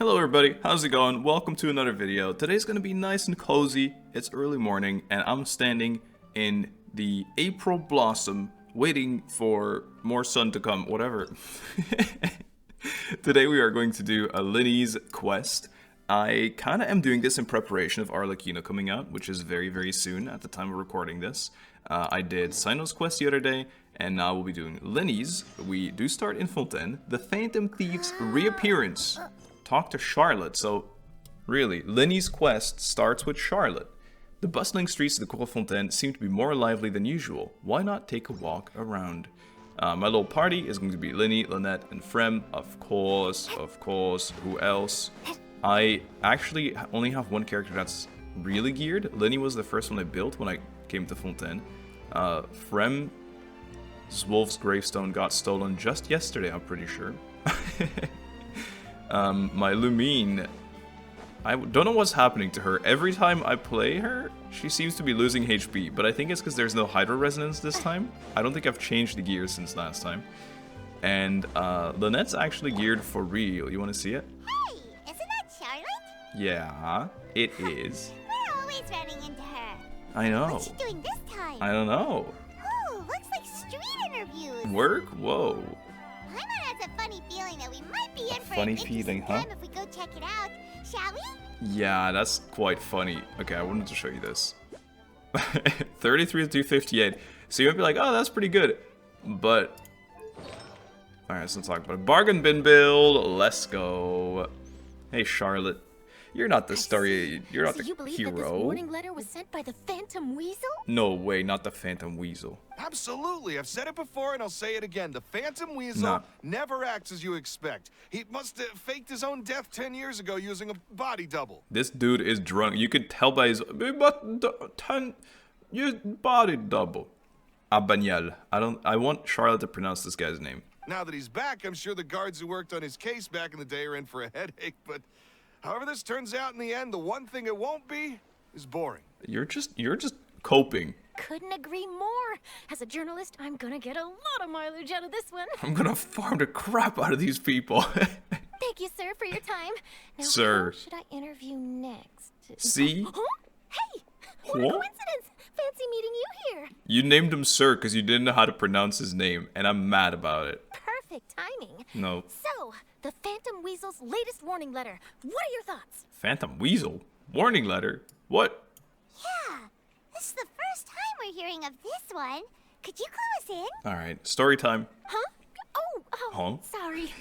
Hello everybody, how's it going? Welcome to another video. Today's gonna be nice and cozy. It's early morning and I'm standing in the April blossom waiting for more sun to come, whatever. Today we are going to do a Lenny's quest. I kinda am doing this in preparation of Arlecchino coming out, which is very soon at the time of recording this. I did Sino's quest the other day, and now we'll be doing Lenny's. We do start in Fontaine. The Phantom Thief's reappearance. Talk to Charlotte. So, really, Lenny's quest starts with Charlotte. The bustling streets of the Cour Fontaine seem to be more lively than usual. Why not take a walk around? My little party is going to be Lenny, Lynette, and Frem. Of course. Who else? I actually only have one character that's really geared. Lenny was the first one I built when I came to Fontaine. Frem's Wolf's gravestone got stolen just yesterday, I'm pretty sure. My Lumine, I don't know what's happening to her. Every time I play her, she seems to be losing HP, but I think it's because there's no Hydro Resonance this time. I don't think I've changed the gears since last time. And Lynette's actually geared for real. You want to see it? Hey, isn't that Charlotte? Yeah, it is. We're always running into her. I know. What's she doing this time? I don't know. Oh, looks like street interviews. Work? Whoa. Paimon has a funny feeling that we might be in for funny an interesting feeling, huh? time if we go check it out. Shall we? Yeah, that's quite funny. Okay, I wanted to show you this. 33 to 258. So you might be like, oh, that's pretty good. But, alright, let's not talk about it. Bargain bin build. Let's go. Hey, Charlotte. You're not the story. You're not the you believe hero. That this warning letter was sent by the Phantom Weasel? No way, not the Phantom Weasel. Absolutely. I've said it before and I'll say it again. The Phantom Weasel Nah. never acts as you expect. He must have faked his own death 10 years ago using a body double. This dude is drunk. You could tell by his your body double. Abanyal. I want Charlotte to pronounce this guy's name. Now that he's back, I'm sure the guards who worked on his case back in the day are in for a headache, but however this turns out in the end, the one thing it won't be is boring. You're just coping. Couldn't agree more. As a journalist, I'm gonna get a lot of mileage out of this one. I'm gonna farm the crap out of these people. Thank you, sir, for your time. Now, Sir. who should I interview next? See? Huh? Hey! What a What? coincidence! Fancy meeting you here. You named him Sir because you didn't know how to pronounce his name, and I'm mad about it. Perfect timing. No. So, the Phantom Weasel's latest warning letter. What are your thoughts? Phantom Weasel? Warning letter? What? Yeah, this is the first time we're hearing of this one. Could you clue us in? Alright, story time. Huh? Oh, Huh? sorry.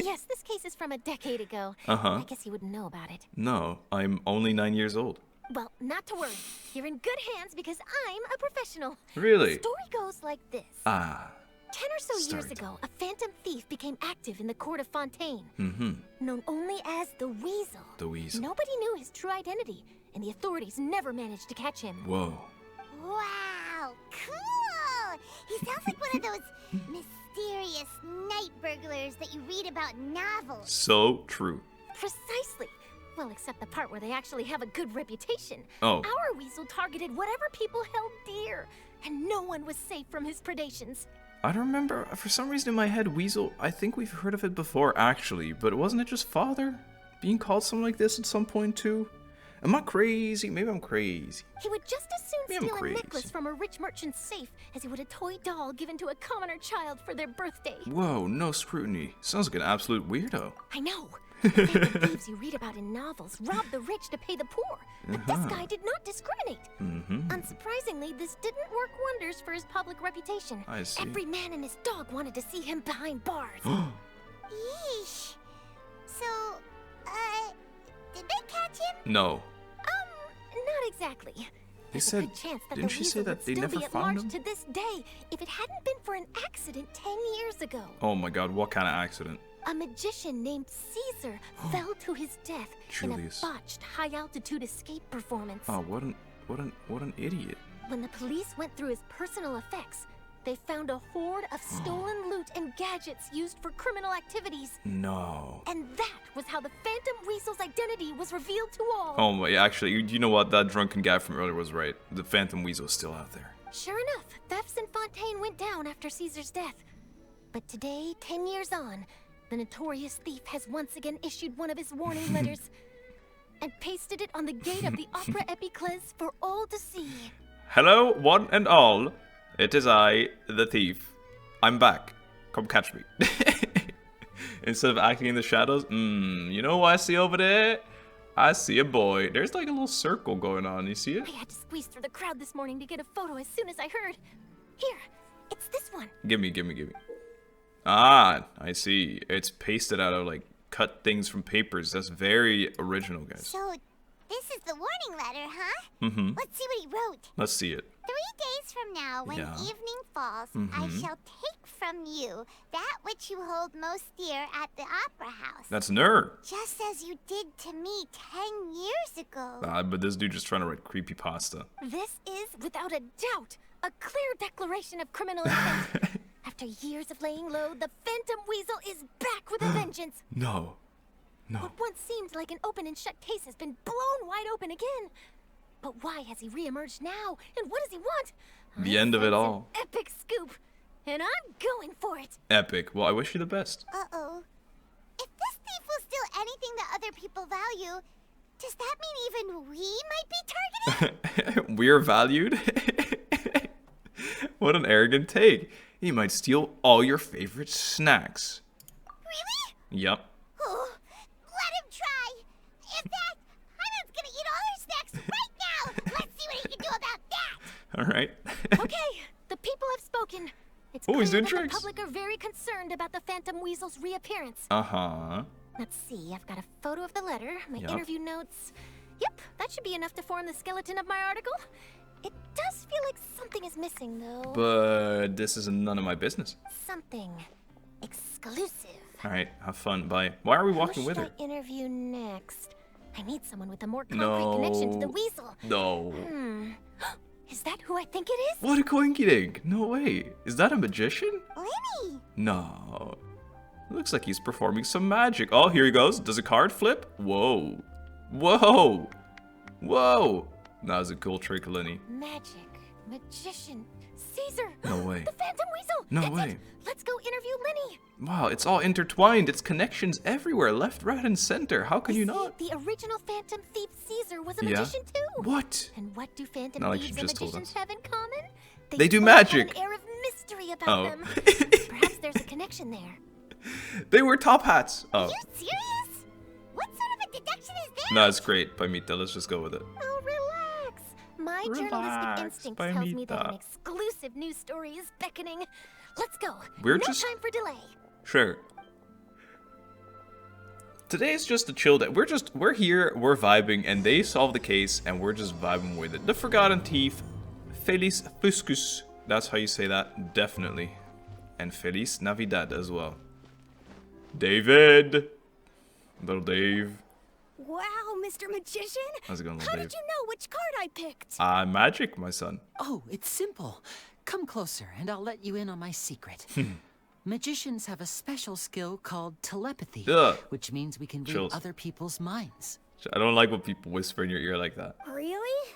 Yes, this case is from a decade ago. Uh-huh. I guess you wouldn't know about it. No, I'm only 9 years old. Well, not to worry. You're in good hands because I'm a professional. Really? The story goes like this. 10 or so years Story ago, a phantom thief became active in the court of Fontaine. Mm-hmm. Known only as the Weasel. The Weasel. Nobody knew his true identity, and the authorities never managed to catch him. Whoa. Wow, cool! He sounds like one of those mysterious night burglars that you read about in novels. So true. Precisely. Well, except the part where they actually have a good reputation. Oh. Our Weasel targeted whatever people held dear, and no one was safe from his predations. I don't remember, for some reason in my head, Weasel, I think we've heard of it before actually, but wasn't it just Father? Being called something like this at some point too? Am I crazy? Maybe I'm crazy. He would just as soon Maybe I'm steal a crazy. necklace from a rich merchant's safe as he would a toy doll given to a commoner child for their birthday. Whoa, no scrutiny. Sounds like an absolute weirdo. I know. The phantom thieves you read about in novels rob the rich to pay the poor. But this guy did not discriminate. Unsurprisingly, this didn't work wonders for his public reputation. I see. Every man and his dog wanted to see him behind bars. Yeesh. So, did they catch him? No. Not exactly. They There's a said, good chance that didn't the she say Weasel that would they still never be at found large him? to this day if it hadn't been for an accident 10 years ago. Oh my god, what kind of accident? A magician named Cesar fell to his death Julius. in a botched high-altitude escape performance. Oh, what an idiot. When the police went through his personal effects, they found a hoard of stolen loot and gadgets used for criminal activities. No. And that was how the Phantom Weasel's identity was revealed to all. Oh my, actually, you know what? That drunken guy from earlier was right. The Phantom Weasel is still out there. Sure enough, thefts in Fontaine went down after Caesar's death. But today, 10 years on, the the notorious thief has once again issued one of his warning letters and pasted it on the gate of the Opera Epicles for all to see. Hello, one and all. It is I, the thief. I'm back. Come catch me. Instead of acting in the shadows, you know what I see over there? I see a boy. There's like a little circle going on. You see it? I had to squeeze through the crowd this morning to get a photo as soon as I heard. Here, it's this one. Give me. Ah, I see. It's pasted out of like cut things from papers. That's very original, guys. So, this is the warning letter, huh? Mm-hmm. Let's see what he wrote. Let's see it. 3 days from now, when Yeah. evening falls, I shall take from you that which you hold most dear at the opera house. That's nerd. Just as you did to me 10 years ago. But this dude just trying to write creepypasta. This is, without a doubt, a clear declaration of criminal intent. After years of laying low, the Phantom Weasel is back with a vengeance. No. What once seemed like an open and shut case has been blown wide open again. But why has he reemerged now? And what does he want? The end of it sense an all. Epic scoop. And I'm going for it. Epic. Well, I wish you the best. Uh-oh. If this thief will steal anything that other people value, does that mean even we might be targeted? We're valued? What an arrogant take. He might steal all your favorite snacks. Really? Yep. Oh, let him try. In fact, I'm gonna eat all their snacks right now. Let's see what he can do about that. All right. Okay, the people have spoken. It's Oh, he's clear doing that tricks. the public are very concerned about the Phantom Weasel's reappearance. Uh-huh. Let's see, I've got a photo of the letter, my Yep. interview notes. Yep, that should be enough to form the skeleton of my article. It does feel like something is missing, though. But this is none of my business. Something exclusive. All right, have fun. Bye. Why are we walking Who with should her? I interview next? I need someone with a more concrete No. connection to the weasel. No. Is that who I think it is? What a coinky dink. No way. Is that a magician? Lenny. No. Looks like he's performing some magic. Oh, here he goes. Does a card flip? Whoa. Whoa. Whoa. That was a cool trick, Lenny. Magic, magician, Cesar. No way. The Phantom Weasel. No That's way. It. Let's go interview Lenny. Wow, it's all intertwined. It's connections everywhere, left, right, and center. How can you See, not? The original Phantom thief Cesar was a Yeah? magician too. What? And what do Phantom Not like you thieves and just told magicians us. have in common? They do both have magic. An air of mystery about Oh. them. Perhaps there's a connection there. They wear top hats. Oh. Are you serious? What sort of a deduction is that? No, it's great. Paimita, let's just go with it. Oh, relax. My Relax, journalistic instinct tells me that an Paimita. exclusive news story is beckoning. Let's go. We're no just- time for delay. Sure. Today is just a chill day. We're here, we're vibing, and they solve the case, and we're just vibing with it. The Forgotten Thief, Feliz Fuscus. That's how you say that, definitely. And Feliz Navidad as well. David! Little Dave. Wow, Mr. Magician! How's it going, little How Dave? did you know which card I picked? Magic, my son. Oh, it's simple. Come closer, and I'll let you in on my secret. Magicians have a special skill called telepathy, Ugh. which means we can read Chills. other people's minds. I don't like when people whisper in your ear like that. Really?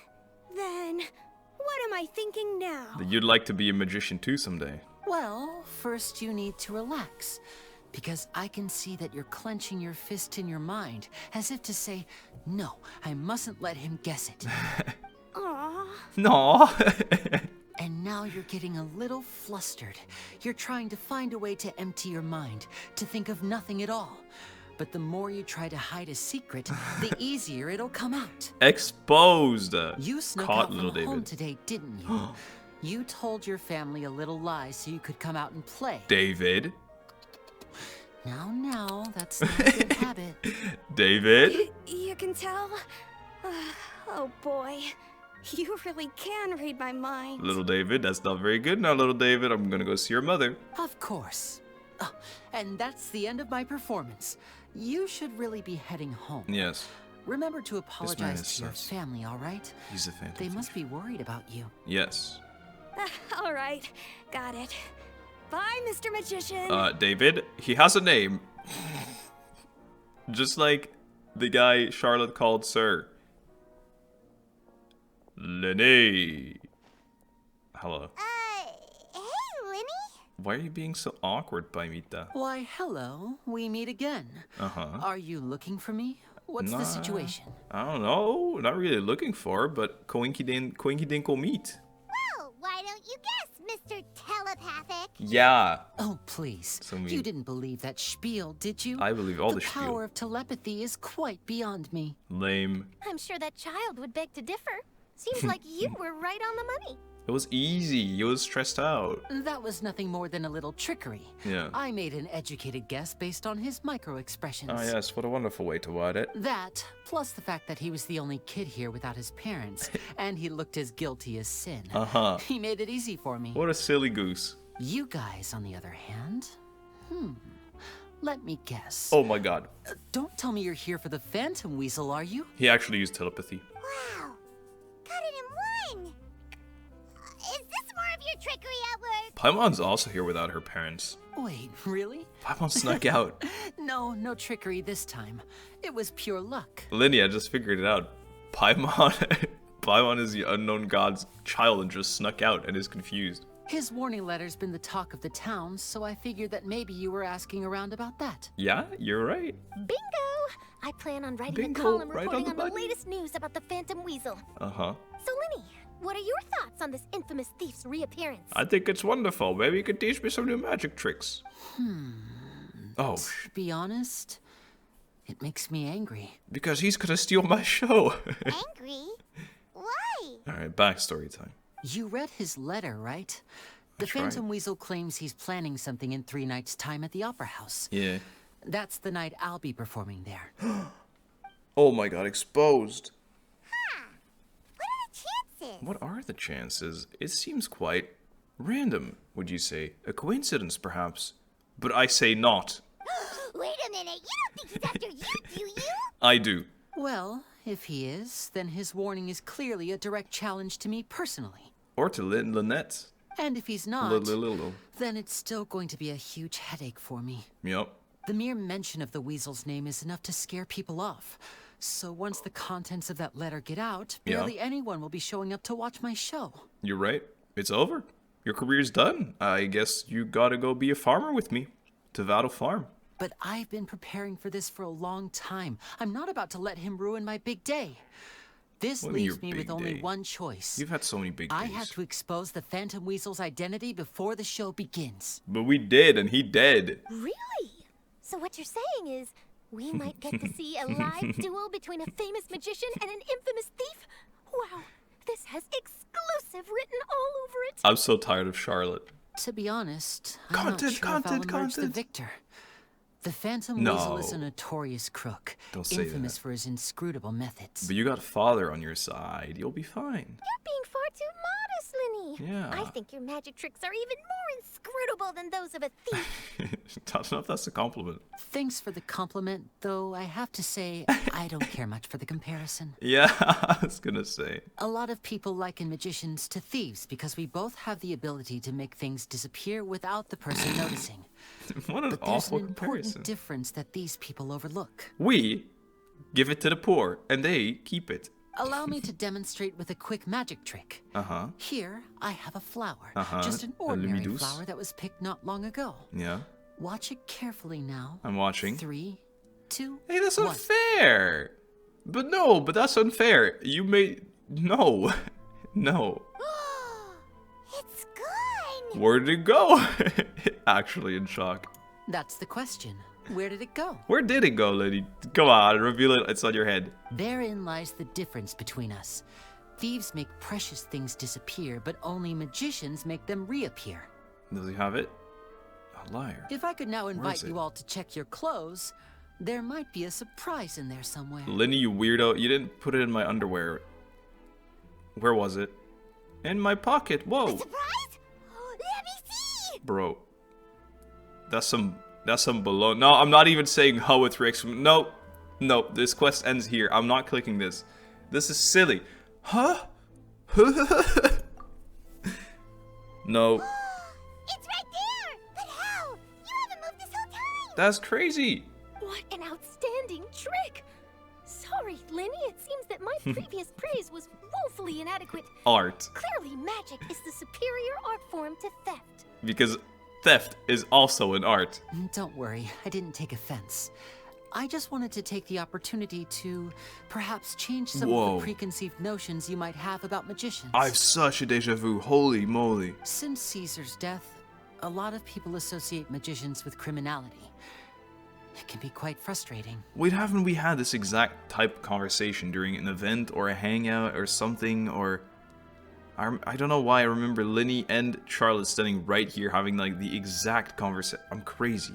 Then, what am I thinking now? That you'd like to be a magician too someday. Well, first you need to relax, because I can see that you're clenching your fist in your mind, as if to say, no, I mustn't let him guess it. Aw, No. And now you're getting a little flustered. You're trying to find a way to empty your mind, to think of nothing at all. But the more you try to hide a secret, the easier it'll come out. Exposed. You snuck Caught out little from home David. today, didn't you? You told your family a little lie so you could come out and play. David. Now, that's not a good habit. David. you can tell? Oh boy, you really can read my mind. Little David, that's not very good now, little David. I'm gonna go see your mother. Of course. Oh, and that's the end of my performance. You should really be heading home. Yes, Remember to man apologize is to your sus. family, all right? he's a phantom They thief. Ah, must be worried about you. Yes. All right, got it. Bye, Mr. Magician. David, he has a name. Just like the guy Charlotte called Sir. Lenny. Hello. Hey, Lenny? Why are you being so awkward, Paimita? Why, hello. We meet again. Are you looking for me? What's the situation? I don't know. Not really looking for, but coinkydink meet. Well, why don't you guess, Mr. Telepathic? Yeah. Oh, please. So mean. You didn't believe that spiel, did you? I believe all the The spiel. power of telepathy is quite beyond me. Lame. I'm sure that child would beg to differ. Seems like you were right on the money. It was easy. You was stressed out. That was nothing more than a little trickery. Yeah. I made an educated guess based on his micro-expressions. Oh yes, what a wonderful way to word it. That, plus the fact that he was the only kid here without his parents, and he looked as guilty as sin. He made it easy for me. What a silly goose. You guys, on the other hand, let me guess. Oh my god. Don't tell me you're here for the Phantom Weasel, are you? He actually used telepathy. Wow, got it in one. Is this more of your trickery at work? Paimon's also here without her parents. Wait, really? Paimon snuck out. No trickery this time. It was pure luck. Lenny, I just figured it out. Paimon is the unknown god's child and just snuck out and is confused. His warning letter's been the talk of the town, so I figured that maybe you were asking around about that. Yeah, you're right. Bingo! I plan on writing Bingo, a column right reporting on on the the button. latest news about the Phantom Weasel. Uh-huh. So, Lenny, what are your thoughts on this infamous thief's reappearance? I think it's wonderful. Maybe you could teach me some new magic tricks. Oh, To be honest, it makes me angry. because he's gonna steal my show. Angry? Why? Alright, backstory time. You read his letter, right? The tried. Phantom Weasel claims he's planning something in 3 nights' time at the Opera House. Yeah. That's the night I'll be performing there. Oh my god, exposed. What are the chances? What are the chances? It seems quite random, would you say? A coincidence, perhaps? But I say not. Wait a minute, you don't think he's after you, do you? I do. Well, if he is, then his warning is clearly a direct challenge to me personally. Or to Lynette. And if he's not, Lilo. then it's still going to be a huge headache for me. Yep. The mere mention of the Weasel's name is enough to scare people off. So once the contents of that letter get out, Yeah. barely anyone will be showing up to watch my show. You're right. It's over. Your career's done. I guess you gotta go be a farmer with me. To Vattle Farm. But I've been preparing for this for a long time. I'm not about to let him ruin my big day. This What do you mean leaves me your with big only day? one choice. You've had so many big I days. have to expose the Phantom Weasel's identity before the show begins. But we did, and he dead. Really? So what you're saying is, we might get to see a live duel between a famous magician and an infamous thief? Wow, this has exclusive written all over it. I'm so tired of Charlotte. To be honest, I'm Content, not sure content, if I'll emerge the content. victor. The Phantom No. Weasel is a notorious crook, Don't say infamous that. for his inscrutable methods. But you got father on your side. You'll be fine. You're being far too modest, Lenny. Yeah. I think your magic tricks are even more inscrutable than those of a thief. I don't know if that's a compliment. Thanks for the compliment, though I have to say, I don't care much for the comparison. Yeah, I was gonna say. A lot of people liken magicians to thieves because we both have the ability to make things disappear without the person noticing. What an But there's awful an comparison. important difference that these people overlook. We give it to the poor, and they keep it. Allow me to demonstrate with a quick magic trick. Uh-huh. Here, I have a flower. Uh-huh, Just an a ordinary lumidus. flower that was picked not long ago. Yeah. Watch it carefully now. I'm watching. 3, 2, Hey, that's 1. unfair. But that's unfair. You made... No. No. It's gone! Where did it go? Actually in shock. That's the question. Where did it go? Where did it go, lady? Come on, reveal it. It's on your head. Therein lies the difference between us. Thieves make precious things disappear, but only magicians make them reappear. Does he have it? A liar. If I could now invite is it? you all to check your clothes, there might be a surprise in there somewhere. Lenny, you weirdo. You didn't put it in my underwear. Where was it? In my pocket. Whoa. Surprise? Let me see! Bro. That's some baloney. No, I'm not even saying how with Rex. No. No, this quest ends here. I'm not clicking this. This is silly. Huh? No. It's right there! But how? You haven't moved this whole time! That's crazy. What an outstanding trick! Sorry, Lenny, it seems that my previous praise was woefully inadequate. Art. Clearly, magic is the superior art form to theft. Because theft is also an art. Don't worry, I didn't take offense. I just wanted to take the opportunity to perhaps change some of the preconceived notions you might have about magicians. I have such a deja vu, holy moly. Since Caesar's death, a lot of people associate magicians with criminality. It can be quite frustrating. Wait, haven't we had this exact type of conversation during an event or a hangout or something, or... I don't know why I remember Lenny and Charlotte standing right here having like the exact conversation. I'm crazy.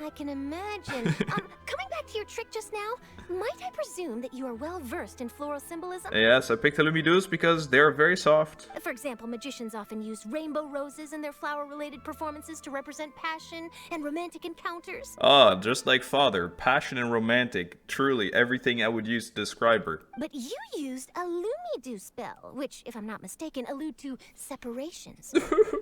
I can imagine. Coming back to your trick just now, might I presume that you are well versed in floral symbolism? Yes, I picked the Lumidoos because they're very soft. For example, magicians often use rainbow roses in their flower-related performances to represent passion and romantic encounters. Ah, just like father, passion and romantic. Truly, everything I would use to describe her. But you used a Lumido spell, which, if I'm not mistaken, allude to separations.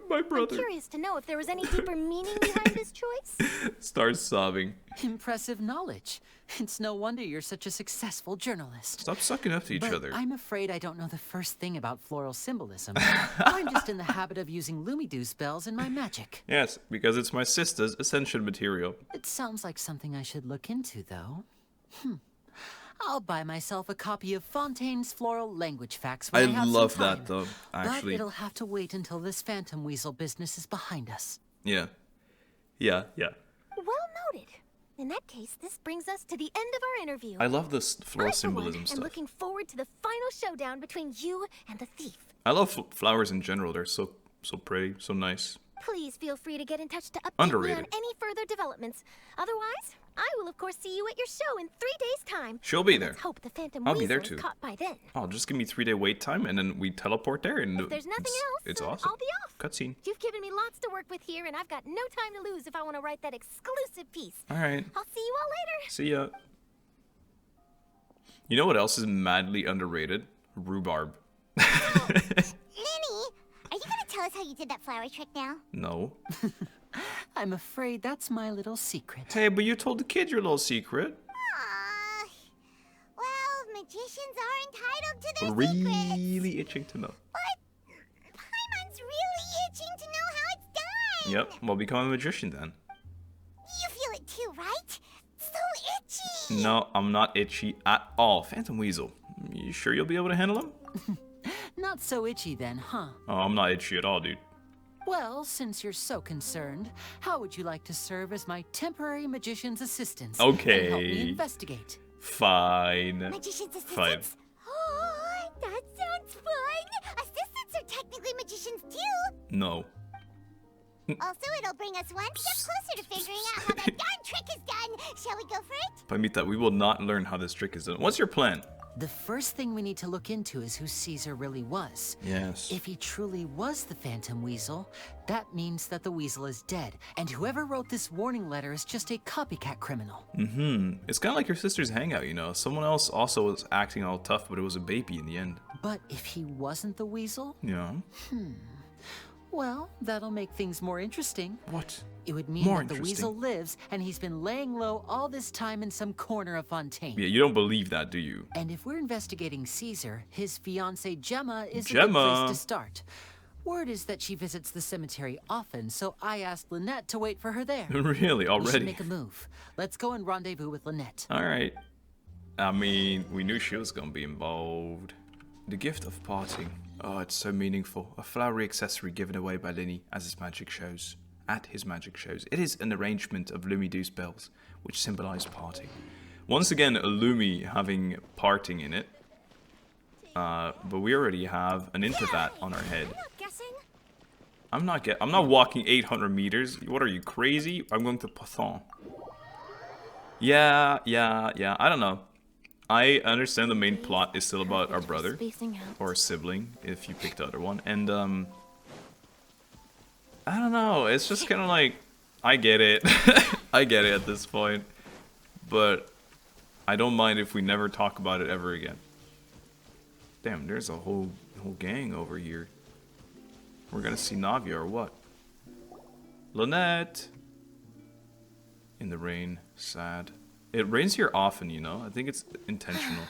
My brother. I'm curious to know if there was any deeper meaning behind this choice. Starts sobbing. Impressive knowledge. It's no wonder you're such a successful journalist. Stop sucking up to each other. I'm afraid I don't know the first thing about floral symbolism. I'm just in the habit of using Lumido spells in my magic. Yes, because it's my sister's essential material. It sounds like something I should look into, though. I'll buy myself a copy of Fontaine's Floral Language Facts when I have love some time. that, though, actually. But it'll have to wait until this Phantom Weasel business is behind us. Yeah. Well noted. In that case, this brings us to the end of our interview. I love this floral I, for one, symbolism am stuff. looking forward to the final showdown between you and the thief. I love flowers in general. They're so pretty, so nice. Please feel free to get in touch to update Underrated. me on any further developments. Otherwise, I will of course see you at your show in 3 days' time. She'll be there. Let's hope the Phantom I'll be Weasel there is too. caught by then. Oh, just give me 3-day wait time, and then we teleport there, and If there's nothing else, it's awesome. I'll be off. Cutscene. You've given me lots to work with here, and I've got no time to lose if I want to write that exclusive piece. All right. I'll see you all later. See ya. You know what else is madly underrated? Rhubarb. Lenny, are you gonna tell us how you did that flower trick now? No. I'm afraid that's my little secret. Hey, but you told the kid your little secret. Aww. Well, magicians are entitled to their secrets. Really itching to know. But Paimon's really itching to know how it's done. Yep. Well, become a magician then. You feel it too, right? So itchy. No, I'm not itchy at all. Phantom Weasel. You sure you'll be able to handle him? Not so itchy then, huh? Oh, I'm not itchy at all, dude. Well, since you're so concerned, how would you like to serve as my temporary magician's assistant? Okay. And help me investigate. Fine. Magician's assistants? Fine. Oh, that sounds fun. Assistants are technically magicians too. No. Also, it'll bring us one step closer to figuring out how that darn trick is done. Shall we go for it? Paimita, we will not learn how this trick is done. What's your plan? The first thing we need to look into is who Cesar really was. Yes. If he truly was the Phantom Weasel, that means that the weasel is dead, and whoever wrote this warning letter is just a copycat criminal. It's kind of like your sister's hangout, you know. Someone else also was acting all tough, but it was a baby in the end. But if he wasn't the weasel, Yeah. well, that'll make things more interesting. What? It would mean More that the interesting. weasel lives, and he's been laying low all this time in some corner of Fontaine. Yeah, you don't believe that, do you? And if we're investigating Cesar, his fiancée Jemma is a Jemma. good place to start. Word is that she visits the cemetery often, so I asked Lynette to wait for her there. Really? We should Already? make a move. Let's go and rendezvous with Lynette. All right. I mean, we knew she was gonna be involved. The gift of parting. Oh, it's so meaningful. A flowery accessory given away by Lenny as his magic shows. At his magic shows. It is an arrangement of Lumidoos bells, which symbolize parting. Once again, a Lumi having parting in it. But we already have an Intivat on our head. You're not guessing? I'm not walking 800 meters. What are you, crazy? I'm going to Phantom. Yeah. I don't know. I understand the main plot is still about our brother. Or sibling, if you pick the other one. And, I don't know. It's just kind of like, I get it. I get it at this point. But I don't mind if we never talk about it ever again. Damn, there's a whole gang over here. We're gonna see Navia or what? Lynette! In the rain. Sad. It rains here often, you know? I think it's intentional.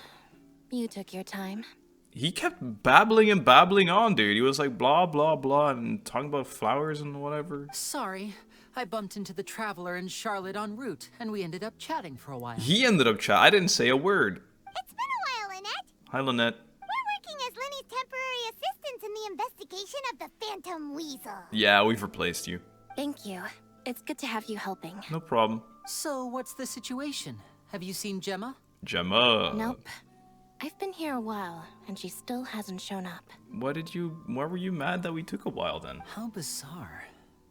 You took your time. He kept babbling and babbling on, dude. He was like blah, blah, blah, and talking about flowers and whatever. Sorry, I bumped into the Traveler and Charlotte en route, and we ended up chatting for a while. He ended up I didn't say a word. It's been a while, Lynette. Hi, Lynette. We're working as Lenny's temporary assistants in the investigation of the Phantom Weasel. Yeah, we've replaced you. Thank you. It's good to have you helping. No problem. So, what's the situation? Have you seen Jemma? Jemma. Nope. I've been here a while, and she still hasn't shown up. Why were you mad that we took a while then? How bizarre.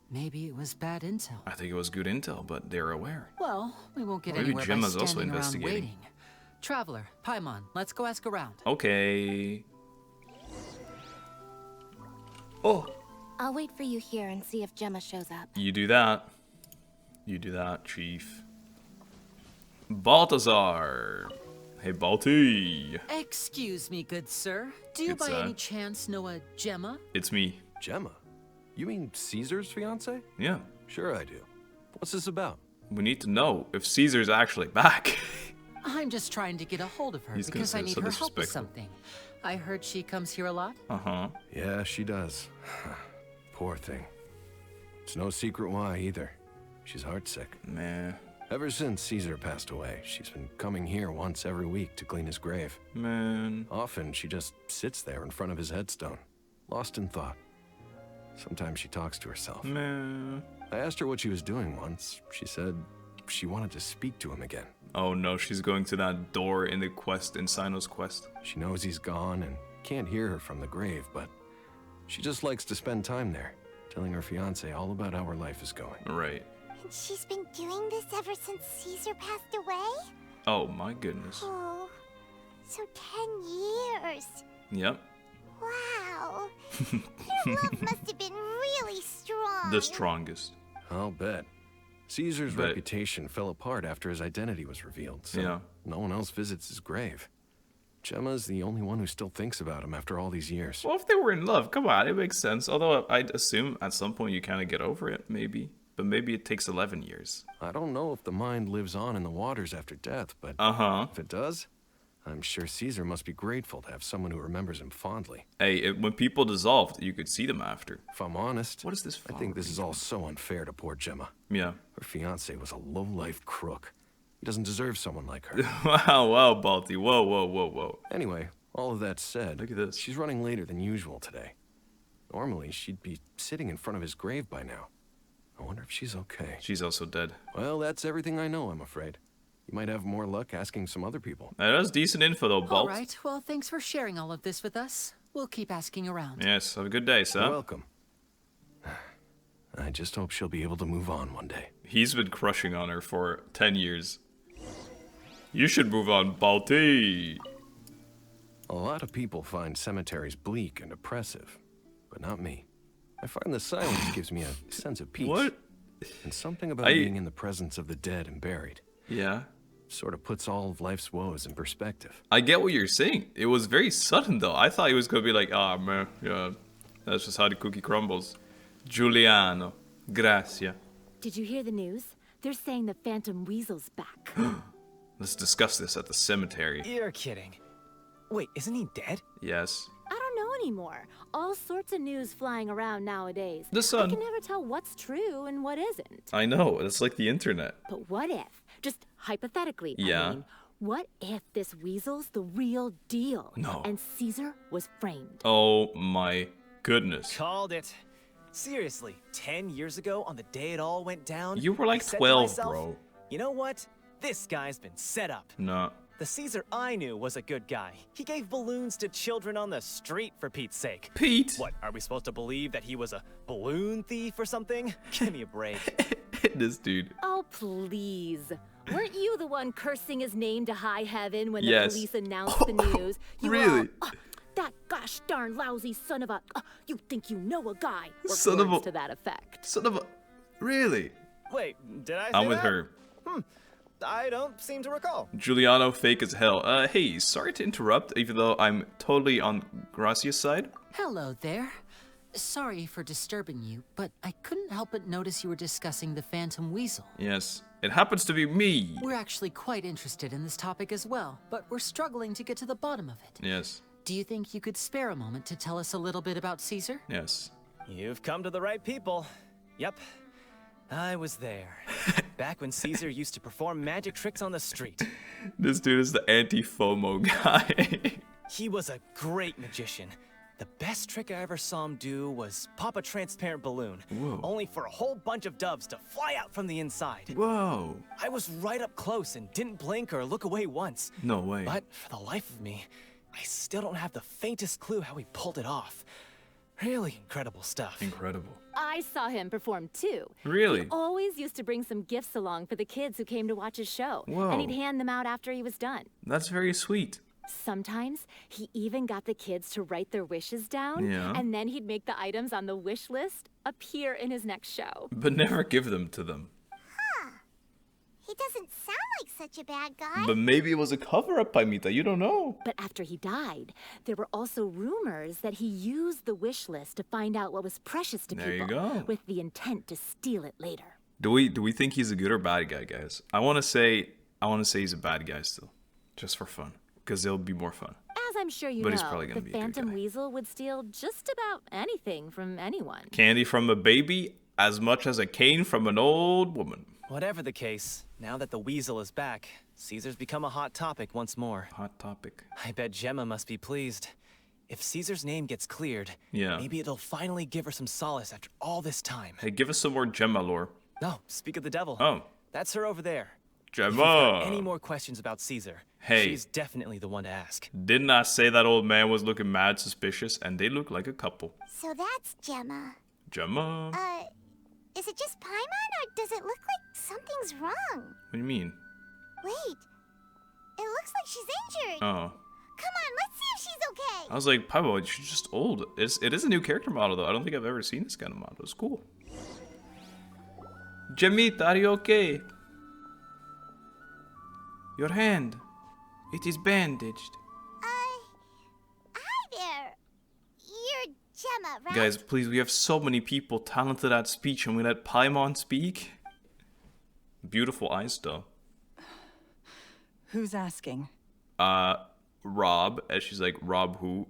Maybe it was bad intel. I think it was good intel, but they're aware. Well, we won't get Maybe anywhere by Jemma's also standing around investigating. waiting. Traveler, Paimon, let's go ask around. Okay. Oh. I'll wait for you here and see if Jemma shows up. You do that. You do that, Chief. Balthazar. Hey, Balti. Excuse me, good sir. Do you Good by sir. any chance know a Jemma? It's me. Jemma? You mean Caesar's fiance? Yeah. Sure I do. What's this about? We need to know if Caesar's actually back. I'm just trying to get a hold of her He's gonna because say I it's need so her help with disrespectful. something. I heard she comes here a lot. Uh-huh. Yeah, she does. Poor thing. It's no secret why either. She's heartsick. Meh. Ever since Caesar passed away, she's been coming here once every week to clean his grave. Man. Often, she just sits there in front of his headstone, lost in thought. Sometimes she talks to herself. Meh. I asked her what she was doing once. She said she wanted to speak to him again. Oh no, she's going to that door in the quest, in Sino's quest. She knows he's gone and can't hear her from the grave, but she just likes to spend time there, telling her fiancé all about how her life is going. Right. And she's been doing this ever since Caesar passed away? Oh my goodness. Oh, so 10 years. Yep. Wow. Your love must have been really strong. The strongest. I'll bet. Caesar's Bet. reputation fell apart after his identity was revealed, so Yeah. no one else visits his grave. Gemma's the only one who still thinks about him after all these years. Well, if they were in love, come on, it makes sense. Although I'd assume at some point you kind of get over it, maybe. But maybe it takes 11 years. I don't know if the mind lives on in the waters after death, but Uh-huh. if it does, I'm sure Caesar must be grateful to have someone who remembers him fondly. Hey, when people dissolved, you could see them after. If I'm honest, What is this I think this is all so unfair to poor Jemma. Yeah. Her fiancé was a low-life crook. He doesn't deserve someone like her. Wow, Balti. Whoa. Anyway, all of that said, Look at this. she's running later than usual today. Normally, she'd be sitting in front of his grave by now. I wonder if she's okay. She's also dead. Well, that's everything I know, I'm afraid. You might have more luck asking some other people. That's decent info, though, All Balt. right, well, thanks for sharing all of this with us. We'll keep asking around. Yes, have a good day, You're sir. welcome. I just hope she'll be able to move on one day. He's been crushing on her for 10 years. You should move on, Balti. A lot of people find cemeteries bleak and oppressive, but not me. I find the silence gives me a sense of peace. What? And something about I- being in the presence of the dead and buried Yeah. sort of puts all of life's woes in perspective. I get what you're saying. It was very sudden, though. I thought he was going to be like, ah, man, yeah, that's just how the cookie crumbles. Giuliano. Gracia. Did you hear the news? They're saying the Phantom Weasel's back. Let's discuss this at the cemetery. You're kidding. Wait, isn't he dead? Yes. I don't know anymore. All sorts of news flying around nowadays. The sun. I can never tell what's true and what isn't. I know. It's like the internet. But what if, just hypothetically, Yeah. I mean, what if this weasel's the real deal? No. And Caesar was framed? Oh my goodness. Called it. Seriously, 10 years ago, on the day it all went down, You were like I said to 12, myself, bro. You know what? This guy's been set up. No. The Caesar I knew was a good guy. He gave balloons to children on the street, for Pete's sake. Pete. What, are we supposed to believe that he was a balloon thief or something? Give me a break. This dude. Oh, please. Weren't you the one cursing his name to high heaven when Yes. the police announced the news? You were Really? all, that gosh darn lousy son of a... you think you know a guy. Or Son of words a- to that effect. Son of a... Really? Wait, did I say I'm with that? her. I don't seem to recall. Giuliano fake as hell. Hey, sorry to interrupt, even though I'm totally on Gracia's side. Hello there. Sorry for disturbing you, but I couldn't help but notice you were discussing the Phantom Weasel. Yes. It happens to be me. We're actually quite interested in this topic as well, but we're struggling to get to the bottom of it. Yes. Do you think you could spare a moment to tell us a little bit about Caesar? Yes. You've come to the right people. Yep. I was there. Back when Cesar used to perform magic tricks on the street. This dude is the anti-FOMO guy. He was a great magician. The best trick I ever saw him do was pop a transparent balloon, only for a whole bunch of doves to fly out from the inside. Whoa. I was right up close and didn't blink or look away once. No way. But for the life of me, I still don't have the faintest clue how he pulled it off. Really incredible stuff. Incredible. I saw him perform too. Really? He always used to bring some gifts along for the kids who came to watch his show. Whoa. And he'd hand them out after he was done. That's very sweet. Sometimes he even got the kids to write their wishes down, and then he'd make the items on the wish list appear in his next show. But never give them to them. Huh. He doesn't sound like such a bad guy. But maybe it was a cover-up by Mita, you don't know. But after he died, there were also rumors that he used the wish list to find out what was precious to There you people, go. with the intent to steal it later. Do we think he's a good or bad guy, guys? I want to say he's a bad guy still, just for fun, because it'll be more fun. As I'm sure you But know, he's probably gonna the be a good Phantom guy. Weasel would steal just about anything from anyone. Candy from a baby, as much as a cane from an old woman. Whatever the case, now that the Weasel is back, Caesar's become a hot topic once more. Hot topic. I bet Jemma must be pleased. If Caesar's name gets cleared, maybe it'll finally give her some solace after all this time. Hey, give us some more Jemma lore. No, speak of the devil. Oh. That's her over there. If Jemma. you've got any more questions about Caesar, Hey. she's definitely the one to ask. Didn't I say that old man was looking mad suspicious, and they look like a couple? So that's Jemma. Jemma? Is it just Paimon, or does it look like something's wrong? What do you mean? Wait. It looks like she's injured. Oh. Come on, let's see if she's okay. I was like, Pablo, she's just old. It is a new character model, though. I don't think I've ever seen this kind of model. It's cool. Jemita, are you okay? Your hand. It is bandaged. Hi there. You're Jemma, right? Guys, please, we have so many people talented at speech, and we let Paimon speak. Beautiful eyes, though. Who's asking? Rob, and she's like, Rob who?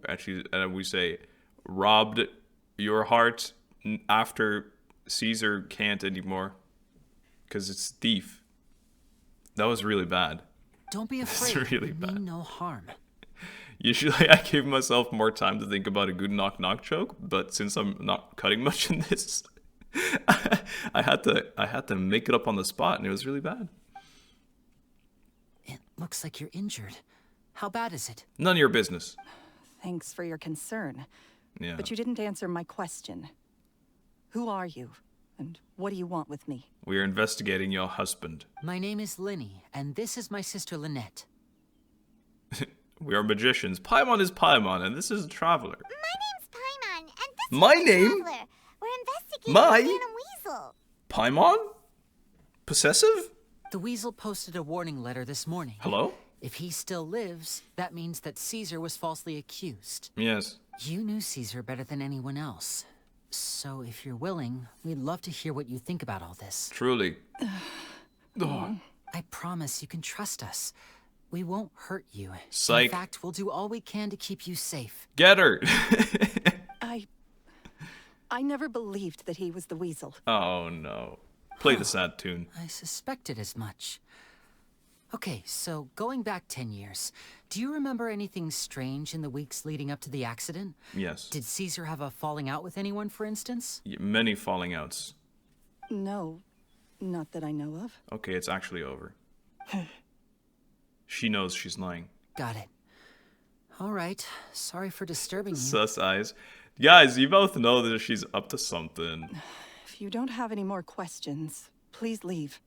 And we say, robbed your heart after Caesar can't anymore. Because it's thief. That was really bad. Don't be That's afraid. really You bad. mean no harm. Usually I give myself more time to think about a good knock-knock joke, but since I'm not cutting much in this, I had to make it up on the spot, and it was really bad. It looks like you're injured. How bad is it? None of your business. Thanks for your concern. Yeah. But you didn't answer my question. Who are you? And what do you want with me? We are investigating your husband. My name is Lenny, and this is my sister Lynette. We are magicians. Paimon is Paimon, and this is a traveler. My name's Paimon, and this My is the name? Traveler. We're investigating My? the Phantom Weasel. Paimon? Possessive? The Weasel posted a warning letter this morning. Hello? If he still lives, that means that Caesar was falsely accused. Yes. You knew Caesar better than anyone else. So if you're willing, we'd love to hear what you think about all this. Truly. I promise you can trust us. We won't hurt you. Psych. In fact, we'll do all we can to keep you safe. Get her! I never believed that he was the Weasel. Oh no. Play the sad tune. I suspected as much. Okay, so going back 10 years, do you remember anything strange in the weeks leading up to the accident? Yes. Did Caesar have a falling out with anyone, for instance? Many falling outs. No, not that I know of. Okay, it's actually over. She knows she's lying. Got it. All right, sorry for disturbing you. Sus eyes. Guys, you both know that she's up to something. If you don't have any more questions, please leave.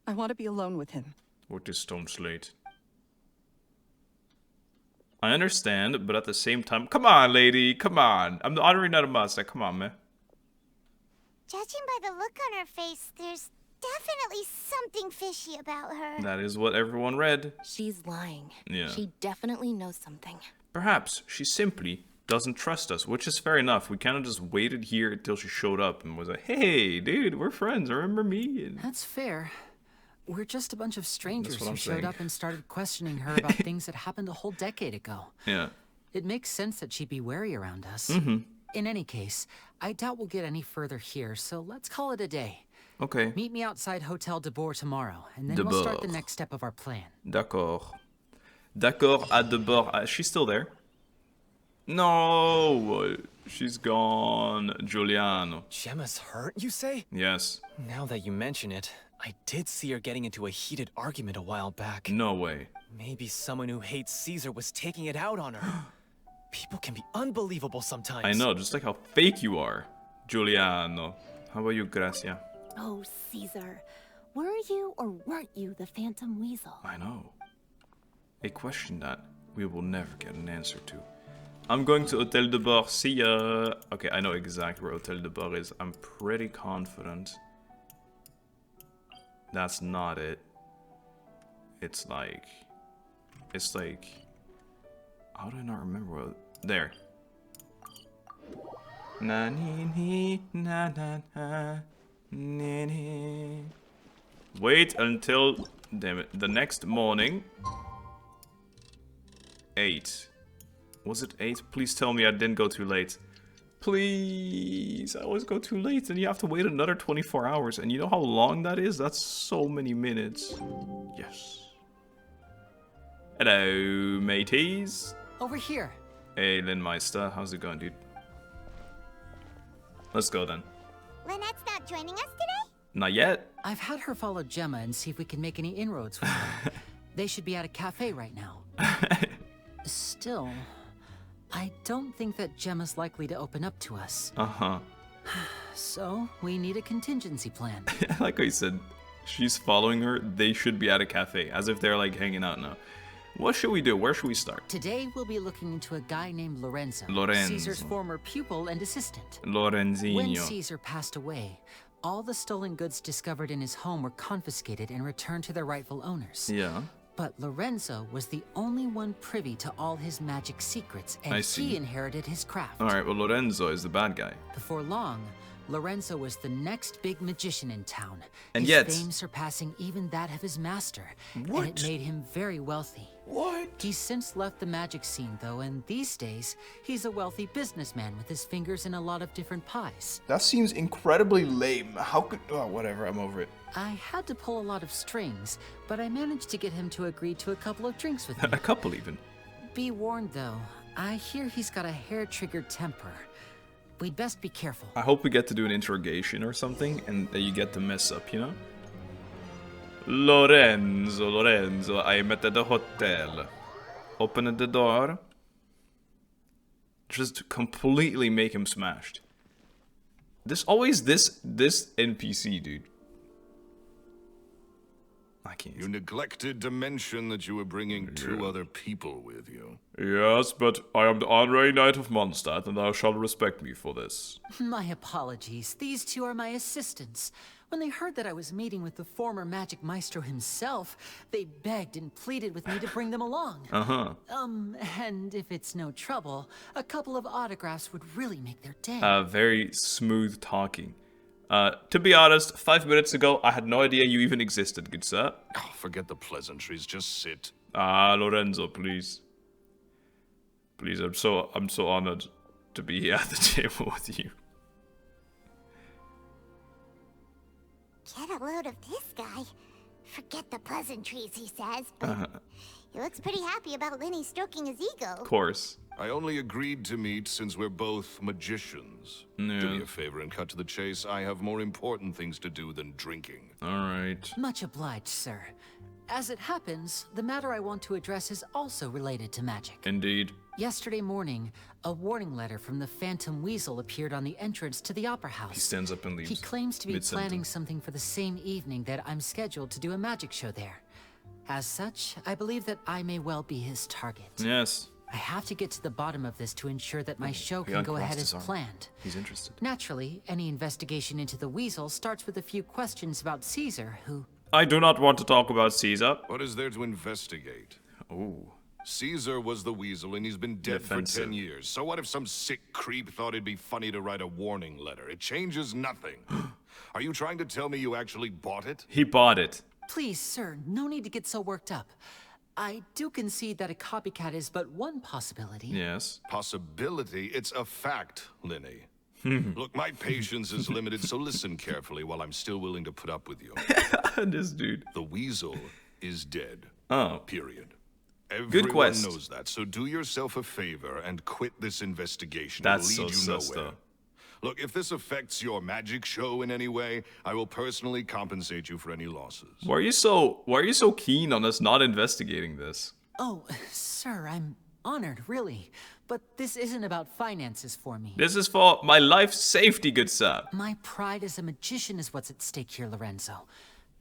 I want to be alone with him. With this stone slate. I understand, but at the same time, come on, lady, come on. I'm already not a must. Come on, man. Judging by the look on her face, there's definitely something fishy about her. That is what everyone read. She's lying. Yeah. She definitely knows something. Perhaps she simply doesn't trust us, which is fair enough. We kind of just waited here until she showed up and was like, hey, dude, we're friends. Remember me? And That's fair. We're just a bunch of strangers what who I'm showed saying. up and started questioning her about things that happened a whole decade ago. yeah. It makes sense that she'd be wary around us. Mm-hmm. In any case, I doubt we'll get any further here, so let's call it a day. Okay. Meet me outside Hotel de Boer tomorrow, and then we'll start the next step of our plan. D'accord. D'accord à de Boer. She's still there. No! She's gone. Giuliano. Jemma's hurt, you say? Yes. Now that you mention it, I did see her getting into a heated argument a while back. No way. Maybe someone who hates Cesar was taking it out on her. People can be unbelievable sometimes. I know, just like how fake you are, Giuliano. How about you, Gracia? Oh, Cesar. Were you or weren't you the Phantom Weasel? I know. A question that we will never get an answer to. I'm going to Hotel de Boer. See ya. Okay, I know exactly where Hotel de Boer is. I'm pretty confident. That's not it. It's like... How do I not remember what... There. Na ni ni na na na ni ni. Wait until... Damn it. The next morning. 8. Was it 8? Please tell me I didn't go too late. Please. I always go too late and you have to wait another 24 hours. And you know how long that is? That's so many minutes. Yes. Hello, mateys. Over here. Hey, Linmeister. How's it going, dude? Let's go then. Lynette's not joining us today? Not yet. I've had her follow Jemma and see if we can make any inroads with her. They should be at a cafe right now. Still, I don't think that Jemma's likely to open up to us. Uh-huh. So, we need a contingency plan. Like I said, she's following her. They should be at a cafe, as if they're like hanging out now. What should we do? Where should we start? Today, we'll be looking into a guy named Lorenzo. Caesar's former pupil and assistant. Lorenzinho. When Caesar passed away, all the stolen goods discovered in his home were confiscated and returned to their rightful owners. Yeah. But Lorenzo was the only one privy to all his magic secrets, and he inherited his craft. Alright, well, Lorenzo is the bad guy. Before long, Lorenzo was the next big magician in town. And his fame surpassing even that of his master. What? And it made him very wealthy. What? He's since left the magic scene, though, and these days, he's a wealthy businessman with his fingers in a lot of different pies. That seems incredibly lame. How could... Oh, whatever, I'm over it. I had to pull a lot of strings, but I managed to get him to agree to a couple of drinks with me. A couple, even. Be warned, though. I hear he's got a hair-triggered temper. We'd best be careful. I hope we get to do an interrogation or something, and that you get to mess up, you know? Lorenzo, I'm at the hotel. Open the door. Just completely make him smashed. This NPC, dude. I can't. You neglected to mention that you were bringing 2 other people with you. Yes, but I am the honorary knight of Mondstadt, and thou shalt respect me for this. My apologies. These 2 are my assistants. When they heard that I was meeting with the former magic maestro himself, they begged and pleaded with me to bring them along. Uh-huh. And if it's no trouble, a couple of autographs would really make their day. Very smooth talking. To be honest, 5 minutes ago, I had no idea you even existed, good sir. Oh, forget the pleasantries, just sit. Lorenzo, please. Please, I'm so honored to be here at the table with you. Get a load of this guy. Forget the pleasantries, he says, but he looks pretty happy about Lenny stroking his ego. Of course. I only agreed to meet since we're both magicians. Yeah. Do me a favor and cut to the chase. I have more important things to do than drinking. Alright. Much obliged, sir. As it happens, the matter I want to address is also related to magic. Indeed. Yesterday morning, a warning letter from the Phantom Weasel appeared on the entrance to the Opera House. He stands up and leaves. He claims to be planning something for the same evening that I'm scheduled to do a magic show there. As such, I believe that I may well be his target. Yes. I have to get to the bottom of this to ensure that my show can go ahead as planned. He's interested. Naturally, any investigation into the Weasel starts with a few questions about Cesar, who... I do not want to talk about Cesar. What is there to investigate? Oh. Cesar was the Weasel, and he's been dead for 10 years. So what if some sick creep thought it'd be funny to write a warning letter? It changes nothing. Are you trying to tell me you actually bought it? He bought it. Please, sir, no need to get so worked up. I do concede that a copycat is but one possibility. Yes. Possibility? It's a fact, Lenny. Look, my patience is limited, so listen carefully while I'm still willing to put up with you. This dude. The Weasel is dead. Oh. Period. Good quest. Everyone knows that, so do yourself a favor and quit this investigation. That's It'll lead so you sus, nowhere. though. Look, if this affects your magic show in any way, I will personally compensate you for any losses. Why are you so keen on us not investigating this? Oh, sir, I'm honored, really. But this isn't about finances for me. This is for my life's safety, good sir. My pride as a magician is what's at stake here, Lorenzo.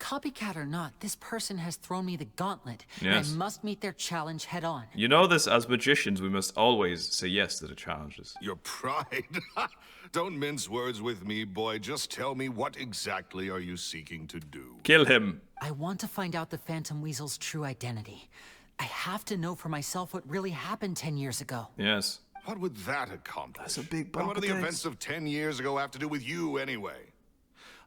Copycat or not, this person has thrown me the gauntlet. Yes. And I must meet their challenge head on. You know this, as magicians, we must always say yes to the challenges. Your pride? Don't mince words with me, boy. Just tell me, what exactly are you seeking to do? Kill him. I want to find out the Phantom Weasel's true identity. I have to know for myself what really happened 10 years ago. Yes. What would that accomplish? That's a big And what do the bucket. events of 10 years ago have to do with you, anyway?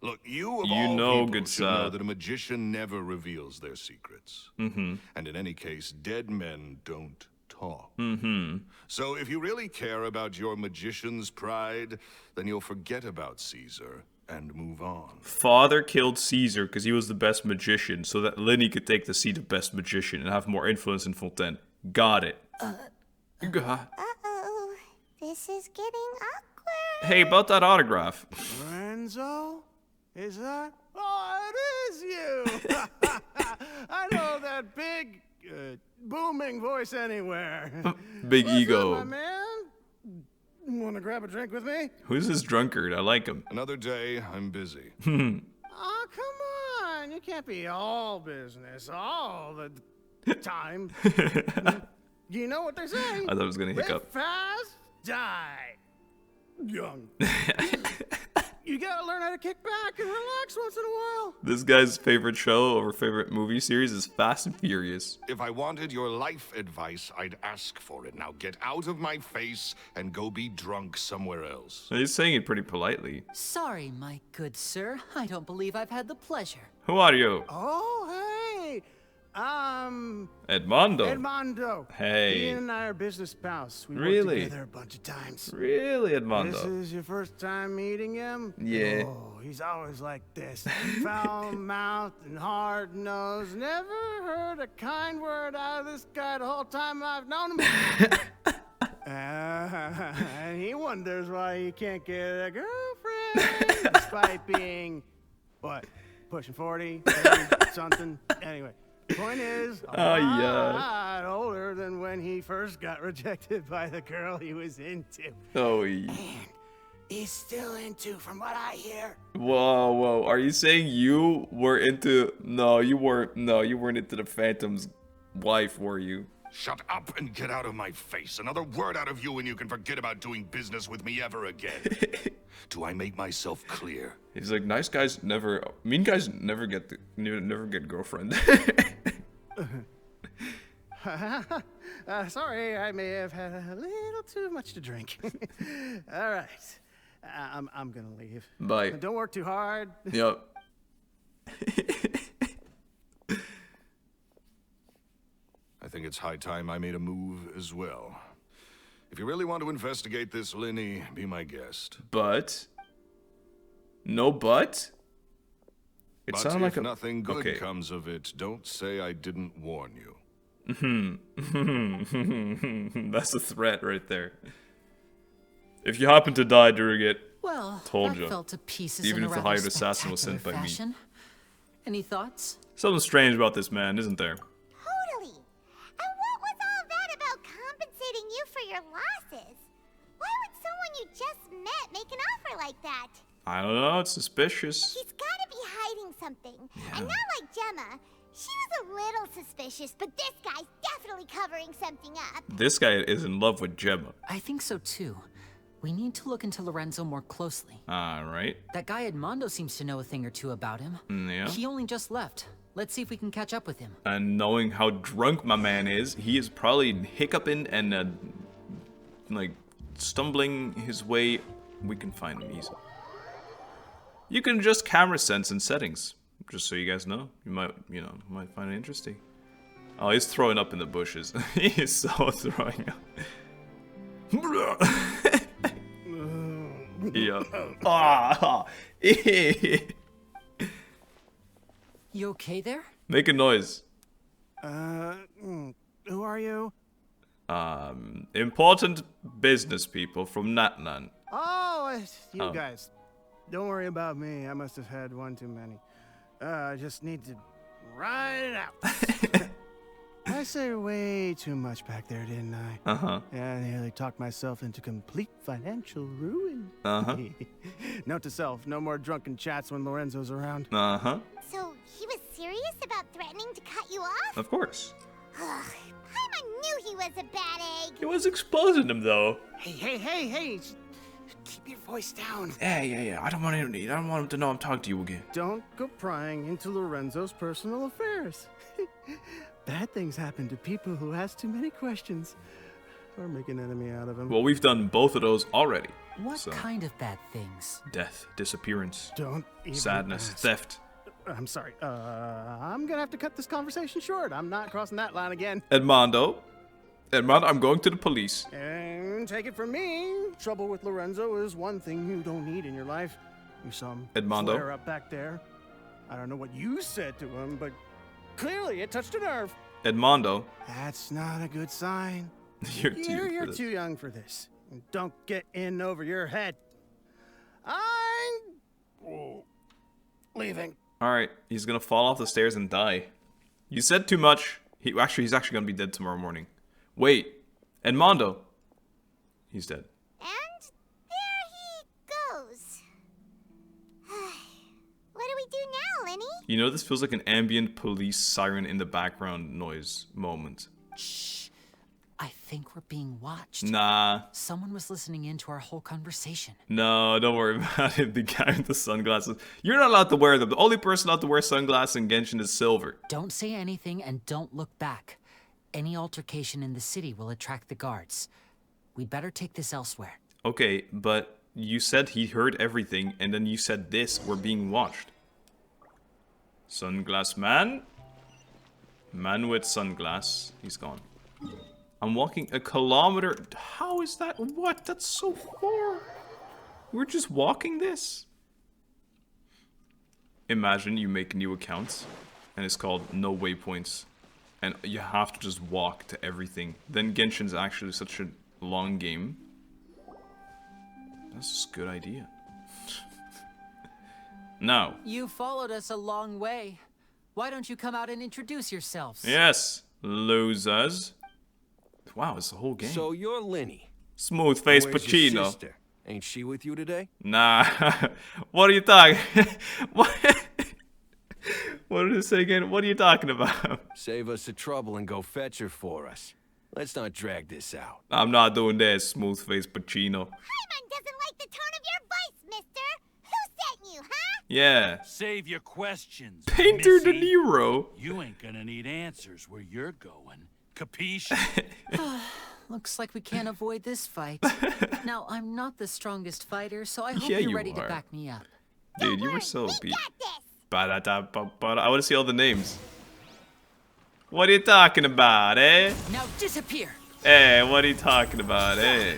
Look, you of You all know, people good should know sir. that a magician never reveals their secrets. And in any case, dead men don't talk. So if you really care about your magician's pride, then you'll forget about Cesar and move on. Father killed Cesar because he was the best magician, so that Lenny could take the seat of best magician and have more influence in Fontaine. Got it. Uh-oh. This is getting awkward. Hey, about that autograph. Lorenzo? Is that? Oh, it is you! I know that big, booming voice anywhere. Big What's ego. up, my man? Want to grab a drink with me? Who's this drunkard? I like him. Another day, I'm busy. Oh, come on. You can't be all business all the time. You know what they say? I thought I was gonna Live hiccup. fast, die young. You gotta learn how to kick back and relax once in a while. This guy's favorite show or favorite movie series is Fast and Furious. If I wanted your life advice, I'd ask for it. Now get out of my face and go be drunk somewhere else. He's saying it pretty politely. Sorry, my good sir. I don't believe I've had the pleasure. Who are you? Oh, hey. Edmondo. Edmondo. Hey. He and I are business pals. We Really? worked together a bunch of times. Really, This Edmondo? is your first time meeting him? Yeah. Oh, he's always like this. Foul-mouthed and hard-nosed. Never heard a kind word out of this guy the whole time I've known him. And he wonders why he can't get a girlfriend despite being, what, pushing 40, 30, something? Anyway. Point is, a lot older than when he first got rejected by the girl he was into. Oh, yeah. And he's still into, from what I hear. Whoa, whoa. Are you saying you were into... No, you weren't. No, you weren't into the Phantom's wife, were you? Shut up and get out of my face. Another word out of you and you can forget about doing business with me ever again. Do I make myself clear? He's like, nice guys never... Mean guys never get girlfriend. Sorry, I may have had a little too much to drink. All right. I'm gonna leave. Bye. Don't work too hard. Yep. I think it's high time I made a move as well. If you really want to investigate this, Lenny, be my guest. But... No but? It But sounded if like a... nothing good okay. comes of it, don't say I didn't warn you. That's a threat right there. If you happen to die during it, Well, told that you. fell to pieces Even in if a the rather hired assassin was sent spectacular by me. fashion. Any thoughts? something strange about this man, isn't there? Totally. And what was all that about compensating you for your losses? Why would someone you just met make an offer like that? I don't know, it's suspicious. He's gotta be hiding something. And not like Jemma. She was a little suspicious, but this guy's definitely covering something up. This guy is in love with Jemma. I think so too. We need to look into Lorenzo more closely. Alright. That guy Edmondo seems to know a thing or two about him. Yeah. He only just left. Let's see if we can catch up with him. And knowing how drunk my man is, he is probably hiccuping and like stumbling his way. We can find him easily. You can adjust camera sense and settings. Just so you guys know. You might find it interesting. Oh, he's throwing up in the bushes. He is so throwing up. Yeah. Ah. You okay there? Make a noise. Who are you? Important business people from Natlan. Oh, it's you guys. Don't worry about me. I must have had one too many. I just need to ride it out. I said way too much back there, didn't I? Uh-huh. Yeah, I nearly talked myself into complete financial ruin. Uh-huh. Note to self, no more drunken chats when Lorenzo's around. Uh-huh. So he was serious about threatening to cut you off? Of course. Paimon knew he was a bad egg. He was exposing him, though. Hey. Keep your voice down. Yeah. I don't want him to know I'm talking to you again. Don't go prying into Lorenzo's personal affairs. Bad things happen to people who ask too many questions or make an enemy out of him. Well, we've done both of those already. What kind of bad things? Death, disappearance, Don't even sadness, ask. theft. I'm sorry. I'm gonna have to cut this conversation short. I'm not crossing that line again. Edmondo, I'm going to the police. And take it from me, trouble with Lorenzo is one thing you don't need in your life. You saw him Edmondo. flare up back there. I don't know what you said to him, but clearly it touched a nerve. Edmondo. That's not a good sign. You're too young for this. Don't get in over your head. I'm leaving. Alright, he's gonna fall off the stairs and die. You said too much. He's actually gonna be dead tomorrow morning. Wait, Edmondo. He's dead. And there he goes. What do we do now, Lenny? You know, this feels like an ambient police siren in the background noise moment. Shh. I think we're being watched. Nah. Someone was listening in to our whole conversation. No, don't worry about it. The guy with the sunglasses. You're not allowed to wear them. The only person allowed to wear sunglasses in Genshin is Silver. Don't say anything and don't look back. Any altercation in the city will attract the guards. We'd better take this elsewhere. Okay, but you said he heard everything, and then you said this, we're being watched. Sunglass man? Man with sunglass. He's gone. I'm walking a kilometer. How is that? What? That's so far. We're just walking this? Imagine you make new accounts, and it's called No Waypoints. And you have to just walk to everything. Then Genshin's actually such a long game. That's a good idea. Now. You followed us a long way. Why don't you come out and introduce yourselves? Yes, losers. Wow, it's the whole game. So you're Lenny. Smooth face Where's your Pacino. sister? Ain't she with you today? Nah. What are you talking? What did it say again? What are you talking about? Save us the trouble and go fetch her for us. Let's not drag this out. I'm not doing that, smooth face Pacino. Paimon doesn't like the tone of your voice, mister. Who sent you, huh? Yeah. Save your questions, Painter De Missy. Niro. You ain't gonna need answers where you're going. Capiche? Looks like we can't avoid this fight. Now, I'm not the strongest fighter, so I hope Yeah, you're you ready are. to back me up. Dude, you were so beat. I want to see all the names. What are you talking about, eh? Now disappear. Hey, what are you talking about, eh?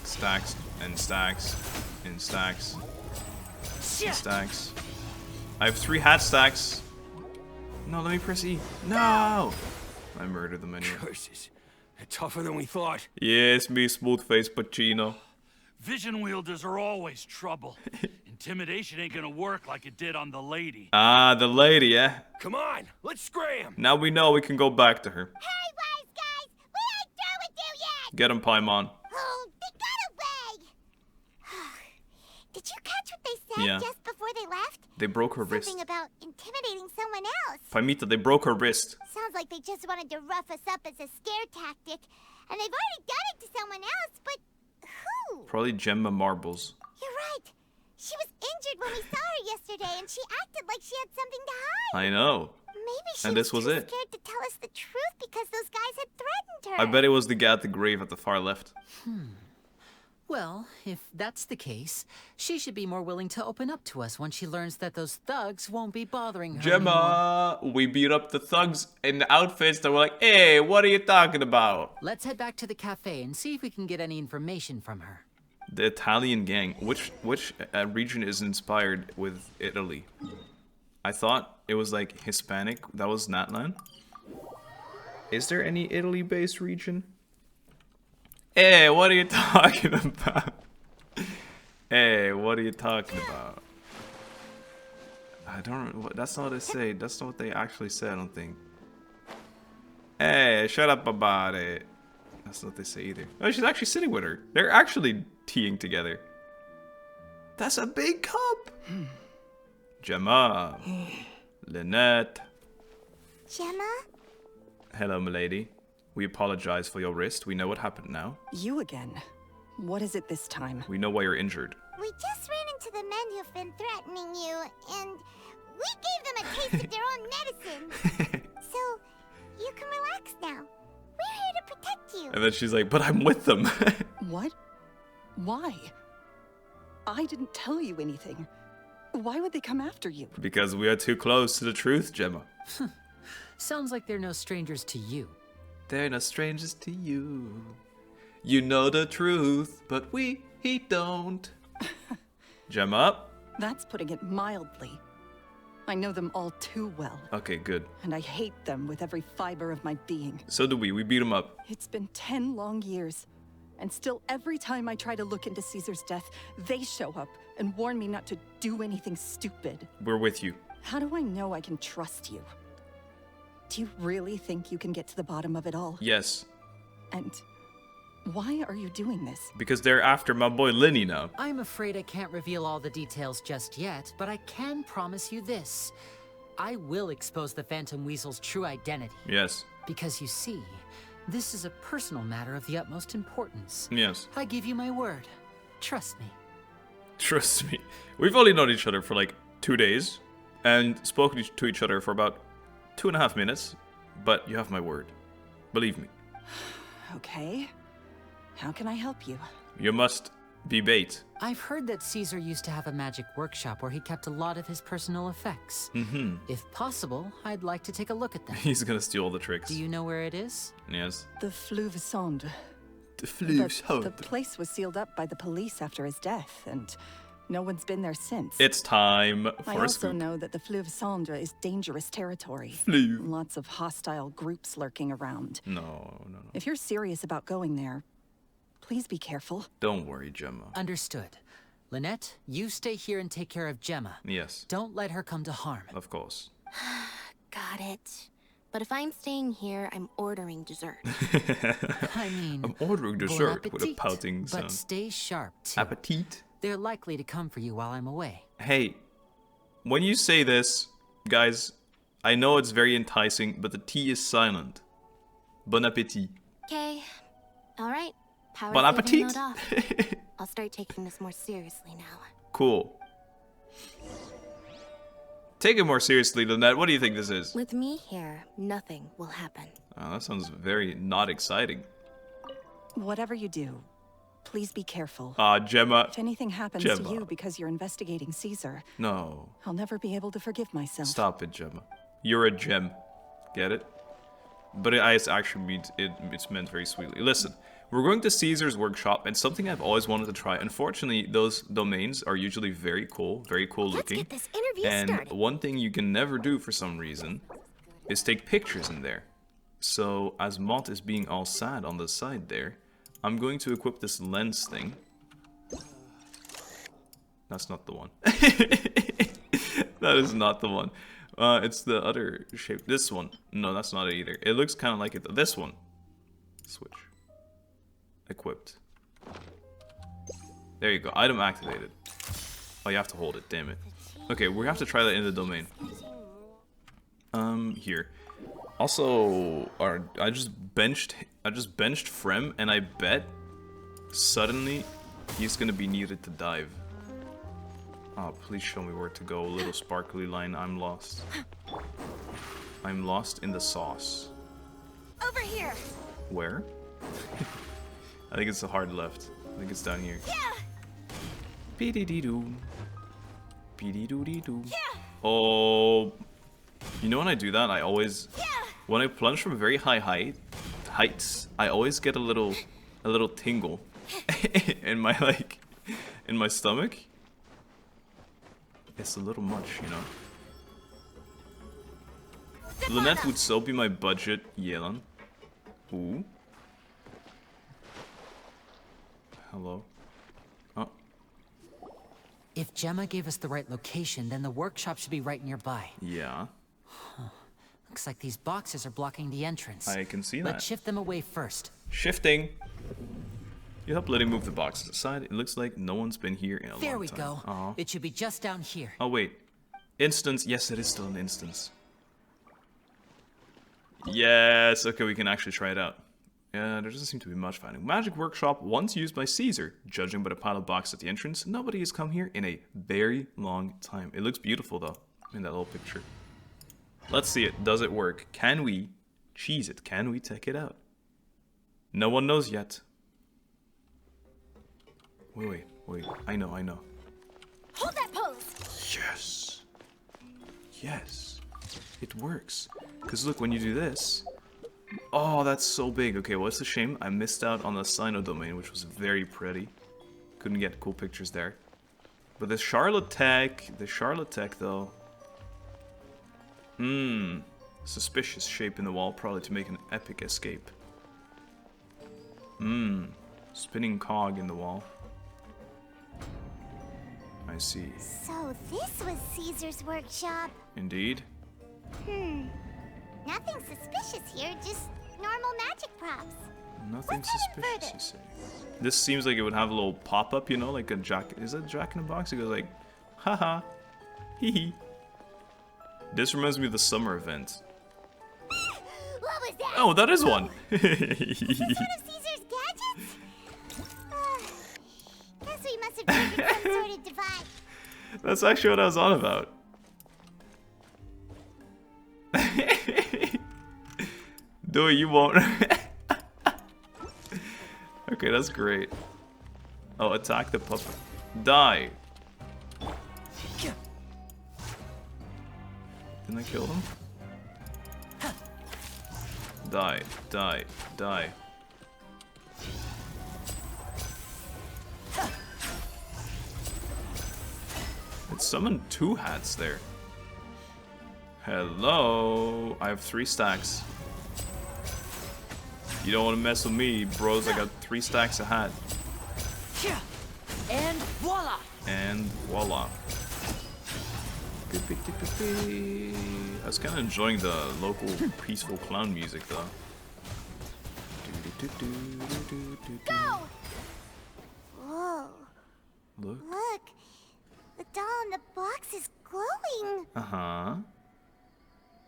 Stacks and stacks and stacks and stacks. I have 3 hat stacks. No, let me press E. No! I murdered them anyway. Curses. They're tougher than we thought. Yes, me, smooth face Pacino. Vision wielders are always trouble. Intimidation ain't gonna work like it did on the lady. Ah, the lady, eh? Come on, let's scram. Now we know we can go back to her. Hey, wise guys! We ain't through with you yet! Get him, Paimon. Oh, they got away! Did you catch what they said Yeah. just before they left? They broke her wrist. Something about intimidating someone else. Paimita, they broke her wrist. Sounds like they just wanted to rough us up as a scare tactic. And they've already done it to someone else, but who? Probably Jemma Marbles. You're right. She was injured when we saw her yesterday, and she acted like she had something to hide. I know. Maybe she And was this was too it. scared to tell us the truth because those guys had threatened her. I bet it was the guy at the grave at the far left. Well, if that's the case, she should be more willing to open up to us when she learns that those thugs won't be bothering her anymore. Jemma! We beat up the thugs in the outfits that were like, hey, what are you talking about? Let's head back to the cafe and see if we can get any information from her. The Italian gang. Which region is inspired with Italy? I thought it was like Hispanic. That was Natlan. Is there any Italy-based region? Hey, what are you talking about? Hey, what are you talking about? I don't. That's not what they say. That's not what they actually said. I don't think. Hey, shut up about it. That's not what they say either. Oh, she's actually sitting with her. They're actually teeing together. That's a big cup. Jemma. Lynette. Jemma? Hello, milady. We apologize for your wrist. We know what happened now. You again. What is it this time? We know why you're injured. We just ran into the men who've been threatening you, and we gave them a taste of their own medicine. So, you can relax now. We're here to protect you. And then she's like, but I'm with them. What? Why? I didn't tell you anything. Why would they come after you? Because we are too close to the truth, Jemma. Sounds like they're no strangers to you. They're no strangers to you. You know the truth, but he don't. Jemma? That's putting it mildly. I know them all too well. Okay, good. And I hate them with every fiber of my being. So do we. We beat them up. It's been 10 long years. And still, every time I try to look into Caesar's death, they show up and warn me not to do anything stupid. We're with you. How do I know I can trust you? Do you really think you can get to the bottom of it all? Yes. And why are you doing this? Because they're after my boy Lenny now. I'm afraid I can't reveal all the details just yet, but I can promise you this. I will expose the Phantom Weasel's true identity. Yes. Because you see, this is a personal matter of the utmost importance. Yes. I give you my word. Trust me. Trust me. We've only known each other for like 2 days and spoken to each other for about 2.5 minutes, but you have my word. Believe me. Okay. How can I help you? You must be bait. I've heard that Cesar used to have a magic workshop where he kept a lot of his personal effects. Mm-hmm. If possible, I'd like to take a look at them. He's gonna steal all the tricks. Do you know where it is? Yes. The Fleuve Sonde. The Fleuve Sonde. The place was sealed up by the police after his death, and no one's been there since. It's time for I a also scoop. know that the Fleuve Sonde is dangerous territory. Fleuve. Lots of hostile groups lurking around. No. If you're serious about going there, please be careful. Don't worry, Jemma. Understood. Lynette, you stay here and take care of Jemma. Yes. Don't let her come to harm. Of course. Got it. But if I'm staying here, I'm ordering dessert. I mean, I'm ordering bon dessert with a appetit, pouting but sound. stay sharp, too. Appetit? They're likely to come for you while I'm away. Hey, when you say this, guys, I know it's very enticing, but the T is silent. Bon appetit. Okay. All right. Power Bon saving appetit. mode off. I'll start taking this more seriously now. Cool. Take it more seriously than that. What do you think this is? With me here, nothing will happen. Oh, that sounds very not exciting. Whatever you do, please be careful. Jemma. If anything happens to Jemma. you because you're investigating Cesar, No. I'll never be able to forgive myself. Stop it, Jemma. You're a gem. Get it? But it's actually it's meant very sweetly. Listen, we're going to Caesar's workshop, and something I've always wanted to try. Unfortunately, those domains are usually very cool looking. Let's get this interview and started. one thing you can never do for some reason is take pictures in there. So as Mott is being all sad on the side there, I'm going to equip this lens thing. That's not the one. That is not the one. It's the other shape. This one. No, that's not it either. It looks kind of like it. This one. Switch. Equipped. There you go. Item activated. Oh, you have to hold it. Damn it. Okay, we have to try that in the domain. Here. Also, I just benched Frem, and I bet suddenly he's gonna be needed to dive. Oh, please show me where to go, little sparkly line. I'm lost. I'm lost in the sauce. Over here. Where? I think it's the hard left. I think it's down here. Yeah. Beedee-dee-doo. Beedee-doo-dee-doo. Yeah. Oh, you know when I do that, I always, when I plunge from very high heights, I always get a little tingle in my in my stomach. It's a little much, you know. Lynette would so be my budget Yelan. Ooh. Hello. Oh. If Jemma gave us the right location, then the workshop should be right nearby. Yeah. Huh. Looks like these boxes are blocking the entrance. I can see that. Let's shift them away first. Shifting. You help Lenny move the boxes aside. It looks like no one's been here in a long time. There we go. It should be just down here. Oh wait. Instance. Yes, it is still an instance. Yes. Okay, we can actually try it out. Yeah, there doesn't seem to be much finding. Magic workshop once used by Cesar. Judging by the pile of boxes at the entrance, nobody has come here in a very long time. It looks beautiful though, in that little picture. Let's see it. Does it work? Can we cheese it? Can we take it out? No one knows yet. Wait. I know. Hold that pose! Yes. Yes. It works. Because look, when you do this... Oh, that's so big. Okay, well, it's a shame. I missed out on the Sino domain, which was very pretty. Couldn't get cool pictures there. But the Charlotte Tech though... Suspicious shape in the wall, probably to make an epic escape. Spinning cog in the wall. I see. So this was Caesar's workshop. Indeed. Nothing suspicious here, just normal magic props. Nothing suspicious, you say. This seems like it would have a little pop-up, you know, like a jack. Is that Jack in the Box? It goes like, haha, hee hee. This reminds me of the summer event. What was that? Oh, that is one. Is this one of Caesar's gadgets? Guess we must have triggered some sort of device. That's actually what I was on about. Do it, you won't. Okay, that's great. Oh, attack the puppet. Die. Didn't I kill them? Die. It summoned 2 hats there. Hello. I have 3 stacks. You don't want to mess with me, bros. I got 3 stacks of hat. And voila! I was kind of enjoying the local peaceful clown music, though. Go! Whoa. Look. The doll in the box is glowing. Uh-huh.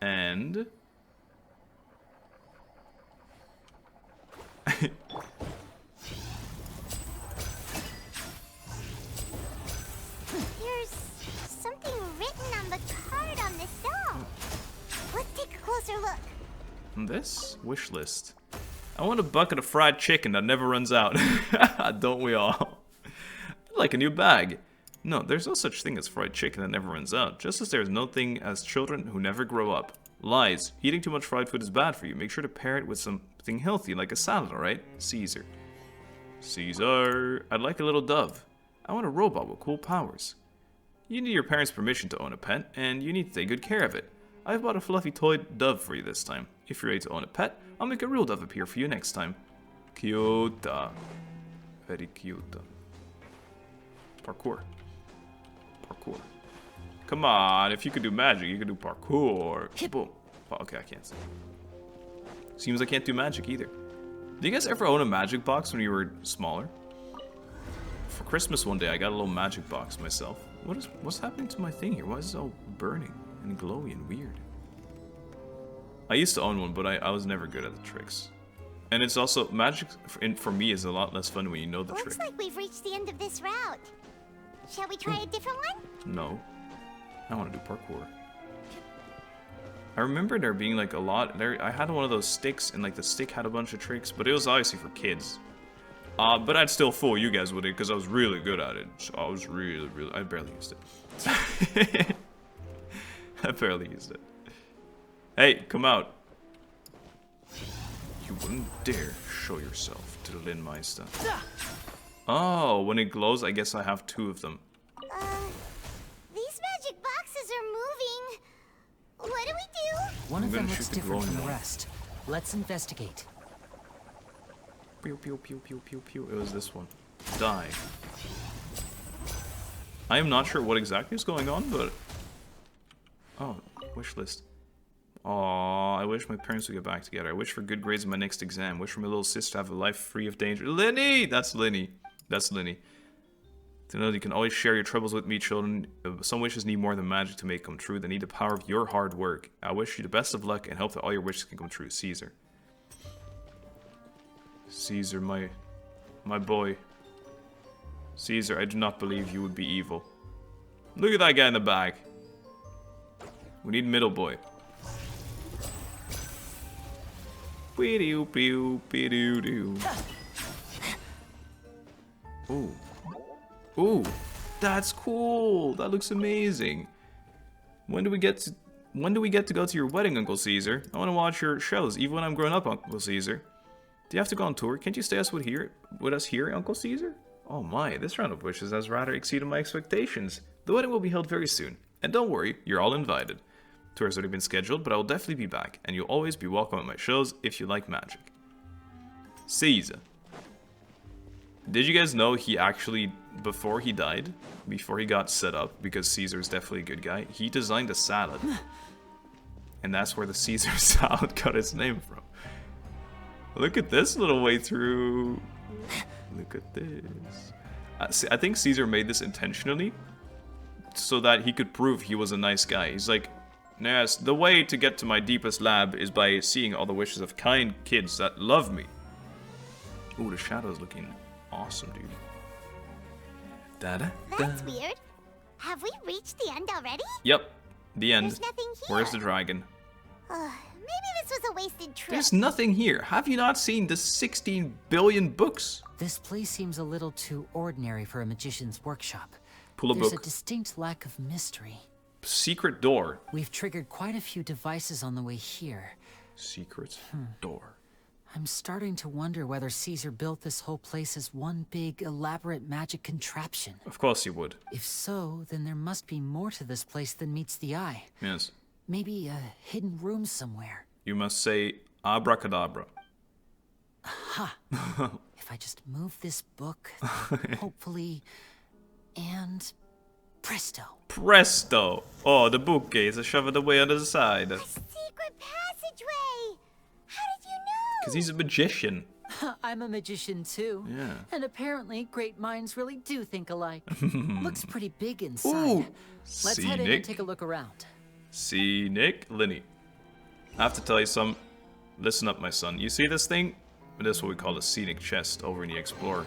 And... There's something written on the card on this doll. Let's take a closer look. This? Wish list. I want a bucket of fried chicken that never runs out. Don't we all? I'd like a new bag. No, there's no such thing as fried chicken that never runs out, just as there's no thing as children who never grow up. Lies. Eating too much fried food is bad for you. Make sure to pair it with something healthy, like a salad, alright? Cesar. Cesar. I'd like a little dove. I want a robot with cool powers. You need your parents' permission to own a pet, and you need to take good care of it. I've bought a fluffy toy dove for you this time. If you're ready to own a pet, I'll make a real dove appear for you next time. Cute. Very cute. Parkour. Come on, if you could do magic, you could do parkour. Boom. Oh, okay, I can't say. Seems I can't do magic either. Did you guys ever own a magic box when you were smaller? For Christmas one day, I got a little magic box myself. What's happening to my thing here? Why is it all burning and glowy and weird? I used to own one, but I was never good at the tricks. And it's also, magic for me is a lot less fun when you know the trick. Looks like we've reached the end of this route. Shall we try a different one? No. I want to do parkour. I remember there being like a lot. I had one of those sticks, and like the stick had a bunch of tricks, but it was obviously for kids. But I'd still fool you guys with it because I was really good at it. So I was really, I barely used it. I barely used it. Hey, come out. You wouldn't dare show yourself to the Lynmeister. Oh, when it glows, I guess I have 2 of them. These magic boxes are moving. What do we do? One of them looks different from the rest. Let's investigate. Pew, pew, pew, pew, pew, pew. It was this one. Die. I am not sure what exactly is going on, but... Oh, wish list. Aww, I wish my parents would get back together. I wish for good grades in my next exam. Wish for my little sister to have a life free of danger. Lenny! That's Lenny. That's Lenny. To know that you can always share your troubles with me, children. Some wishes need more than magic to make come true. They need the power of your hard work. I wish you the best of luck and hope that all your wishes can come true. Cesar. Cesar, my boy. Cesar, I do not believe you would be evil. Look at that guy in the back. We need middle boy. Pew pew pew pew. Ooh. Ooh. That's cool. That looks amazing. When do we get to go to your wedding, Uncle Cesar? I want to watch your shows, even when I'm grown up, Uncle Cesar. Do you have to go on tour? Can't you stay with us here, Uncle Cesar? Oh my, this round of wishes has rather exceeded my expectations. The wedding will be held very soon. And don't worry, you're all invited. Tour has already been scheduled, but I will definitely be back. And you'll always be welcome at my shows if you like magic. Cesar. Did you guys know he actually, before he died, before he got set up, because Cesar's definitely a good guy, he designed a salad. And that's where the Cesar salad got its name from. Look at this little way through. Look at this. I think Cesar made this intentionally so that he could prove he was a nice guy. He's like, yes, the way to get to my deepest lab is by seeing all the wishes of kind kids that love me. Ooh, the shadow's looking awesome, dude. Da-da-da. That's weird. Have we reached the end already? Yep, the end. There's nothing here. Where's the dragon? Maybe this was a wasted trip. There's nothing here. Have you not seen the 16 billion books? This place seems a little too ordinary for a magician's workshop. Pull a There's book. a distinct lack of mystery. Secret door. We've triggered quite a few devices on the way here. Secret door. I'm starting to wonder whether Cesar built this whole place as one big, elaborate magic contraption. Of course he would. If so, then there must be more to this place than meets the eye. Yes. Maybe a hidden room somewhere. You must say abracadabra. Aha! If I just move this book, hopefully... And... presto. Presto! Oh, the bookcase. I shove it away on the side. A secret passageway! How did you know? Because he's a magician. I'm a magician too. Yeah. And apparently, great minds really do think alike. Looks pretty big inside. Ooh. Let's head in and take a look around. Scenic Lenny. I have to tell you something. Listen up, my son. You see this thing? This is what we call a scenic chest over in the Explorer.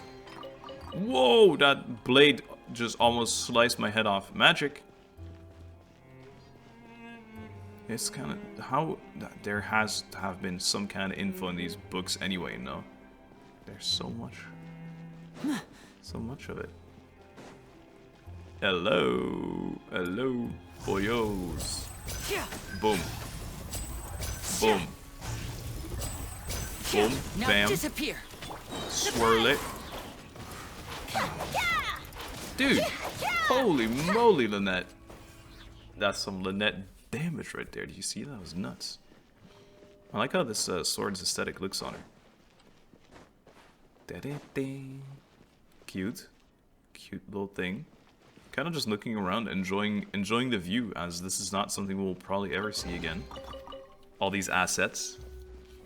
Whoa! That blade just almost sliced my head off. Magic. It's kind of... How... There has to have been some kind of info in these books anyway, no? There's so much. So much of it. Hello. Hello, boyos. Boom. Boom. Boom. Now Bam. disappear. Swirl it. Dude. Holy moly, Lynette. That's some Lynette damage right there. Do you see that? That was nuts. I like how this sword's aesthetic looks on her. Da-da-da. Cute. Cute little thing. Kind of just looking around, enjoying the view, as this is not something we'll probably ever see again. All these assets,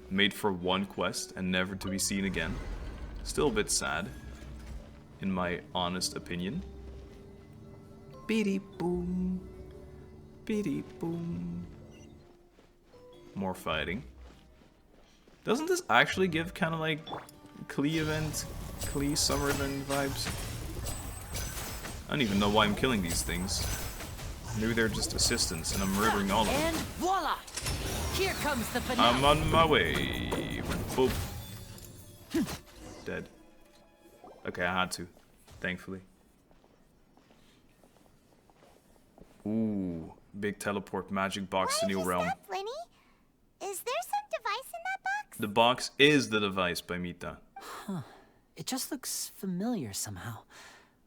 made for one quest and never to be seen again. Still a bit sad, in my honest opinion. Beady boom. Beady boom. More fighting. Doesn't this actually give kind of like Klee event, Klee summer event vibes? I don't even know why I'm killing these things. Maybe they're just assistants and I'm murdering all of them. And voila! Here comes the finale. I'm on my way. Boop. Dead. Okay, I had to. Thankfully. Ooh. Big teleport magic box to New Realm. Lenny? Is there some device in that box? The box is the device by Mita. Huh. It just looks familiar somehow.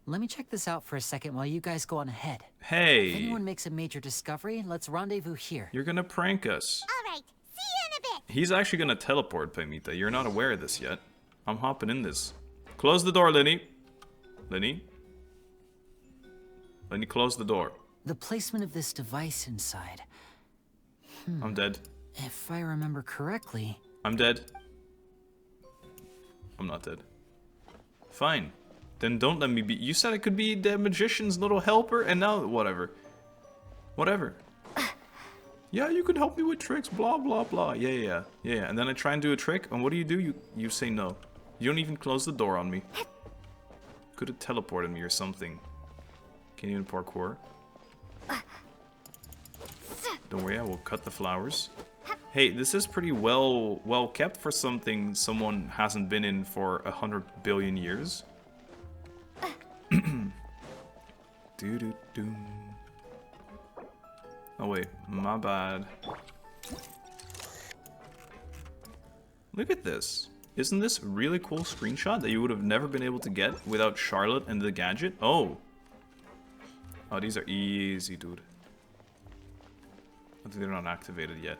Let me check this out for a second while you guys go on ahead. Hey! If anyone makes a major discovery, let's rendezvous here. You're gonna prank us. Alright, see you in a bit! He's actually gonna teleport, Paimita. You're not aware of this yet. I'm hopping in this. Close the door, Lenny. Lenny? Lenny, close the door. The placement of this device inside. I'm dead. If I remember correctly... I'm dead. I'm not dead. Fine. Then don't let me be. You said I could be the magician's little helper, and now whatever. Whatever. Yeah, you could help me with tricks, blah, blah, blah. Yeah. And then I try and do a trick, and what do? You say no. You don't even close the door on me. Could have teleported me or something. Can't even parkour. Don't worry, I will cut the flowers. Hey, this is pretty well kept for something someone hasn't been in for 100 billion years. Doo-doo-doo. Oh wait, my bad. Look at this. Isn't this a really cool screenshot that you would have never been able to get without Charlotte and the gadget? Oh, these are easy, dude. I think they're not activated yet.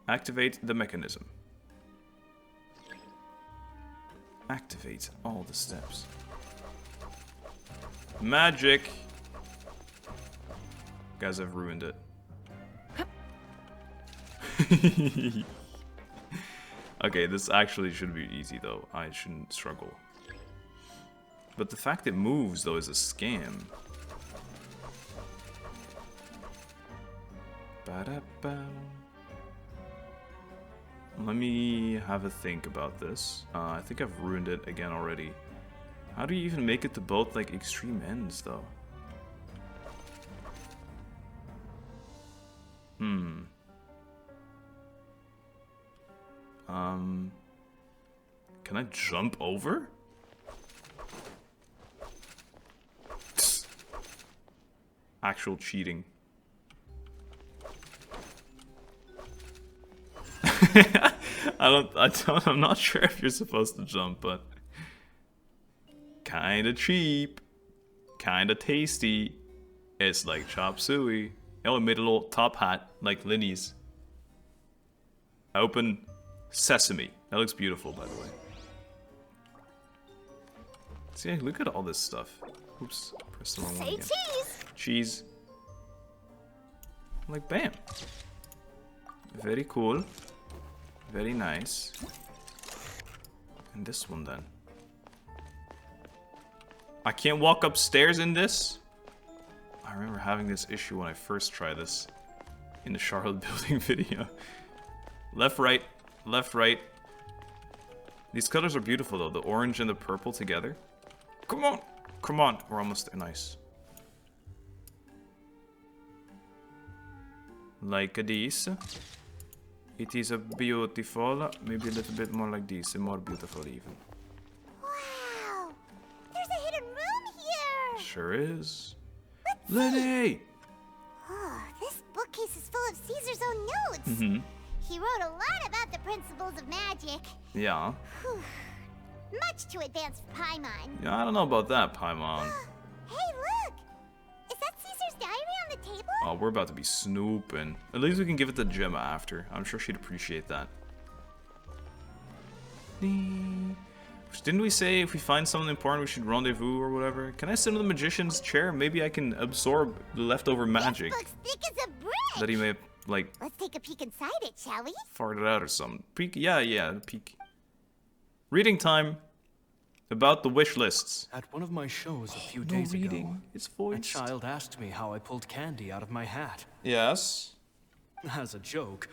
Activate the mechanism. Activate all the steps. Magic! Guys, I've ruined it. Okay, this actually should be easy though. I shouldn't struggle. But the fact it moves though is a scam. Ba-da-ba. Let me have a think about this. I think I've ruined it again already. How do you even make it to both like extreme ends though? Can I jump over? Actual cheating. I'm not sure if you're supposed to jump, but kinda cheap, kinda tasty. It's like chop suey. Oh, it made a little top hat like Lenny's. Open sesame. That looks beautiful, by the way. See, look at all this stuff. Oops, press the wrong one again. Cheese. Like, bam. Very cool. Very nice. And this one then. I can't walk upstairs in this? I remember having this issue when I first tried this in the Charlotte building video. Left, right, left, right. These colors are beautiful though, the orange and the purple together. Come on, come on, we're almost there. Nice. Like this. It is a beautiful, maybe a little bit more like this, and more beautiful even. Wow! There's a hidden room here! Sure is. Lenny! Oh, this bookcase is full of Caesar's own notes. He wrote a lot about the principles of magic. Yeah. Whew. Much too advanced for Paimon. Yeah, I don't know about that, Paimon. Hey, look! Is that Caesar's diary on the table? Oh, we're about to be snooping. At least we can give it to Jemma after. I'm sure she'd appreciate that. Didn't we say if we find something important we should rendezvous or whatever? Can I sit in the magician's chair? Maybe I can absorb the leftover magic. This book's thick as a brick! That he may have, like... Let's take a peek inside it, shall we? Farted out or something. Peek? Yeah, peek. Reading time. About the wish lists. At one of my shows a few days ago, it's voiced. A child asked me how I pulled candy out of my hat. Yes. As a joke,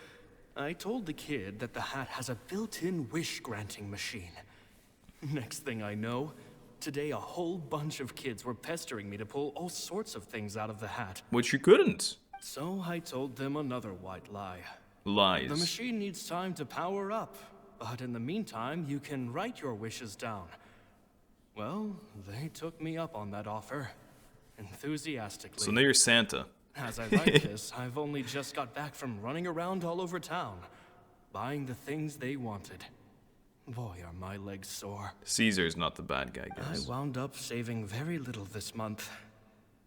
I told the kid that the hat has a built-in wish-granting machine. Next thing I know, today a whole bunch of kids were pestering me to pull all sorts of things out of the hat. Which you couldn't. So I told them another white lie. Lies. The machine needs time to power up, but in the meantime, you can write your wishes down. Well, they took me up on that offer, enthusiastically. So now you're Santa. As I write this, I've only just got back from running around all over town, buying the things they wanted. Boy, are my legs sore. Caesar's not the bad guy, guys. I wound up saving very little this month.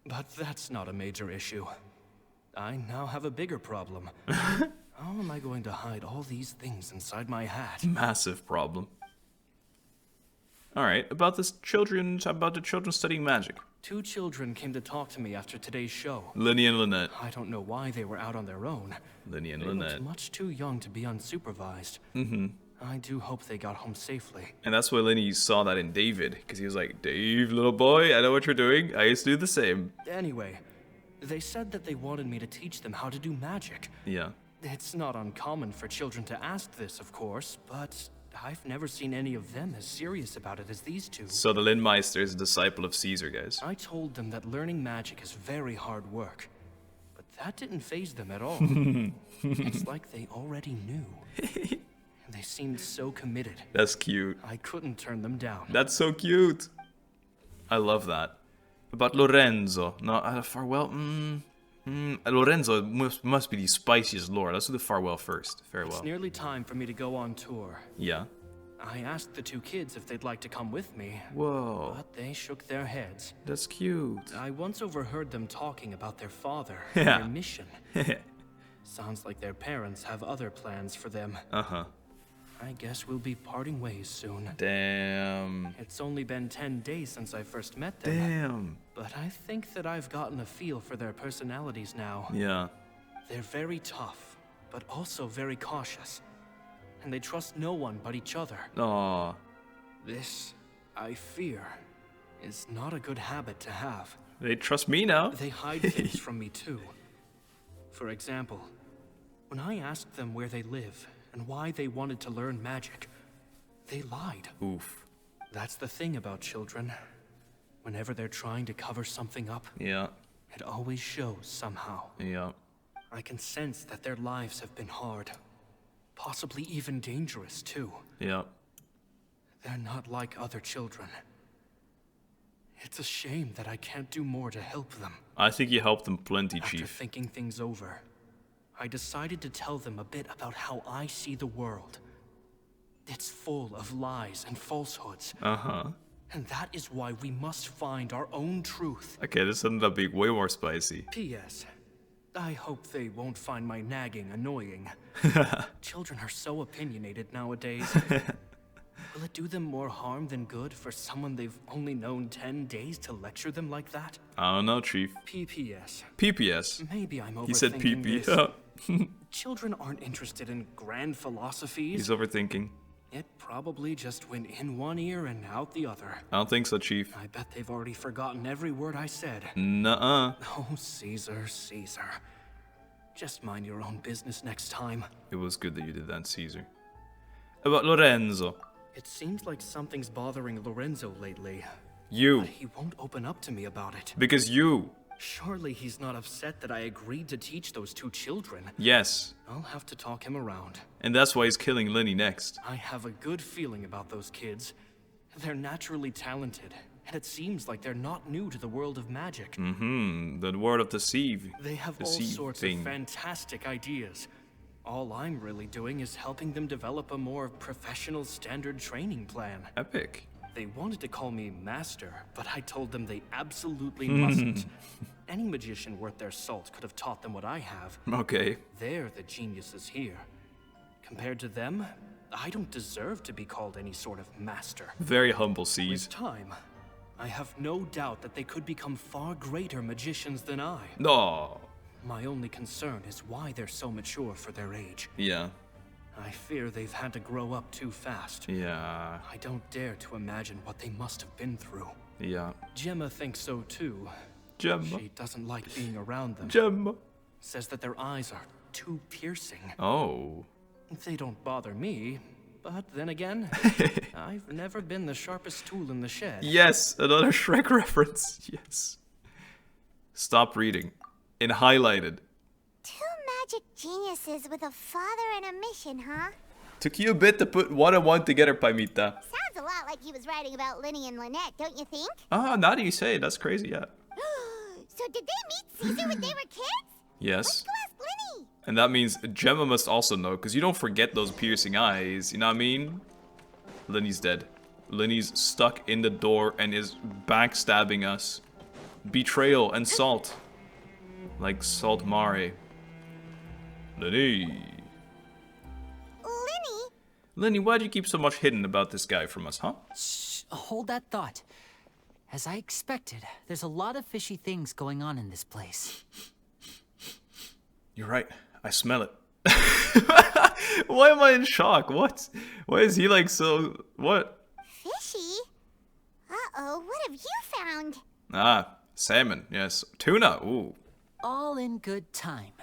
But that's not a major issue. I now have a bigger problem. How am I going to hide all these things inside my hat? Massive problem. Alright, about the children studying magic. 2 children came to talk to me after today's show. Lenny and Lynette. I don't know why they were out on their own. Lenny and They Lynette. looked much too young to be unsupervised. I do hope they got home safely. And that's why Lenny saw that in David, because he was like, Dave, little boy, I know what you're doing. I used to do the same. Anyway, they said that they wanted me to teach them how to do magic. Yeah. It's not uncommon for children to ask this, of course, but I've never seen any of them as serious about it as these 2. So the Lindmeister is a disciple of Caesar, guys. I told them that learning magic is very hard work, but that didn't faze them at all. It's like they already knew. They seemed so committed. That's cute. I couldn't turn them down. That's so cute. I love that. About Lorenzo. No, Farewell. Lorenzo must be the spiciest lore. Let's do the Farewell first. Farewell. It's nearly time for me to go on tour. Yeah. I asked the 2 kids if they'd like to come with me. Whoa. But they shook their heads. That's cute. I once overheard them talking about their father Yeah. and their mission. Sounds like their parents have other plans for them. Uh-huh. I guess we'll be parting ways soon. Damn. It's only been 10 days since I first met them. Damn. But I think that I've gotten a feel for their personalities now. Yeah. They're very tough, but also very cautious. And they trust no one but each other. Aw. This, I fear, is not a good habit to have. They trust me now. They hide things from me too. For example, when I asked them where they live and why they wanted to learn magic, they lied. Oof. That's the thing about children. Whenever they're trying to cover something up, Yeah. it always shows somehow. Yeah. I can sense that their lives have been hard. Possibly even dangerous, too. Yeah. They're not like other children. It's a shame that I can't do more to help them. I think you helped them plenty, After Chief. thinking things over, I decided to tell them a bit about how I see the world. It's full of lies and falsehoods. Uh-huh. And that is why we must find our own truth. Okay, this ended up being way more spicy. P.S. I hope they won't find my nagging annoying. Children are so opinionated nowadays. Will it do them more harm than good for someone they've only known 10 days to lecture them like that? I don't know, Chief. P.P.S. PPS. Maybe I'm overthinking He said PP. this. Children aren't interested in grand philosophies. He's overthinking. It probably just went in one ear and out the other. I don't think so, Chief. I bet they've already forgotten every word I said. Nuh-uh. Oh, Cesar, Cesar. Just mind your own business next time. It was good that you did that, Caesar. About Lorenzo. It seems like something's bothering Lorenzo lately. You. But he won't open up to me about it. Because you. Surely he's not upset that I agreed to teach those 2 children. Yes. I'll have to talk him around. And that's why he's killing Lenny next. I have a good feeling about those kids. They're naturally talented, and it seems like they're not new to the world of magic. Mm-hmm. The word of deceive. They have all sorts of fantastic ideas. All I'm really doing is helping them develop a more professional standard training plan. Epic. They wanted to call me Master, but I told them they absolutely mustn't. Any magician worth their salt could have taught them what I have. Okay. They're the geniuses here. Compared to them, I don't deserve to be called any sort of master. Very humble, Cesar. With time, I have no doubt that they could become far greater magicians than I. No. My only concern is why they're so mature for their age. Yeah. I fear they've had to grow up too fast. Yeah. I don't dare to imagine what they must have been through. Yeah. Jemma thinks so too. Jemma. She doesn't like being around them. Jemma. Says that their eyes are too piercing. Oh. They don't bother me, but then again, I've never been the sharpest tool in the shed. Yes, another Shrek reference. Yes. Stop reading. In highlighted. 2 magic geniuses with a father and a mission, huh? Took you a bit to put 1 and 1 together, Paimita. Sounds a lot like he was writing about Lenny and Lynette, don't you think? Ah, now that you say it, that's crazy, yeah. So did they meet Cesar when they were kids? Yes. Let's go ask Lenny. And that means Jemma must also know, because you don't forget those piercing eyes, you know what I mean? Lenny's dead. Lenny's stuck in the door and is backstabbing us. Betrayal and salt. Like salt mare. Lenny. Lenny? Lenny, why do you keep so much hidden about this guy from us, huh? Shh, hold that thought. As I expected, there's a lot of fishy things going on in this place. You're right. I smell it. Why am I in shock? What? Why is he like so... What? Fishy? Uh-oh, what have you found? Ah, salmon. Yes. Tuna. Ooh. All in good time.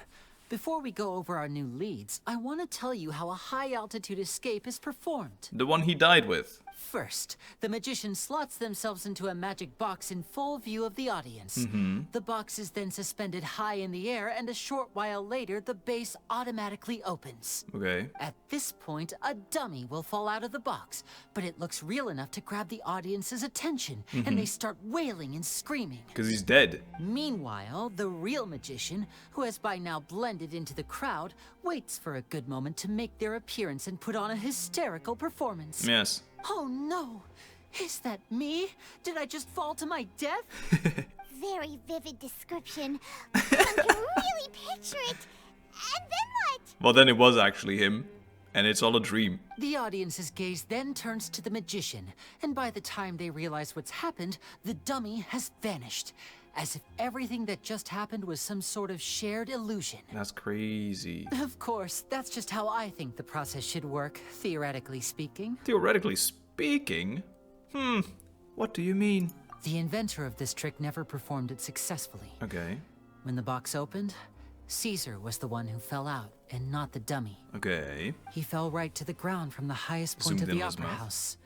Before we go over our new leads, I want to tell you how a high-altitude escape is performed. The one he died with. First, the magician slots themselves into a magic box in full view of the audience. The box is then suspended high in the air, and a short while later, the base automatically opens. Okay. At this point, a dummy will fall out of the box, but it looks real enough to grab the audience's attention, and they start wailing and screaming. Because he's dead. Meanwhile, the real magician, who has by now blended into the crowd, waits for a good moment to make their appearance and put on a hysterical performance. Yes. Oh no! Is that me? Did I just fall to my death? Very vivid description. One can really picture it. And then what? Well, then it was actually him. And it's all a dream. The audience's gaze then turns to the magician, and by the time they realize what's happened, the dummy has vanished. As if everything that just happened was some sort of shared illusion. That's crazy. Of course, that's just how I think the process should work, theoretically speaking. Theoretically speaking? What do you mean? The inventor of this trick never performed it successfully. Okay. When the box opened, Cesar was the one who fell out, and not the dummy. Okay. He fell right to the ground from the highest point of the opera house.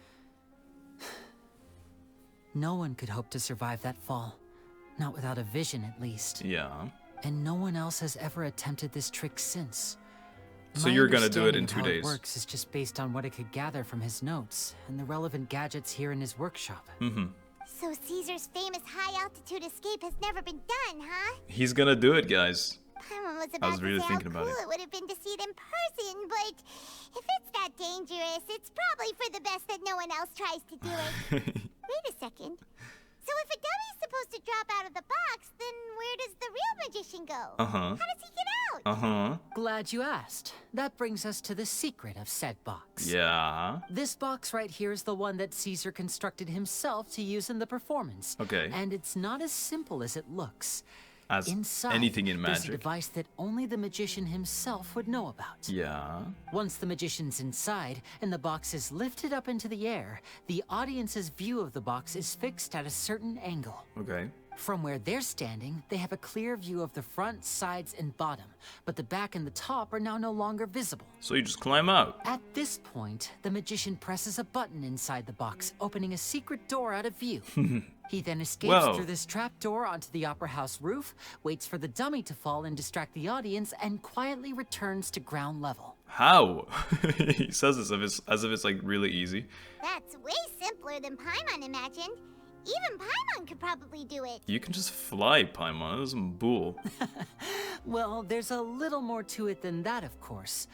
No one could hope to survive that fall. Not without a vision, at least. Yeah. And no one else has ever attempted this trick since. So you're gonna do it in 2 days. How it works is just based on what it could gather from his notes and the relevant gadgets here in his workshop. So Caesar's famous high-altitude escape has never been done, huh? He's gonna do it, guys. I was about really to say thinking how about cool it. it would have been to see it in person, but if it's that dangerous, it's probably for the best that no one else tries to do it. Wait a second. So if a dummy's supposed to drop out of the box, then where does the real magician go? How does he get out? Glad you asked. That brings us to the secret of said box. Yeah. This box right here is the one that Cesar constructed himself to use in the performance. Okay. And it's not as simple as it looks. As Inside, anything in there's a magic. device that only the magician himself would know about. Yeah. Once the magician's inside and the box is lifted up into the air, the audience's view of the box is fixed at a certain angle. Okay. From where they're standing, they have a clear view of the front, sides, and bottom, but the back and the top are now no longer visible. So you just climb out. At this point, the magician presses a button inside the box, opening a secret door out of view. He then escapes through this trap door onto the opera house roof, waits for the dummy to fall and distract the audience, and quietly returns to ground level. How? He says this as if it's like really easy. That's way simpler than Paimon imagined. Even Paimon could probably do it. You can just fly, Paimon. That was some bull. Well, there's a little more to it than that, of course.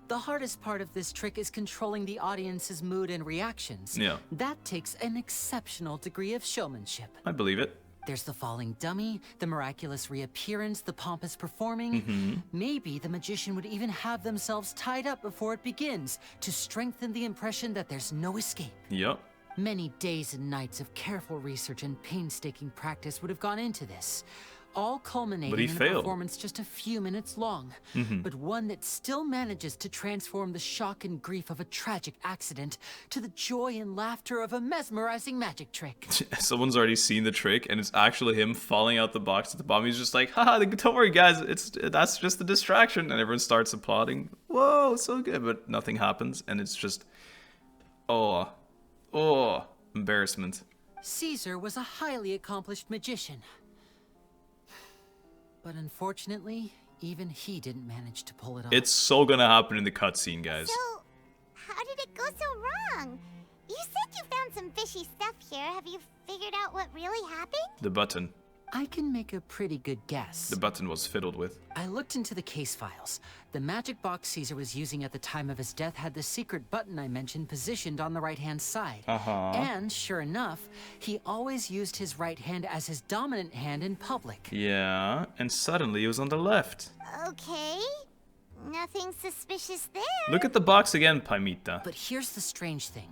The hardest part of this trick is controlling the audience's mood and reactions. Yeah. That takes an exceptional degree of showmanship. I believe it. There's the falling dummy, the miraculous reappearance, the pompous performing. Maybe the magician would even have themselves tied up before it begins to strengthen the impression that there's no escape. Yep. Many days and nights of careful research and painstaking practice would have gone into this, all culminating in a performance just a few minutes long, but one that still manages to transform the shock and grief of a tragic accident to the joy and laughter of a mesmerizing magic trick. Someone's already seen the trick, and it's actually him falling out the box at the bottom. He's just like, haha, don't worry, guys, that's just a distraction. And everyone starts applauding. Whoa, so good. But nothing happens, and it's just, oh, embarrassment. Cesar was a highly accomplished magician. But unfortunately, even he didn't manage to pull it off. It's so gonna happen in the cutscene, guys. So, how did it go so wrong? You said you found some fishy stuff here. Have you figured out what really happened? The button. I can make a pretty good guess. The button was fiddled with. I looked into the case files. The magic box Cesar was using at the time of his death had the secret button I mentioned positioned on the right-hand side. And sure enough, he always used his right hand as his dominant hand in public. Yeah, and suddenly it was on the left. Okay. Nothing suspicious there. Look at the box again, Paimita. But here's the strange thing.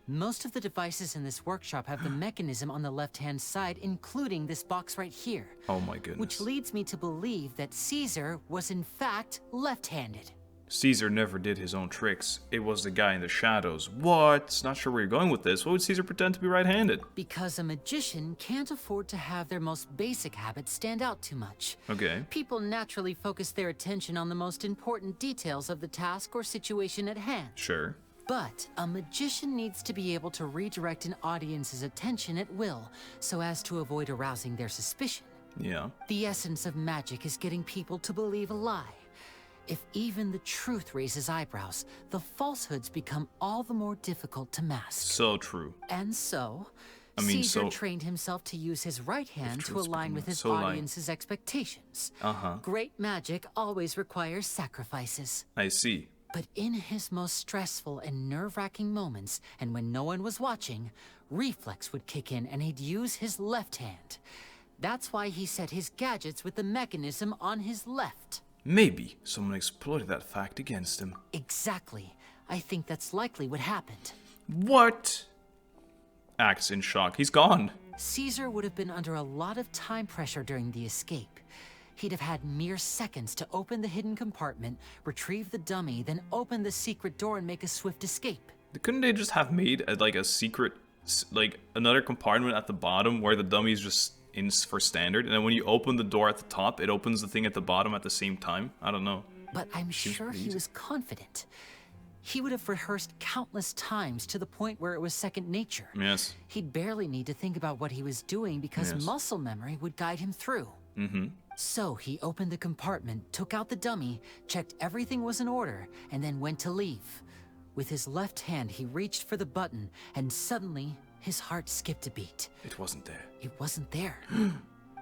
Most of the devices in this workshop have the mechanism on the left-hand side, including this box right here. Oh my goodness. Which leads me to believe that Cesar was in fact left-handed. Cesar never did his own tricks. It was the guy in the shadows. What? Not sure where you're going with this. Why would Cesar pretend to be right-handed? Because a magician can't afford to have their most basic habits stand out too much. Okay. People naturally focus their attention on the most important details of the task or situation at hand. Sure. But a magician needs to be able to redirect an audience's attention at will, so as to avoid arousing their suspicion. Yeah. The essence of magic is getting people to believe a lie. If even the truth raises eyebrows, the falsehoods become all the more difficult to mask. So true. And so, Cesar trained himself to use his right hand to align with his audience's expectations. Great magic always requires sacrifices. I see. But in his most stressful and nerve-wracking moments, and when no one was watching, reflex would kick in and he'd use his left hand. That's why he set his gadgets with the mechanism on his left. Maybe someone exploited that fact against him. Exactly. I think that's likely what happened. What? Acts in shock. He's gone. Cesar would have been under a lot of time pressure during the escape. He'd have had mere seconds to open the hidden compartment, retrieve the dummy, then open the secret door and make a swift escape. Couldn't they just have made like a secret, like another compartment at the bottom where the dummy is just in for standard, and then when you open the door at the top, it opens the thing at the bottom at the same time? I don't know. But I'm sure he was confident. He would have rehearsed countless times to the point where it was second nature. Yes. He'd barely need to think about what he was doing because muscle memory would guide him through. So he opened the compartment, took out the dummy, checked everything was in order, and then went to leave. With his left hand, he reached for the button, and suddenly, his heart skipped a beat. It wasn't there. It wasn't there.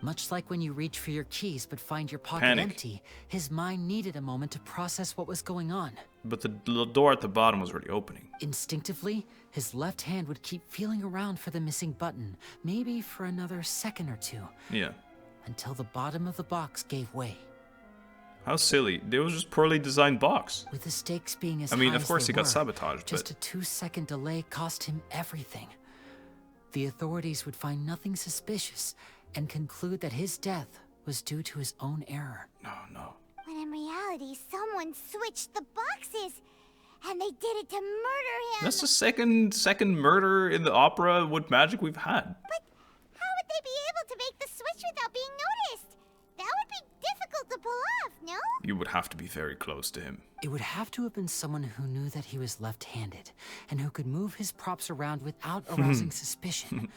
Much like when you reach for your keys but find your pocket empty, his mind needed a moment to process what was going on. But the door at the bottom was already opening. Instinctively, his left hand would keep feeling around for the missing button, maybe for another second or two. Yeah. Until the bottom of the box gave way. How silly. It was just poorly designed box. With the stakes being as high I mean, of as course they he got were, sabotaged, just but... a 2-second delay cost him everything. The authorities would find nothing suspicious and conclude that his death was due to his own error. No. When in reality, someone switched the boxes, and they did it to murder him. That's the second murder in the opera with magic we've had. But how would they be able to make the switch without being noticed? That would be difficult to pull off, no? You would have to be very close to him. It would have to have been someone who knew that he was left-handed and who could move his props around without arousing suspicion.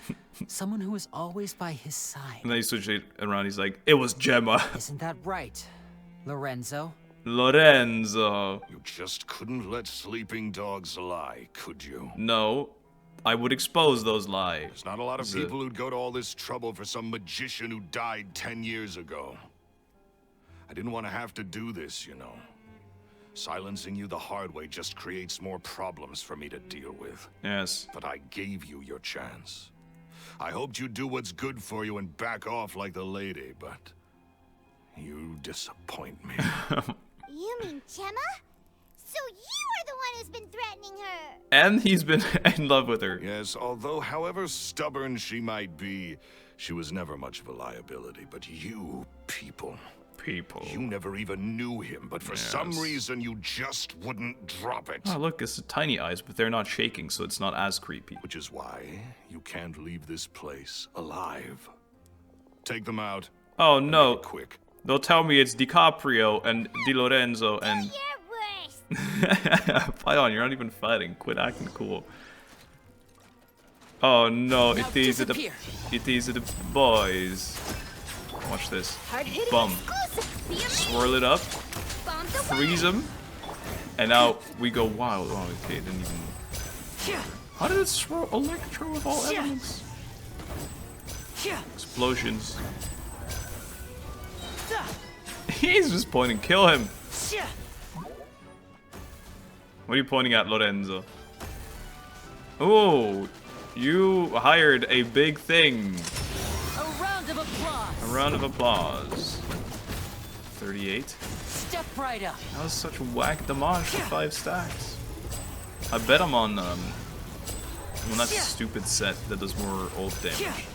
Someone who was always by his side. And then he switched it around, he's like, it was Jemma. Isn't that right, Lorenzo? Lorenzo. You just couldn't let sleeping dogs lie, could you? No. I would expose those lies. There's not a lot of people who'd go to all this trouble for some magician who died 10 years ago. I didn't want to have to do this, you know. Silencing you the hard way just creates more problems for me to deal with. Yes. But I gave you your chance. I hoped you'd do what's good for you and back off like the lady, but you disappoint me. You mean Jemma? So you are the one who's been threatening her. And he's been in love with her. Yes, although however stubborn she might be, she was never much of a liability. But you people, you never even knew him, but for some reason you just wouldn't drop it. Oh, look, it's the tiny eyes, but they're not shaking, so it's not as creepy. Which is why you can't leave this place alive. Take them out. Oh no. Quick. They'll tell me it's DiCaprio and Di Lorenzo and... Fight on, you're not even fighting. Quit acting cool. Oh no, it is the boys. Watch this. Bum. Swirl it up. Freeze them. And now we go wild. Oh, okay, it didn't even... How did it swirl Electro of all elements? Explosions. He's just pointing. Kill him. What are you pointing at, Lorenzo? Oh, you hired a big thing. A round of applause. A round of applause. 38. Step right up. That was such whack damage for 5 stacks. I bet I'm on that stupid set that does more ult damage.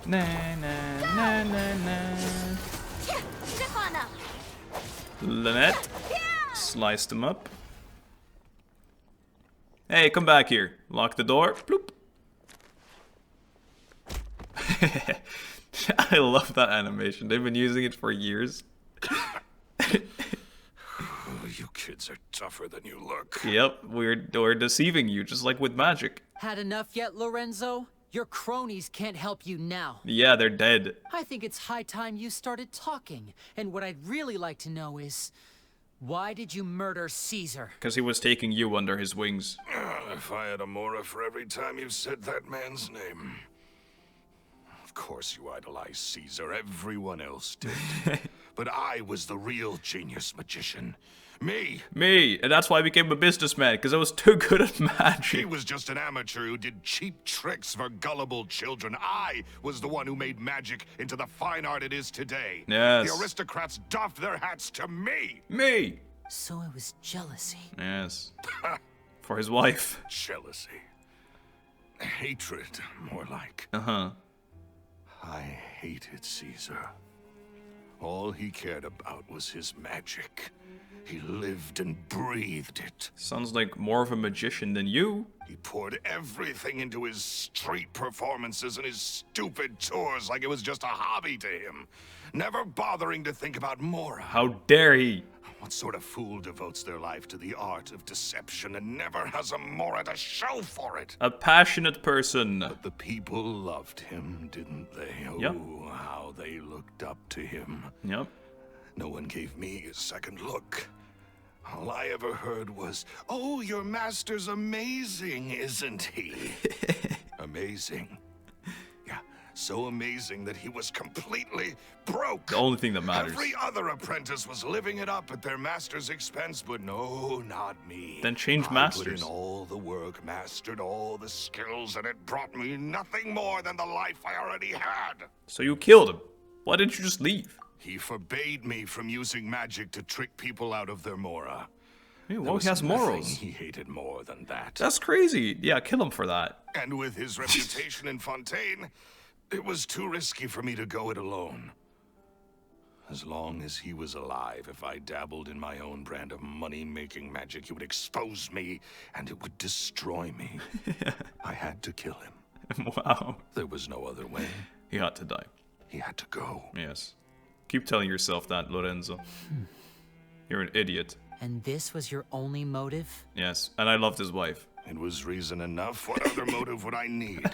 Na na na na na. Lynette sliced him up. Hey, come back here. Lock the door. Bloop. I love that animation. They've been using it for years. You kids are tougher than you look. Yep, we're deceiving you, just like with magic. Had enough yet, Lorenzo? Your cronies can't help you now. Yeah, they're dead. I think it's high time you started talking. And what I'd really like to know is, why did you murder Cesar? Because he was taking you under his wings. If I had a Mora for every time you said that man's name. Of course you idolized Cesar, everyone else did. But I was the real genius magician. Me, and that's why I became a businessman, because I was too good at magic. He was just an amateur who did cheap tricks for gullible children. I was the one who made magic into the fine art it is today. Yes. The aristocrats doffed their hats to me. Me! So it was jealousy. Yes. For his wife. Jealousy. Hatred, more like. Uh-huh. I hated Cesar. All he cared about was his magic. He lived and breathed it. Sounds like more of a magician than you. He poured everything into his street performances and his stupid tours like it was just a hobby to him. Never bothering to think about Mora. How dare he? What sort of fool devotes their life to the art of deception and never has a Mora to show for it? A passionate person. But the people loved him, didn't they? Yep. Oh, how they looked up to him. Yep. No one gave me a second look. All I ever heard was, "Oh, your master's amazing, isn't he?" Amazing. Yeah, so amazing that he was completely broke. The only thing that matters. Every other apprentice was living it up at their master's expense, but no, not me. Then change masters. I put in all the work, mastered all the skills, and it brought me nothing more than the life I already had. So you killed him. Why didn't you just leave? He forbade me from using magic to trick people out of their Mora. Hey, well, he has morals. He hated more than that. That's crazy. Yeah, kill him for that. And with his reputation in Fontaine, it was too risky for me to go it alone. As long as he was alive, if I dabbled in my own brand of money-making magic, he would expose me, and it would destroy me. I had to kill him. Wow. There was no other way. He had to die. He had to go. Yes. Keep telling yourself that, Lorenzo. You're an idiot. And this was your only motive? Yes, and I loved his wife. It was reason enough. What other motive would I need?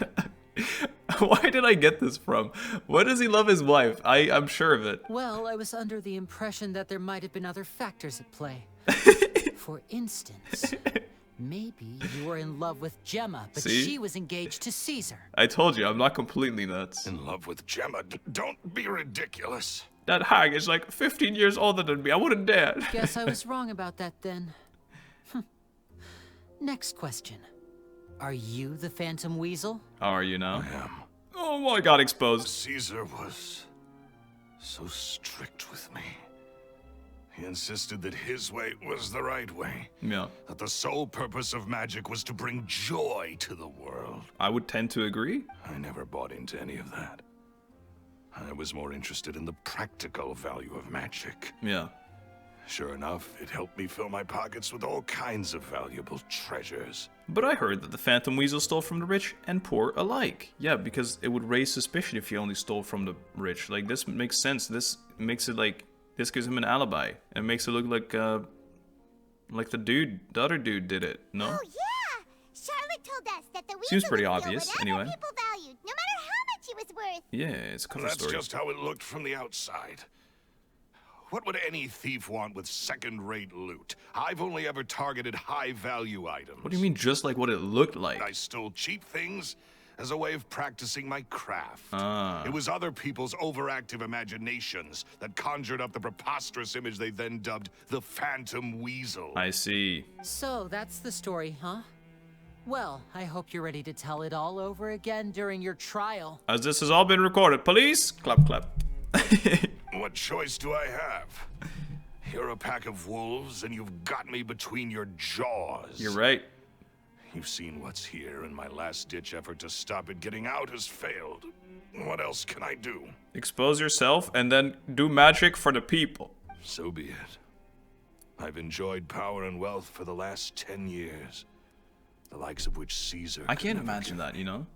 Why did I get this from? Why does he love his wife? I'm sure of it. Well, I was under the impression that there might have been other factors at play. For instance, maybe you were in love with Jemma, but See? she was engaged to Cesar. I told you, I'm not completely nuts. In love with Jemma? Don't be ridiculous. That hag is like 15 years older than me. I wouldn't dare. Guess I was wrong about that then. Next question. Are you the Phantom Weasel? How are you now? I am. Oh, I got exposed. Cesar was so strict with me. He insisted that his way was the right way. Yeah. That the sole purpose of magic was to bring joy to the world. I would tend to agree. I never bought into any of that. I was more interested in the practical value of magic. Yeah. Sure enough, it helped me fill my pockets with all kinds of valuable treasures. But I heard that the Phantom Weasel stole from the rich and poor alike. Yeah, because it would raise suspicion if he only stole from the rich. Like, this makes sense. This makes it like, this gives him an alibi. It makes it look like the other dude did it, no? Oh, yeah! Charlotte told us that the Weasel Seems pretty would steal obvious, whatever anyway. people valued, no matter how much it was worth. Yeah, it's a cover That's story. just how it looked from the outside. What would any thief want with second-rate loot? I've only ever targeted high-value items. What do you mean, just like what it looked like? I stole cheap things as a way of practicing my craft. It was other people's overactive imaginations that conjured up the preposterous image they then dubbed the Phantom Weasel. I see. So that's the story, huh? Well, I hope you're ready to tell it all over again during your trial. As this has all been recorded, police, clap, clap. What choice do I have? You're a pack of wolves, and you've got me between your jaws. You're right. You've seen what's here, and my last-ditch effort to stop it getting out has failed. What else can I do? Expose yourself and then do magic for the people. So be it. I've enjoyed power and wealth for the last 10 years. The likes of which Cesar. I can't imagine that, you know?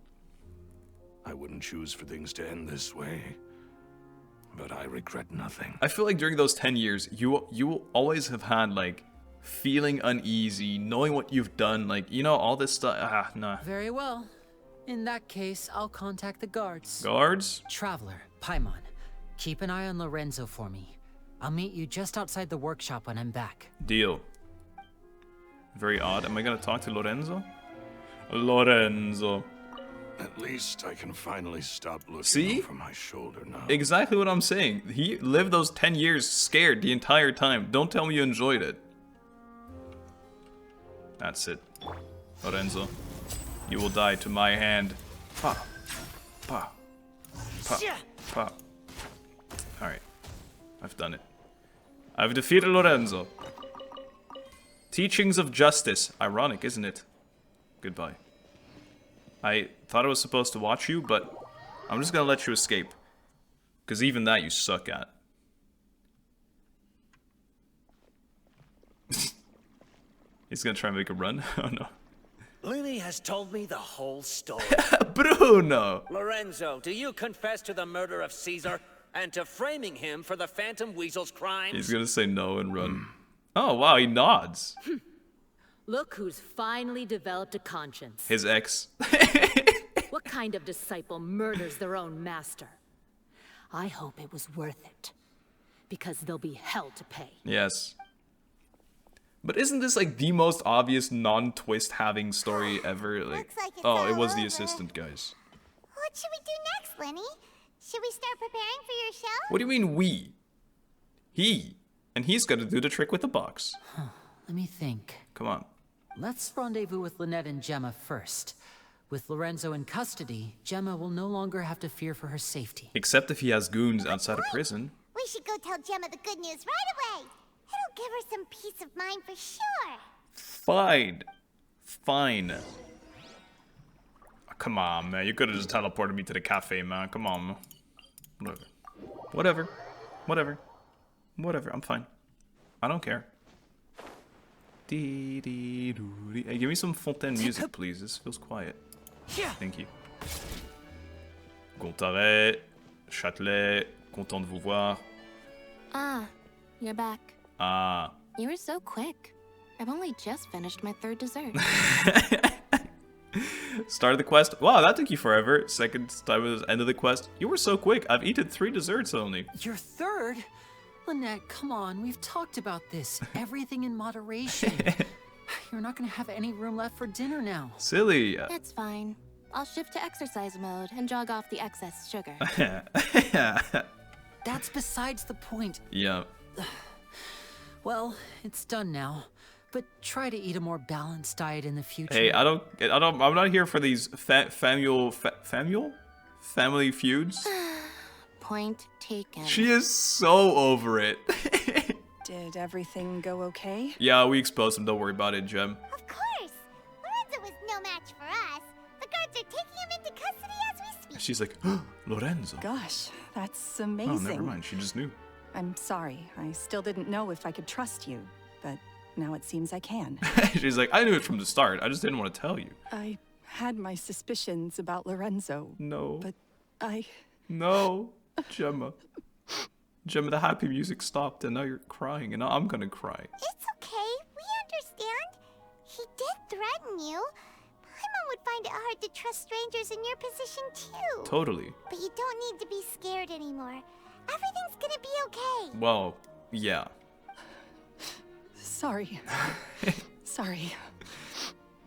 I wouldn't choose for things to end this way. But I regret nothing. I feel like during those 10 years, you will always have had, like, feeling uneasy, knowing what you've done, like, you know, all this stuff. Nah. Very well. In that case, I'll contact the guards. Guards? Traveler, Paimon, keep an eye on Lorenzo for me. I'll meet you just outside the workshop when I'm back. Deal. Very odd. Am I gonna talk to Lorenzo? Lorenzo. At least I can finally stop looking over my shoulder now. Exactly what I'm saying. He lived those 10 years scared the entire time. Don't tell me you enjoyed it. That's it. Lorenzo. You will die to my hand. Pa. Pa. Pa. Pa. Alright. I've done it. I've defeated Lorenzo. Teachings of justice. Ironic, isn't it? Goodbye. I thought I was supposed to watch you, but I'm just gonna let you escape. Because even that you suck at. He's gonna try and make a run? Oh no. Lenny has told me the whole story. Bruno! Lorenzo, do you confess to the murder of Cesar and to framing him for the Phantom Weasel's crimes? He's gonna say no and run. Oh wow, he nods. Look who's finally developed a conscience. His ex. What kind of disciple murders their own master? I hope it was worth it. Because there'll be hell to pay. Yes. But isn't this like the most obvious non-twist having story ever? Like, oh, it was the assistant, guys. What should we do next, Lenny? Should we start preparing for your show? What do you mean we? He. And he's gonna do the trick with the box. Let me think. Come on. Let's rendezvous with Lynette and Jemma first. With Lorenzo in custody, Jemma will no longer have to fear for her safety. Except if he has goons outside of prison. We should go tell Jemma the good news right away. It'll give her some peace of mind for sure. Fine. Fine. Come on, man. You could have just teleported me to the cafe, man. Come on, man. Whatever. Whatever. Whatever. Whatever. I'm fine. I don't care. Hey, give me some fontaine music, please. This feels quiet. Thank you. Gontaret, Châtelet, content de vous voir. Ah, you're back. Ah. You were so quick. I've only just finished my third dessert. Started the quest. Wow, that took you forever. Second time was end of the quest. You were so quick. I've eaten 3 desserts only. Your third? Lynette, come on. We've talked about this. Everything in moderation. You're not gonna have any room left for dinner now. Silly. It's fine. I'll shift to exercise mode and jog off the excess sugar. That's besides the point. Yeah. Well, it's done now. But try to eat a more balanced diet in the future. Hey, I'm not here for these family feuds. Point taken. She is so over it. Did everything go okay? Yeah, we exposed him. Don't worry about it, Jem. Of course. Lorenzo was no match for us. The guards are taking him into custody as we speak. She's like, Lorenzo. Gosh, that's amazing. Oh, never mind. She just knew. I'm sorry. I still didn't know if I could trust you, but now it seems I can. She's like, I knew it from the start. I just didn't want to tell you. I had my suspicions about Lorenzo. No. But No. Jemma. Jemma, the happy music stopped and now you're crying and now I'm gonna cry. It's okay. We understand. He did threaten you. Paimon would find it hard to trust strangers in your position too. Totally. But you don't need to be scared anymore. Everything's gonna be okay. Well, yeah. Sorry. Sorry.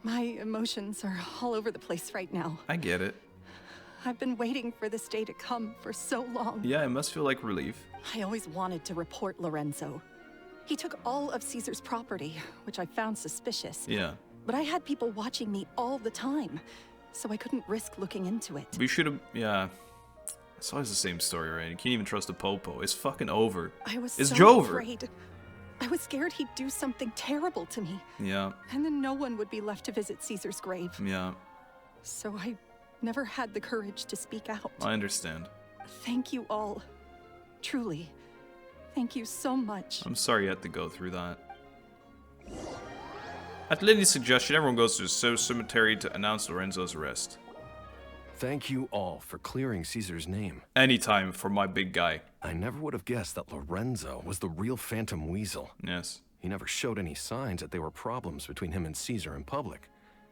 My emotions are all over the place right now. I get it. I've been waiting for this day to come for so long. Yeah, it must feel like relief. I always wanted to report Lorenzo. He took all of Cesar's property, which I found suspicious. Yeah. But I had people watching me all the time, so I couldn't risk looking into it. We should have, yeah. It's always the same story, right? You can't even trust a popo. It's fucking over. It's so afraid. I was scared he'd do something terrible to me. Yeah. And then no one would be left to visit Cesar's grave. Yeah. So I never had the courage to speak out. I understand. Thank you all. Truly. Thank you so much. I'm sorry you had to go through that. At Lenny's suggestion, everyone goes to the cemetery to announce Lorenzo's arrest. Thank you all for clearing Cesar's name. Anytime for my big guy. I never would have guessed that Lorenzo was the real Phantom Weasel. Yes. He never showed any signs that there were problems between him and Cesar in public.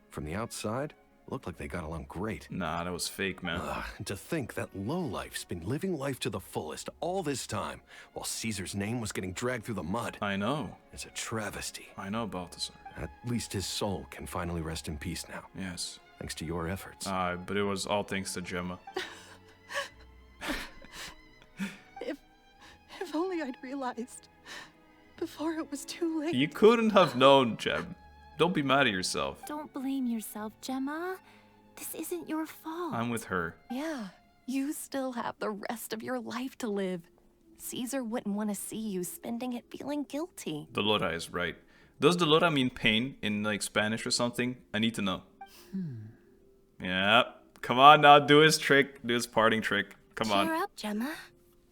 From the outside, it looked like they got along great. Nah, that was fake, man. And to think that lowlife's been living life to the fullest all this time, while Cesar's name was getting dragged through the mud. I know. It's a travesty. I know, Balthazar. At least his soul can finally rest in peace now. Yes. Thanks to your efforts. But it was all thanks to Jemma. If only I'd realized before it was too late. You couldn't have known, Jem. Don't be mad at yourself. Don't blame yourself, Jemma. This isn't your fault. I'm with her. Yeah, you still have the rest of your life to live. Cesar wouldn't want to see you spending it feeling guilty. Dolora is right. Does Dolora mean pain in like Spanish or something? I need to know. Yeah. Come on now, do his trick. Do his parting trick. Come on. Cheer up, Jemma.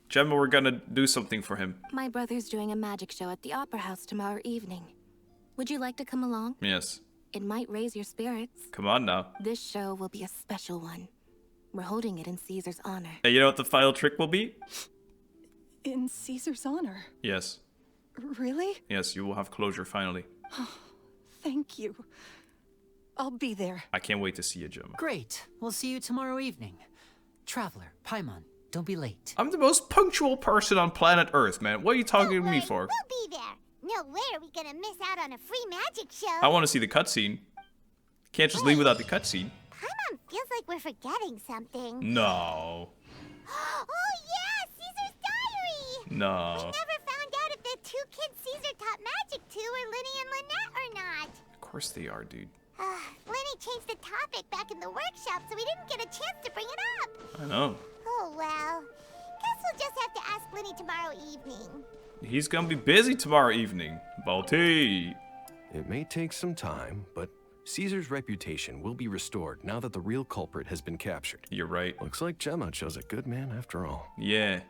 Jemma, we're gonna do something for him. My brother's doing a magic show at the Opera House tomorrow evening. Would you like to come along? Yes. It might raise your spirits. Come on now. This show will be a special one. We're holding it in Caesar's honor. Hey, you know what the final trick will be? In Caesar's honor? Yes. Really? Yes, you will have closure finally. Thank you. I'll be there. I can't wait to see you, Jemma. Great. We'll see you tomorrow evening. Traveler, Paimon, don't be late. I'm the most punctual person on planet Earth, man. What are you talking to me for? We'll be there. No way are we gonna miss out on a free magic show. I want to see the cutscene. Can't just leave without the cutscene. Paimon feels like we're forgetting something. No. Oh yeah, Caesar's diary! No. We never found out if the two kids Caesar taught magic to were Lenny and Lynette or not. Of course they are, dude. Lenny changed the topic back in the workshop, so we didn't get a chance to bring it up. I know. Oh well. Guess we'll just have to ask Lenny tomorrow evening. He's gonna be busy tomorrow evening. Balti. It may take some time, but Caesar's reputation will be restored now that the real culprit has been captured. You're right. Looks like Jemma chose a good man after all. Yeah.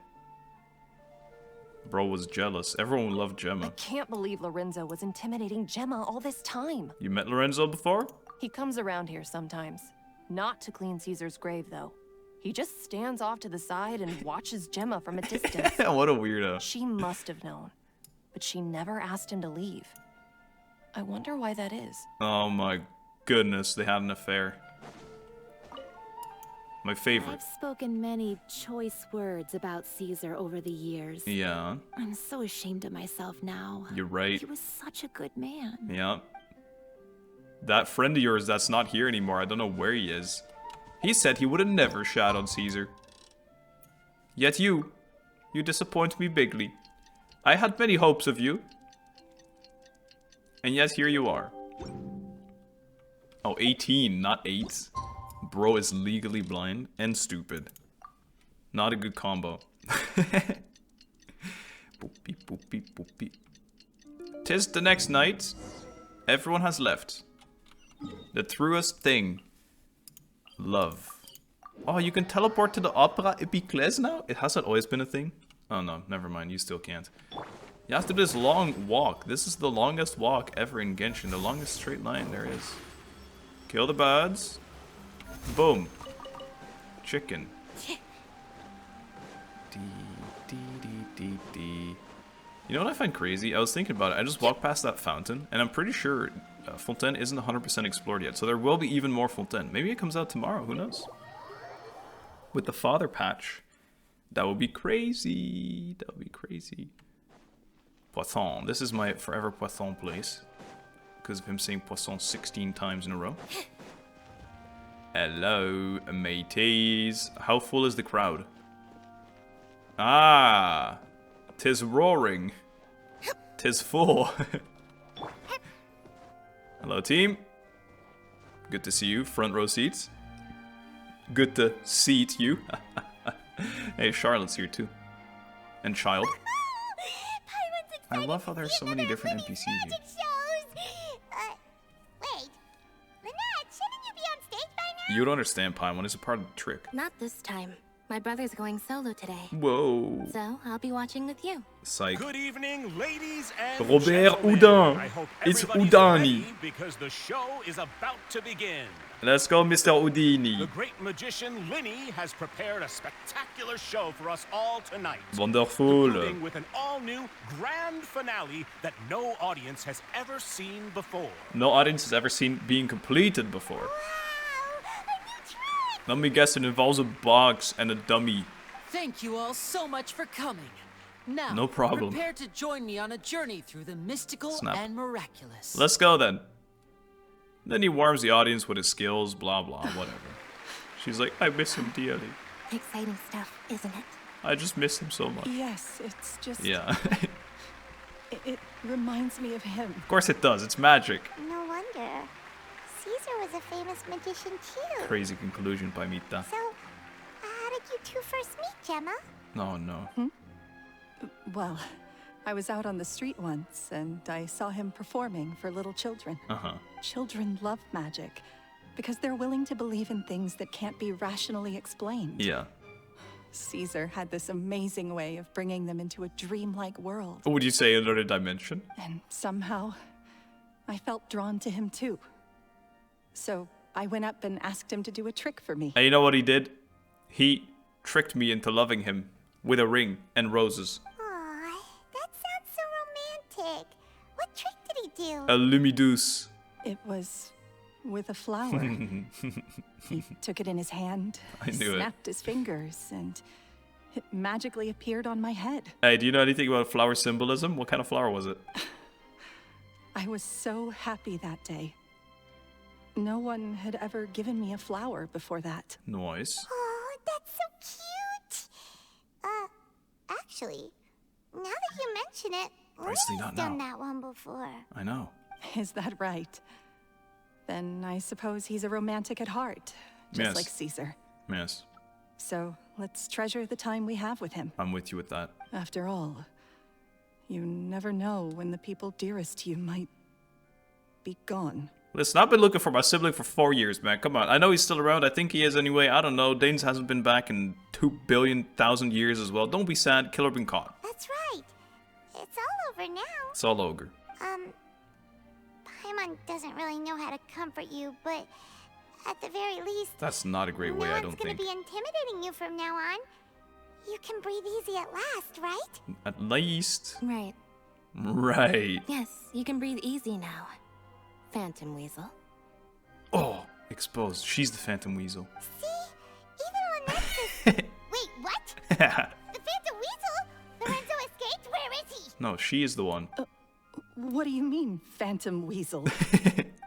Bro was jealous. Everyone loved Jemma. I can't believe Lorenzo was intimidating Jemma all this time. You met Lorenzo before? He comes around here sometimes. Not to clean Caesar's grave, though. He just stands off to the side and watches Jemma from a distance. What a weirdo. She must have known, but she never asked him to leave. I wonder why that is. Oh my goodness, they had an affair. My favorite. I've spoken many choice words about Caesar over the years. Yeah. I'm so ashamed of myself now. You're right. He was such a good man. Yeah. That friend of yours that's not here anymore, I don't know where he is. He said he would have never shadowed Caesar. Yet you disappoint me bigly. I had many hopes of you. And yet here you are. Oh, 18, not 8. Bro is legally blind and stupid. Not a good combo. Boopy, boopy, boopy. 'Tis the next night. Everyone has left. The truest thing. Love. Oh, you can teleport to the Opera Epiclese now? It hasn't always been a thing? Oh no, never mind. You still can't. You have to do this long walk. This is the longest walk ever in Genshin. The longest straight line there is. Kill the birds. Boom. Chicken. You know what I find crazy? I was thinking about it. I just walked past that fountain, and I'm pretty sure Fontaine isn't 100% explored yet. So there will be even more Fontaine. Maybe it comes out tomorrow. Who knows? With the father patch. That would be crazy. That would be crazy. Poisson. This is my forever Poisson place. Because of him saying Poisson 16 times in a row. Hello, mateys. How full is the crowd? Ah, 'tis roaring. 'Tis full. Hello, team. Good to see you. Front row seats. Good to seat you. Hey, Charlotte's here too. And Child. I love how there's so many different NPCs here. Wait. Lynette, shouldn't you be on stage by now? You don't understand, Paimon. It's a part of the trick. Not this time. My brother's going solo today. Whoa. So I'll be watching with you. Psych. Good evening, ladies and Robert gentlemen. Houdin. I hope It's everybody's Houdini. ready because the show is about to begin. Let's go, Mr. Houdini. The great magician Lenny has prepared a spectacular show for us all tonight. Wonderful. Concluding with an all-new grand finale that no audience has ever seen before. No audience has ever seen being completed before. Let me guess, it involves a box and a dummy. Thank you all so much for coming. Now, No problem. prepare to join me on a journey through the mystical Snap. and miraculous. Let's go then. Then he warms the audience with his skills, blah blah, whatever. She's like, I miss him dearly. Exciting stuff, isn't it? I just miss him so much. Yes, it's just... Yeah. It reminds me of him. Of course it does, it's magic. No wonder. Caesar was a famous magician too. Crazy conclusion by Mita. So, how did you two first meet, Jemma? Oh no. Well, I was out on the street once, and I saw him performing for little children. Uh-huh. Children love magic, because they're willing to believe in things that can't be rationally explained. Yeah. Caesar had this amazing way of bringing them into a dreamlike world. Would you say another dimension? And somehow, I felt drawn to him too. So I went up and asked him to do a trick for me. And you know what he did? He tricked me into loving him with a ring and roses. Aw, that sounds so romantic. What trick did he do? A lumidouce. It was with a flower. He took it in his hand, I knew it. snapped his fingers, and it magically appeared on my head. Hey, do you know anything about flower symbolism? What kind of flower was it? I was so happy that day. No one had ever given me a flower before that. Nice. Oh, that's so cute. Actually, now that you mention it, Nicely Lenny's not done now. that one before. I know. Is that right? Then I suppose he's a romantic at heart, just Yes. like Caesar. Yes, So let's treasure the time we have with him. I'm with you with that. After all, you never know when the people dearest to you might be gone. Listen, I've been looking for my sibling for 4 years, man. Come on. I know he's still around. I think he is anyway. I don't know. Danes hasn't been back in 2,000,000,000 years as well. Don't be sad. Killer been caught. That's right. It's all over now. It's all ogre. Paimon doesn't really know how to comfort you, but at the very least, That's not a great way, no I one's don't gonna think. be intimidating you from now on. You can breathe easy at last, right? At least. Right. Right. Yes, you can breathe easy now. Phantom Weasel. Oh, exposed. She's the Phantom Weasel. Even Lynette Wait, what? The Phantom Weasel? Lorenzo escaped? Where is he? No, she is the one. What do you mean, Phantom Weasel?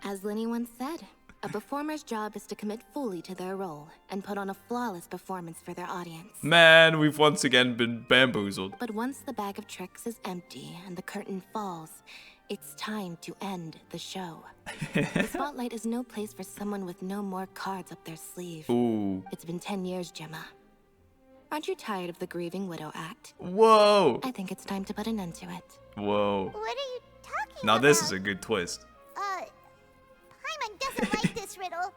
As Lenny once said, a performer's job is to commit fully to their role and put on a flawless performance for their audience. Man, we've once again been bamboozled. But once the bag of tricks is empty and the curtain falls, it's time to end the show. The spotlight is no place for someone with no more cards up their sleeve. Ooh. It's been 10 years, Jemma. Aren't you tired of the grieving widow act? Whoa. I think it's time to put an end to it. Whoa. What are you talking Now about? this is a good twist. Paimon doesn't like this riddle.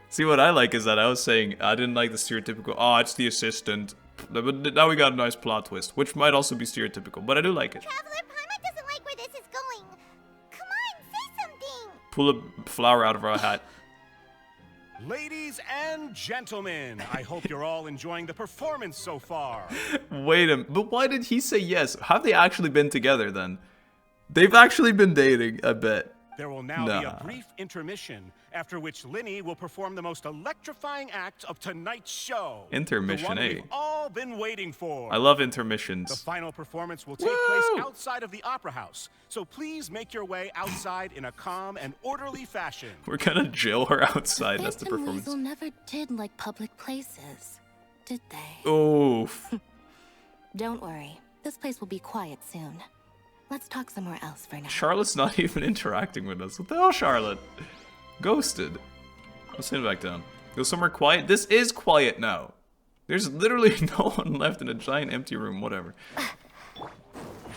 See, what I like is that I was saying I didn't like the stereotypical, oh, it's the assistant. But now we got a nice plot twist, which might also be stereotypical, but I do like it. Traveler, Paimon doesn't like where this is going. Come on, say something. Pull a flower out of our hat. Ladies and gentlemen, I hope you're all enjoying the performance so far. Wait a minute, but why did he say yes? Have they actually been together then? They've actually been dating, I bet. There will now be a brief intermission, after which Lenny will perform the most electrifying act of tonight's show. Intermission, the one eh? we've all been waiting for. I love intermissions. The final performance will take place outside of the Opera House, so please make your way outside in a calm and orderly fashion. We're gonna jail her outside. That's the Phantom performance. Weasel never did like public places, did they? Oof. Don't worry. This place will be quiet soon. Let's talk somewhere else for now. Charlotte's not even interacting with us. What the hell, Charlotte? Ghosted. Let's sit back down. Go somewhere quiet. This is quiet now. There's literally no one left in a giant empty room. Whatever.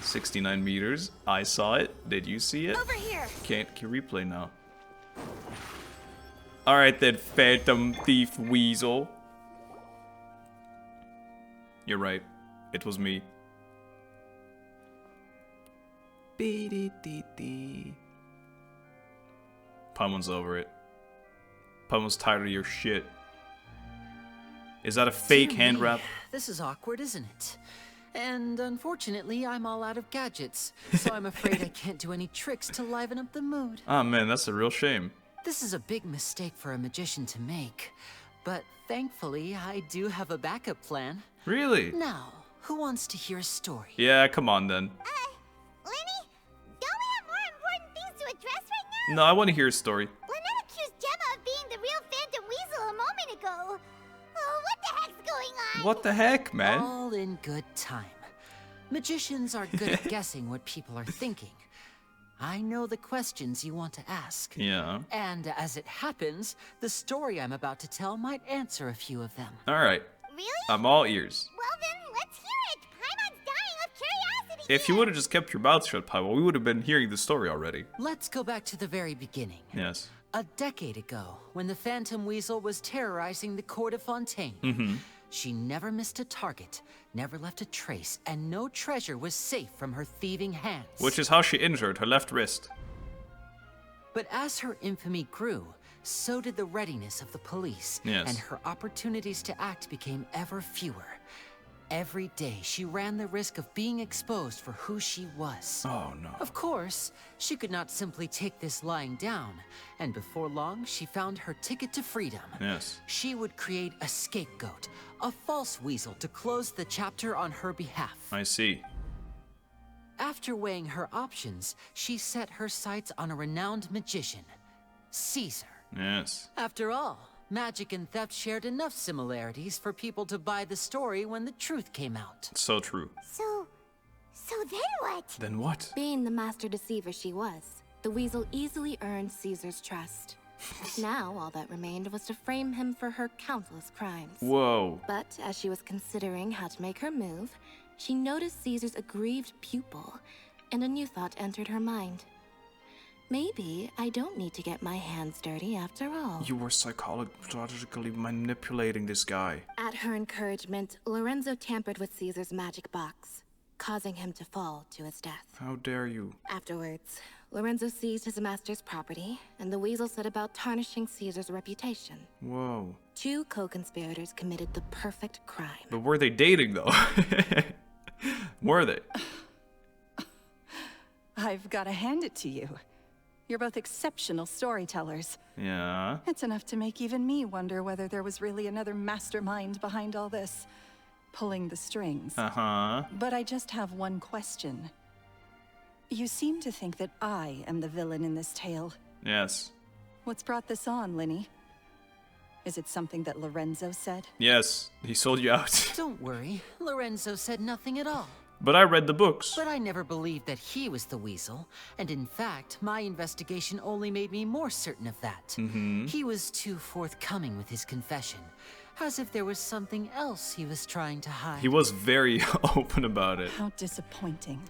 69 meters. I saw it. Did you see it? Over here. Can replay now. Alright then, Phantom Thief Weasel. You're right. It was me. Paimon's over it. Paimon's tired of your shit. Is that a fake hand wrap? This is awkward, isn't it? And unfortunately, I'm all out of gadgets, so I'm afraid I can't do any tricks to liven up the mood. Ah, man, that's a real shame. This is a big mistake for a magician to make, but thankfully, I do have a backup plan. Really? Now, who wants to hear a story? Yeah, come on then. Lenny, don't we have more important things to address right now? No, I want to hear a story. Lynette accused Jemma of being the real Phantom Weasel a moment ago. Oh, what the heck's going on? What the heck, man? All in good time. Magicians are good at guessing what people are thinking. I know the questions you want to ask. Yeah. And as it happens, the story I'm about to tell might answer a few of them. Alright. Really? I'm all ears. Well then, let's hear it. Paimon's dying of curiosity. If you would have just kept your mouth shut, Paimon, we would have been hearing the story already. Let's go back to the very beginning. Yes. A decade ago, when the Phantom Weasel was terrorizing the court of Fontaine, Mm-hmm. she never missed a target, never left a trace, and no treasure was safe from her thieving hands. Which is how she injured her left wrist. But as her infamy grew, so did the readiness of the police, Yes. and her opportunities to act became ever fewer. Every day, she ran the risk of being exposed for who she was. Oh, no. Of course, she could not simply take this lying down, and before long, she found her ticket to freedom. Yes. She would create a scapegoat, a false weasel to close the chapter on her behalf. I see. After weighing her options, she set her sights on a renowned magician, Cesar. Yes. After all, magic and theft shared enough similarities for people to buy the story when the truth came out. So true. So then what? Then what? Being the master deceiver she was, the weasel easily earned Caesar's trust. Now, all that remained was to frame him for her countless crimes. Whoa. But as she was considering how to make her move, she noticed Caesar's aggrieved pupil, and a new thought entered her mind. Maybe I don't need to get my hands dirty after all. You were psychologically manipulating this guy. At her encouragement, Lorenzo tampered with Caesar's magic box, causing him to fall to his death. How dare you? Afterwards, Lorenzo seized his master's property, and the weasel set about tarnishing Caesar's reputation. Whoa. 2 co-conspirators committed the perfect crime. But were they dating, though? Were they? I've got to hand it to you. You're both exceptional storytellers. Yeah. It's enough to make even me wonder whether there was really another mastermind behind all this, pulling the strings. Uh-huh. But I just have one question. You seem to think that I am the villain in this tale. Yes. What's brought this on, Lenny? Is it something that Lorenzo said? Yes. He sold you out. Don't worry, Lorenzo said nothing at all. But I read the books. But I never believed that he was the weasel, and in fact, my investigation only made me more certain of that. Mm-hmm. He was too forthcoming with his confession, as if there was something else he was trying to hide. He was very open about it. How disappointing.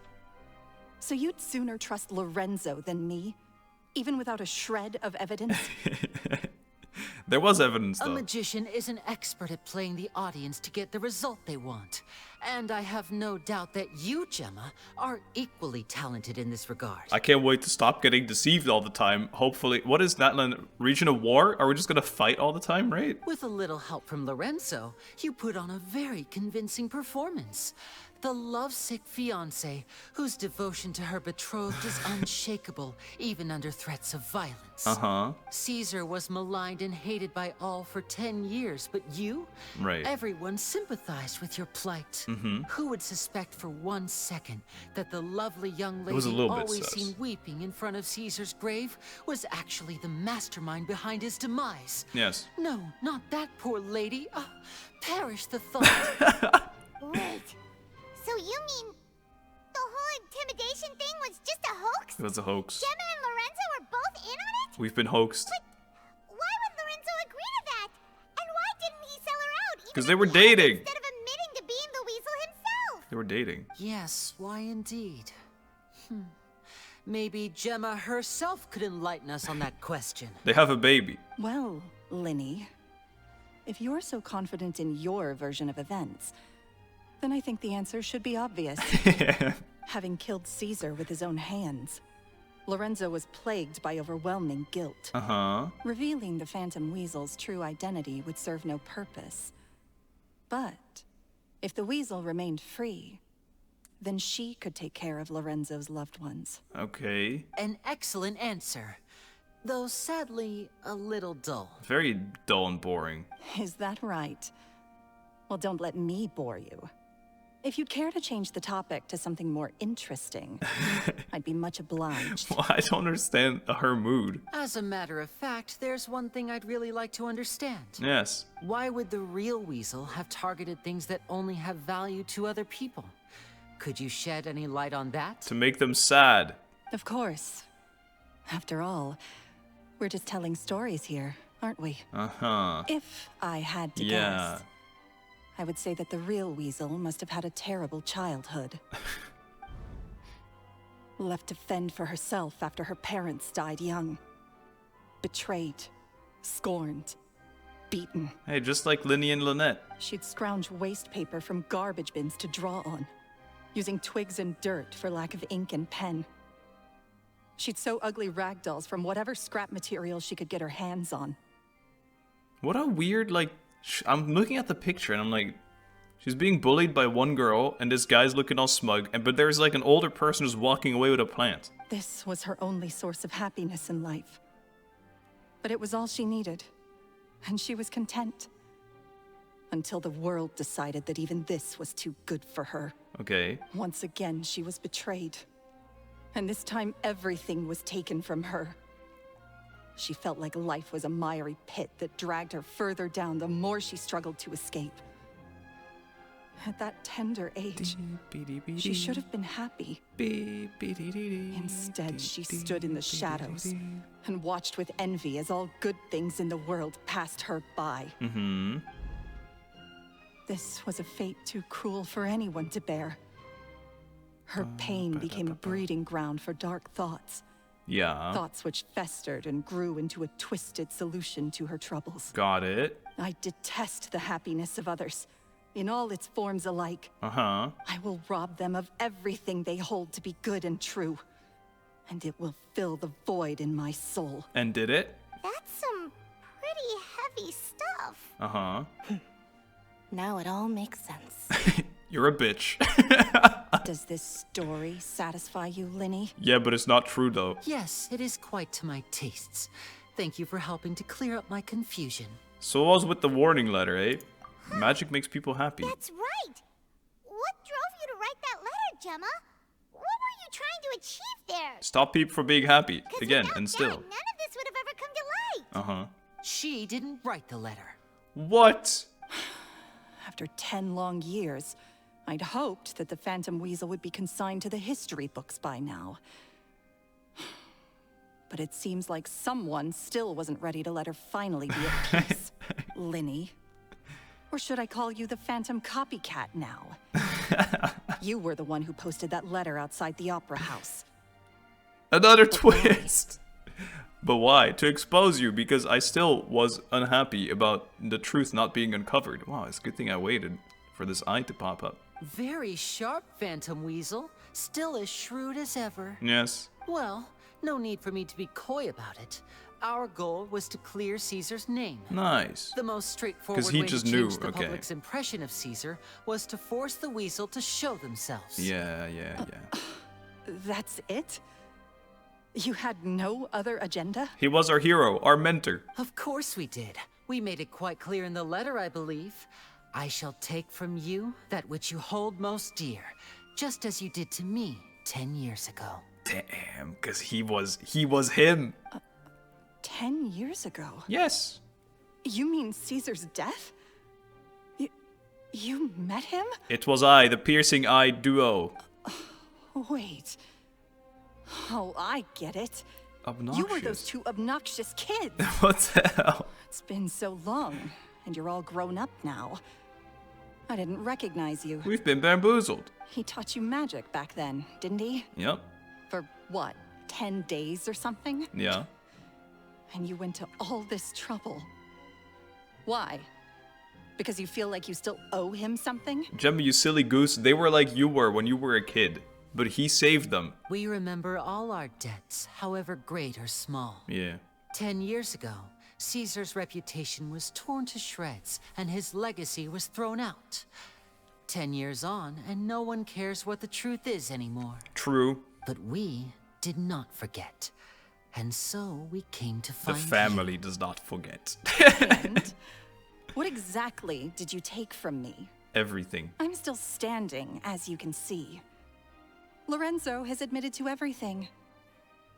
So you'd sooner trust Lorenzo than me? Even without a shred of evidence? There was evidence, A though. magician is an expert at playing the audience to get the result they want. And I have no doubt that you, Jemma, are equally talented in this regard. I can't wait to stop getting deceived all the time. Hopefully, what is Natlan? Region of War? Are we just gonna fight all the time, right? With a little help from Lorenzo, you put on a very convincing performance. The lovesick fiancé, whose devotion to her betrothed is unshakable, even under threats of violence. Cesar was maligned and hated by all for 10 years, but you? Right. Everyone sympathized with your plight. Who would suspect for 1 second that the lovely young lady always seen weeping in front of Caesar's grave was actually the mastermind behind his demise? Yes. No, not that poor lady. Perish the thought. Wait. So you mean the whole intimidation thing was just a hoax? It was a hoax. Jemma and Lorenzo were both in on it? We've been hoaxed. But why would Lorenzo agree to that? And why didn't he sell her out? Because they were dating. Instead of admitting to being the weasel himself. They were dating. Yes, why indeed? Maybe Jemma herself could enlighten us on that question. They have a baby. Well, Lenny, if you're so confident in your version of events, then I think the answer should be obvious. Having killed Cesar with his own hands, Lorenzo was plagued by overwhelming guilt. Revealing the Phantom Weasel's true identity would serve no purpose. But if the Weasel remained free, then she could take care of Lorenzo's loved ones. Okay. An excellent answer, though sadly a little dull. Very dull and boring. Is that right? Well, don't let me bore you. If you'd care to change the topic to something more interesting, I'd be much obliged. Well, I don't understand her mood. As a matter of fact, there's one thing I'd really like to understand. Yes. Why would the real Weasel have targeted things that only have value to other people? Could you shed any light on that? To make them sad. Of course. After all, we're just telling stories here, aren't we? If I had to guess, I would say that the real Weasel must have had a terrible childhood. Left to fend for herself after her parents died young. Betrayed, scorned, beaten. Hey, just like Lenny and Lynette. She'd scrounge waste paper from garbage bins to draw on, using twigs and dirt for lack of ink and pen. She'd sew ugly rag dolls from whatever scrap material she could get her hands on. What a weird, like... I'm looking at the picture and I'm like, she's being bullied by one girl and this guy's looking all smug, but there's like an older person who's walking away with a plant. This was her only source of happiness in life. But it was all she needed, and she was content. Until the world decided that even this was too good for her. Okay. Once again, she was betrayed. And this time, everything was taken from her. She felt like life was a miry pit that dragged her further down the more she struggled to escape. At that tender age, she should have been happy. Instead, she stood in the shadows and watched with envy as all good things in the world passed her by. This was a fate too cruel for anyone to bear. Her pain became a breeding ground for dark thoughts. Thoughts which festered and grew into a twisted solution to her troubles. Got it. I detest the happiness of others, in all its forms alike. I will rob them of everything they hold to be good and true, and it will fill the void in my soul. And did it? That's some pretty heavy stuff. Now it all makes sense. You're a bitch. Does this story satisfy you, Lenny? Yeah, but it's not true though. Yes, it is quite to my tastes. Thank you for helping to clear up my confusion. So I was with the warning letter, eh? Magic makes people happy. That's right. What drove you to write that letter, Jemma? What were you trying to achieve there? Stop people from being happy. Again, and still. None of this would have ever come to light. She didn't write the letter. What? After 10 long years, I'd hoped that the Phantom Weasel would be consigned to the history books by now. But it seems like someone still wasn't ready to let her finally be at peace. Lenny. Or should I call you the Phantom Copycat now? You were the one who posted that letter outside the Opera House. Another twist! But why? To expose you, because I still was unhappy about the truth not being uncovered. Wow, it's a good thing I waited for this eye to pop up. Very sharp, Phantom Weasel. Still as shrewd as ever. Yes. Well, no need for me to be coy about it. Our goal was to clear Caesar's name. Nice. The most straightforward he way just to knew, change the okay. public's impression of Caesar was to force the Weasel to show themselves. Yeah. That's it? You had no other agenda? He was our hero, our mentor. Of course we did. We made it quite clear in the letter, I believe. I shall take from you that which you hold most dear, just as you did to me 10 years ago. Damn, because he was him. 10 years ago? Yes. You mean Caesar's death? You met him? It was I, the piercing-eyed duo. Wait. Oh, I get it. Obnoxious. You were those two obnoxious kids. What the hell? It's been so long, and you're all grown up now. I didn't recognize you. We've been bamboozled. He taught you magic back then, didn't he? Yep. For what, 10 days or something? Yeah. And you went to all this trouble. Why? Because you feel like you still owe him something? Jemma, you silly goose, they were like you were when you were a kid. But he saved them. We remember all our debts, however great or small. Yeah. 10 years ago, Caesar's reputation was torn to shreds, and his legacy was thrown out. 10 years on, and no one cares what the truth is anymore. True. But we did not forget. And so we came to find The family does not forget. And what exactly did you take from me? Everything. I'm still standing, as you can see. Lorenzo has admitted to everything.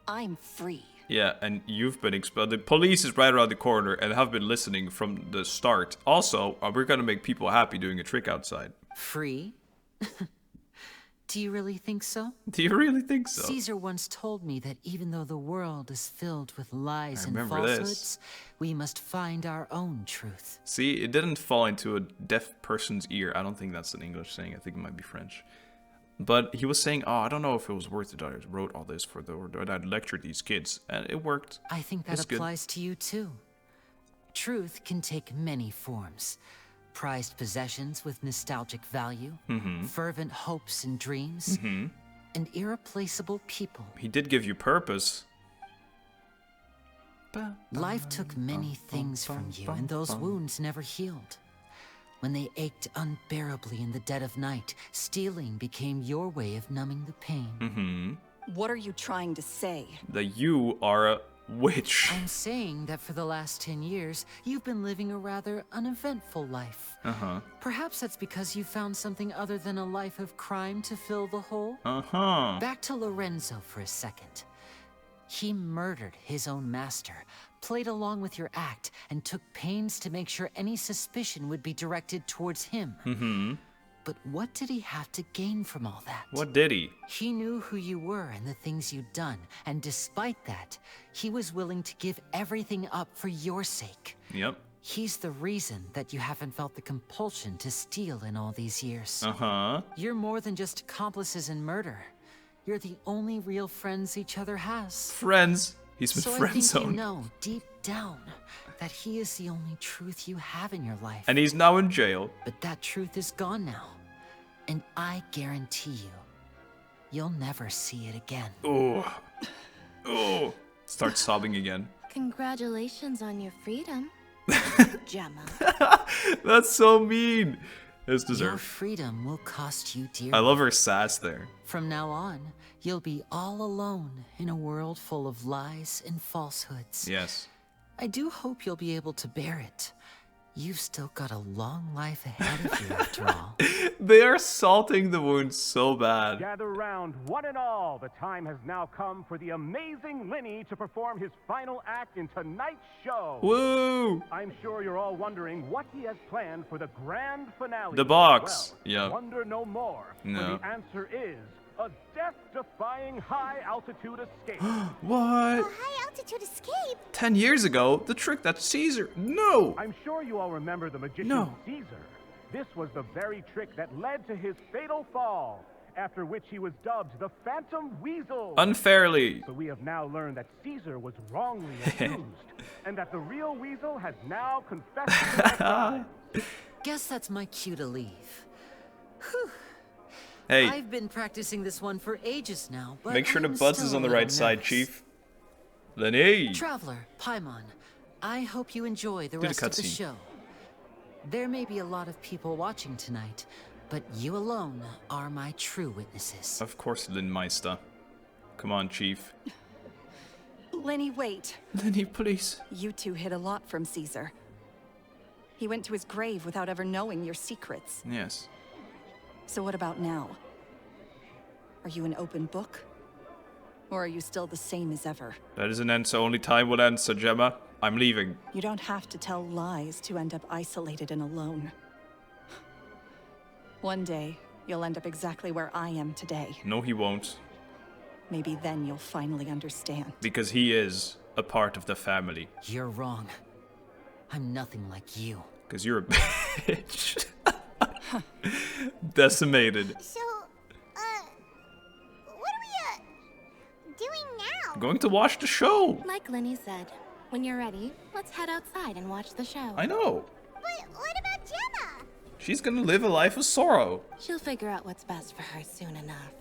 I'm free. Yeah, and you've been expelled. The police is right around the corner and have been listening from the start. Also, we're gonna make people happy doing a trick outside. Free? Do you really think so? Do you really think so? Caesar once told me that even though the world is filled with lies and remember falsehoods, this. we must find our own truth. See, it didn't fall into a deaf person's ear. I don't think that's an English saying. I think it might be French. But he was saying, oh, I don't know if it was worth it that I wrote all this or that I lectured these kids. And it worked. I think that It's good. applies to you too. Truth can take many forms. Prized possessions with nostalgic value, fervent hopes and dreams, and irreplaceable people. He did give you purpose. Life took many things from you, and those wounds never healed. When they ached unbearably in the dead of night, stealing became your way of numbing the pain. What are you trying to say? That you are a witch. I'm saying that for the last 10 years, you've been living a rather uneventful life. Perhaps that's because you found something other than a life of crime to fill the hole. Back to Lorenzo for a second. He murdered his own master, played along with your act, and took pains to make sure any suspicion would be directed towards him. But what did he have to gain from all that? What did he? He knew who you were and the things you'd done, and despite that, he was willing to give everything up for your sake. Yep. He's the reason that you haven't felt the compulsion to steal in all these years. You're more than just accomplices in murder. You're the only real friends each other has. Friends? He's been So I friend think you zoned. know, deep down, that he is the only truth you have in your life. And he's now in jail. But that truth is gone now. And I guarantee you, you'll never see it again. Oh. Oh. Start sobbing again. Congratulations on your freedom, Jemma. That's so mean. It's Your deserved. freedom will cost you dearly. I love her sass there. From now on, you'll be all alone in a world full of lies and falsehoods. Yes. I do hope you'll be able to bear it. You've still got a long life ahead of you, after all. They are salting the wound so bad. Gather round, one and all. The time has now come for the amazing Lenny to perform his final act in tonight's show. Woo! I'm sure you're all wondering what he has planned for the grand finale. The box. Well, Yep. wonder no more. No. For the answer is a death-defying high-altitude escape. What? A high-altitude escape? 10 years ago? The trick that Caesar... No! I'm sure you all remember the magician Cesar. This was the very trick that led to his fatal fall, after which he was dubbed the Phantom Weasel. Unfairly. So we have now learned that Cesar was wrongly accused, and that the real Weasel has now confessed to their crimes. Guess that's my cue to leave. Whew. Hey. I've been practicing this one for ages now, but Make sure the I'm buzz still is on the a little right side, nervous. Chief. Lenny. Traveler, Paimon, I hope you enjoy the Do the rest of the cutscene. show. There may be a lot of people watching tonight, but you alone are my true witnesses. Of course, Linmeister. Come on, Chief. Lenny, wait. Lenny, please. You two hid a lot from Cesar. He went to his grave without ever knowing your secrets. Yes. So what about now? Are you an open book? Or are you still the same as ever? That is an answer only time will answer, Jemma. I'm leaving. You don't have to tell lies to end up isolated and alone. One day, you'll end up exactly where I am today. No, he won't. Maybe then you'll finally understand. Because he is a part of the family. You're wrong. I'm nothing like you. Because you're a bitch. Decimated. So, what are we, doing now? Going to watch the show. Like Lenny said, when you're ready, let's head outside and watch the show. I know. But what about Jemma? She's gonna live a life of sorrow. She'll figure out what's best for her soon enough.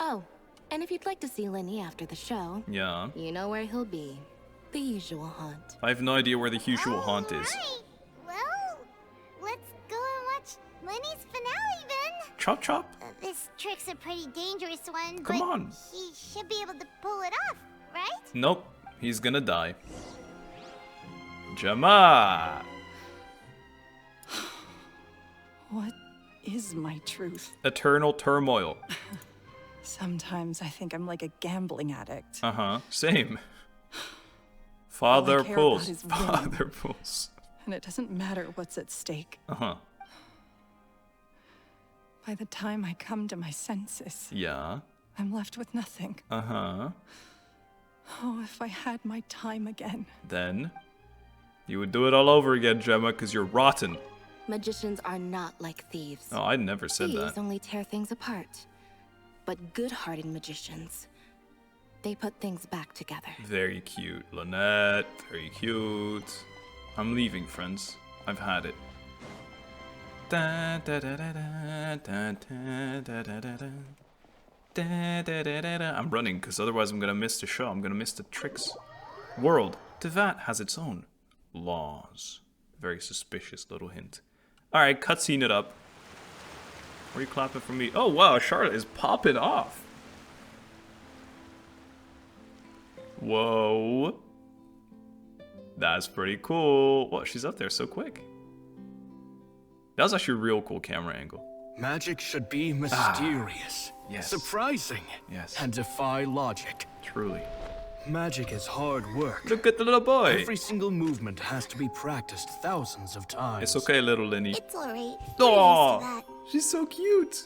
Oh, and if you'd like to see Lenny after the show, Yeah. you know where he'll be. The usual haunt. I have no idea where the usual haunt is. Right. Well, let's go and watch Lenny's finale then. Chop chop. This trick's a pretty dangerous one, Come but on. he should be able to pull it off, right? Nope. He's gonna die. Jemma. What is my truth? Eternal turmoil. Sometimes I think I'm like a gambling addict. Uh-huh. Same. All I Father care pulls. about is winning. Father pulls. And it doesn't matter what's at stake. Uh-huh. By the time I come to my senses, Yeah. I'm left with nothing. Uh-huh. Oh, if I had my time again. Then you would do it all over again, Jemma, because you're rotten. Magicians are not like thieves. Oh, I never said Thieves that. only tear things apart. But good-hearted magicians, they put things back together. Very cute, Lynette. Very cute. I'm leaving, friends. I've had it. Da, da, da, da, da, da, da, da, da, da, da. Da, da, da, da, da. I'm running, because otherwise I'm gonna miss the show. I'm gonna miss the tricks. World. Tevat has its own laws. Very suspicious little hint. Alright, cutscene it up. Were you clapping for me? Oh wow, Charlotte is popping off. Whoa. That's pretty cool. Well, she's up there so quick. That was actually a real cool camera angle. Magic should be mysterious, yes. surprising, Yes. and defy logic. Truly. Magic is hard work. Look at the little boy. Every single movement has to be practiced thousands of times. It's okay, little Lenny. It's alright. Oh, she's so cute.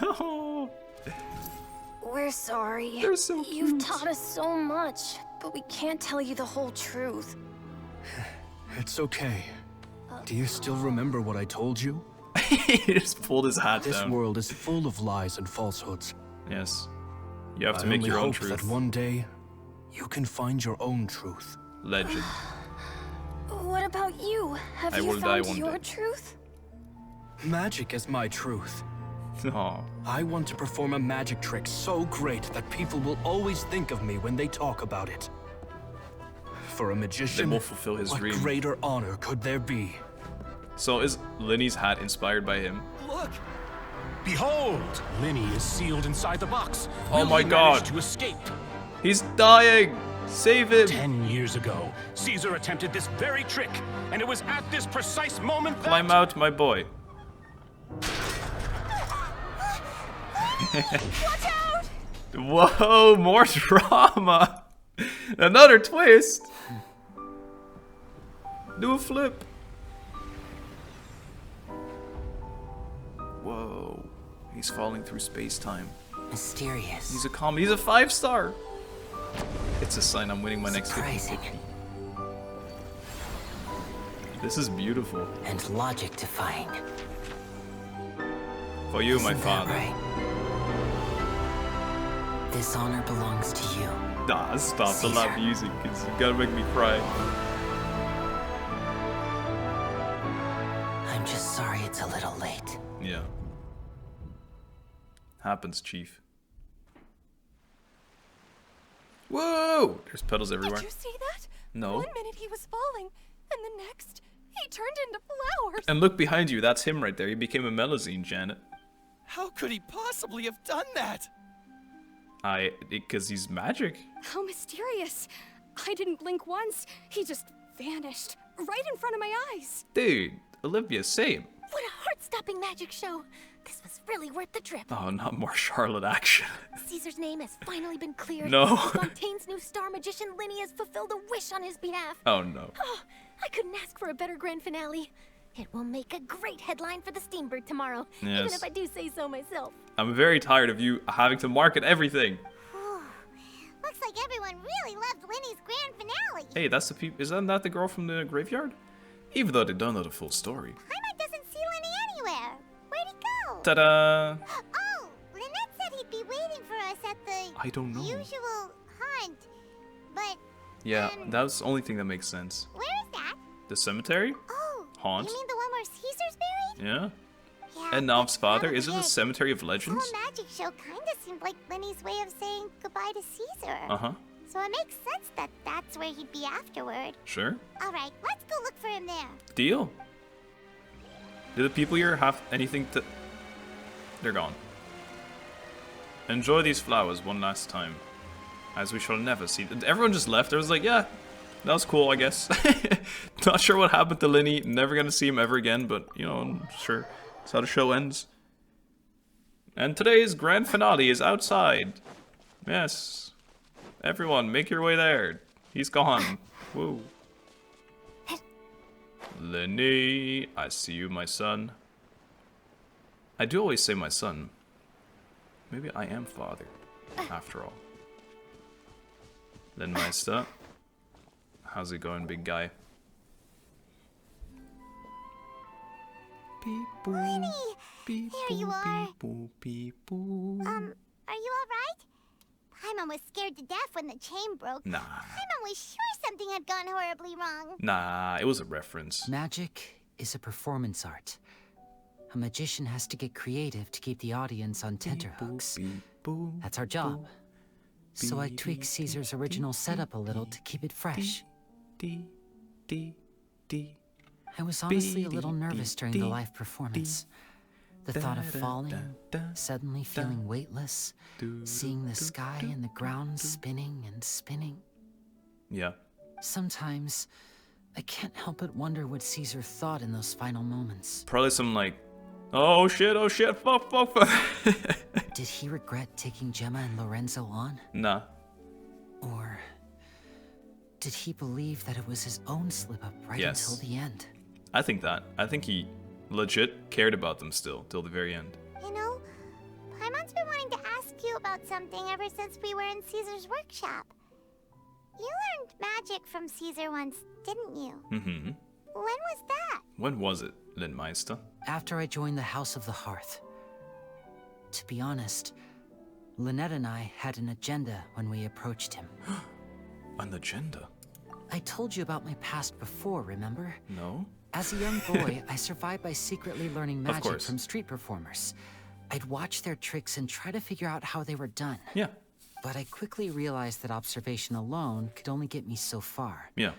Oh, We're sorry. they're so cute. You've taught us so much, but we can't tell you the whole truth. It's okay. Do you still remember what I told you? He just pulled his hat This down. world is full of lies and falsehoods. Yes. You have to I make only your own hope truth. that one day you can find your own truth. Legend. What about you? Have I you will die found one your day. truth? Magic is my truth. Aw. I want to perform a magic trick so great that people will always think of me when they talk about it. For a magician, They will fulfill his what dream. greater honor could there be? So is Lenny's hat inspired by him? Look! Behold! Lenny is sealed inside the box. Oh Will my he God. manage to escape? He's dying! Save him! 10 years ago, Cesar attempted this very trick, and it was at this precise moment that... Climb out, my boy. Watch out! Whoa, more drama! Another twist! Do a flip. Whoa. He's falling through space-time. Mysterious. He's a comedy. He's a 5-star. It's a sign I'm winning my next 50. Surprising. This is beautiful. And logic defying. For you, my Isn't that father. right? This honor belongs to you. Nah, stop the loud Cesar. music. It's gonna make me cry. I'm just sorry it's a little late. Yeah. Happens, Chief. Whoa! There's petals everywhere. Did you see that? No. 1 minute he was falling, and the next, he turned into flowers. And look behind you, that's him right there. He became a melazine, Janet. How could he possibly have done that? Because he's magic. How mysterious. I didn't blink once. He just vanished right in front of my eyes. Dude, Olivia, same. What a heart-stopping magic show. This was really worth the trip. Oh, not more Charlotte action. Caesar's name has finally been cleared. No. Fontaine's new star magician, Lenny, has fulfilled a wish on his behalf. Oh, no. Oh, I couldn't ask for a better grand finale. It will make a great headline for the Steambird tomorrow, Yes. even if I do say so myself. I'm very tired of you having to market everything. Looks like everyone really loved Lenny's grand finale. Hey, that's the people. Isn't that the girl from the graveyard? Even though they don't know the full story. Paimon doesn't see Lenny anywhere. Where'd he go? Ta-da! Oh, Lynette said he'd be waiting for us at the I don't know. usual hunt. But Yeah, that's the only thing that makes sense. where is that? The cemetery? Oh, Haunt? you mean the one where Caesar's buried? Yeah. Yeah, And Nav's father? probably Is it the cemetery of This legends? whole magic show kind of seemed like Lenny's way of saying goodbye to Caesar. Uh-huh. So it makes sense that that's where he'd be afterward. Sure. All right, let's go look for him there. Deal. Do the people here have anything to... They're gone. Enjoy these flowers one last time, as we shall never see them. Everyone just left. I was like, yeah, that was cool, I guess. Not sure what happened to Lenny. Never gonna see him ever again, but, you know, I'm sure that's how the show ends. And today's grand finale is outside. Yes. Everyone, make your way there. He's gone. Woo. Lenny, I see you, my son. I do always say my son. Maybe I am father, after all. Then Meister. How's it going, big guy? Lenny, there you are. Are you all right? Paimon was scared to death when the chain broke. Nah. Paimon was sure something had gone horribly wrong. Nah, it was a reference. Magic is a performance art. A magician has to get creative to keep the audience on tenterhooks. That's our job. So I tweaked Caesar's original setup a little to keep it fresh. I was honestly a little nervous during the live performance. The thought of falling, suddenly feeling weightless, seeing the sky and the ground spinning and spinning. Yeah. Sometimes, I can't help but wonder what Cesar thought in those final moments. Probably some like, oh shit, fuck. Did he regret taking Jemma and Lorenzo on? Nah. Or did he believe that it was his own slip-up right Yes. until the end? I think that. I think he legit cared about them still, till the very end. You know, Paimon's been wanting to ask you about something ever since we were in Caesar's workshop. You learned magic from Caesar once, didn't you? Mm-hmm. When was that? When was it, Lindmeister? After I joined the House of the Hearth. To be honest, Lynette and I had an agenda when we approached him. An agenda? I told you about my past before, remember? No. As a young boy, I survived by secretly learning magic course. from street performers. I'd watch their tricks and try to figure out how they were done. Yeah. But I quickly realized that observation alone could only get me so far. Yeah.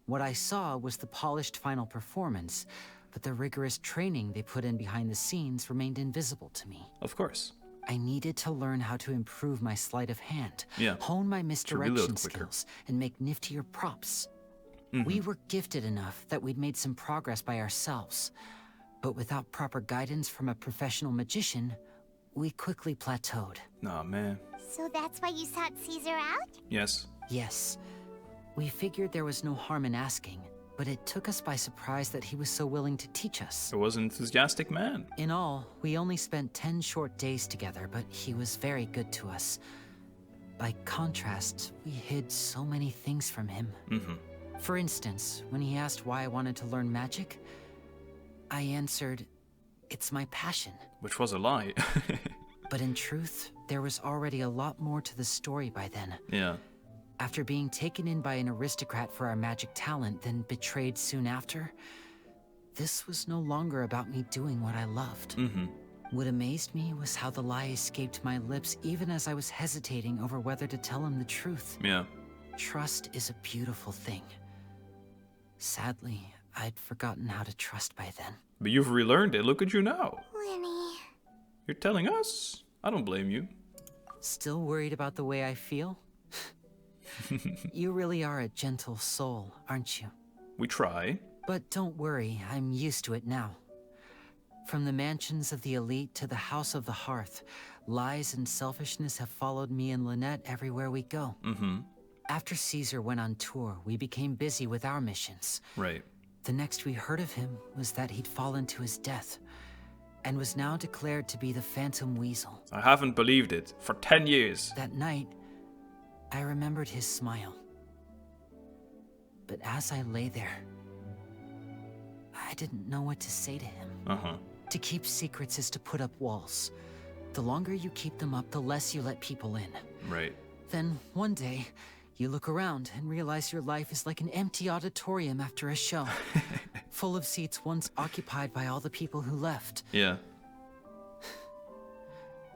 What I saw was the polished final performance, but the rigorous training they put in behind the scenes remained invisible to me. Of course. I needed to learn how to improve my sleight of hand, Yeah. hone my To misdirection reload quicker. skills, and make niftier props. Mhm. We were gifted enough that we'd made some progress by ourselves, but without proper guidance from a professional magician, we quickly plateaued. Nah, man. So that's why you sought Caesar out? Yes. Yes. We figured there was no harm in asking, but it took us by surprise that he was so willing to teach us. It was an enthusiastic man. In all, we only spent 10 short days together, but he was very good to us. By contrast, we hid so many things from him. Mm-hmm. For instance, when he asked why I wanted to learn magic, I answered, it's my passion. Which was a lie. But in truth, there was already a lot more to the story by then. Yeah. After being taken in by an aristocrat for our magic talent, then betrayed soon after, this was no longer about me doing what I loved. What amazed me was how the lie escaped my lips even as I was hesitating over whether to tell him the truth. Yeah. Trust is a beautiful thing. Sadly, I'd forgotten how to trust by then. But you've relearned it. Look at you now. Lenny. You're telling us. I don't blame you. Still worried about the way I feel? You really are a gentle soul, aren't you? We try. But don't worry, I'm used to it now. From the mansions of the elite to the house of the hearth, lies and selfishness have followed me and Lynette everywhere we go. After Cesar went on tour, we became busy with our missions. Right. The next we heard of him was that he'd fallen to his death, and was now declared to be the Phantom Weasel. I haven't believed it for 10 years. That night, I remembered his smile. But as I lay there, I didn't know what to say to him. To keep secrets is to put up walls. The longer you keep them up, the less you let people in. Right. Then, one day, you look around and realize your life is like an empty auditorium after a show. Full of seats once occupied by all the people who left. Yeah.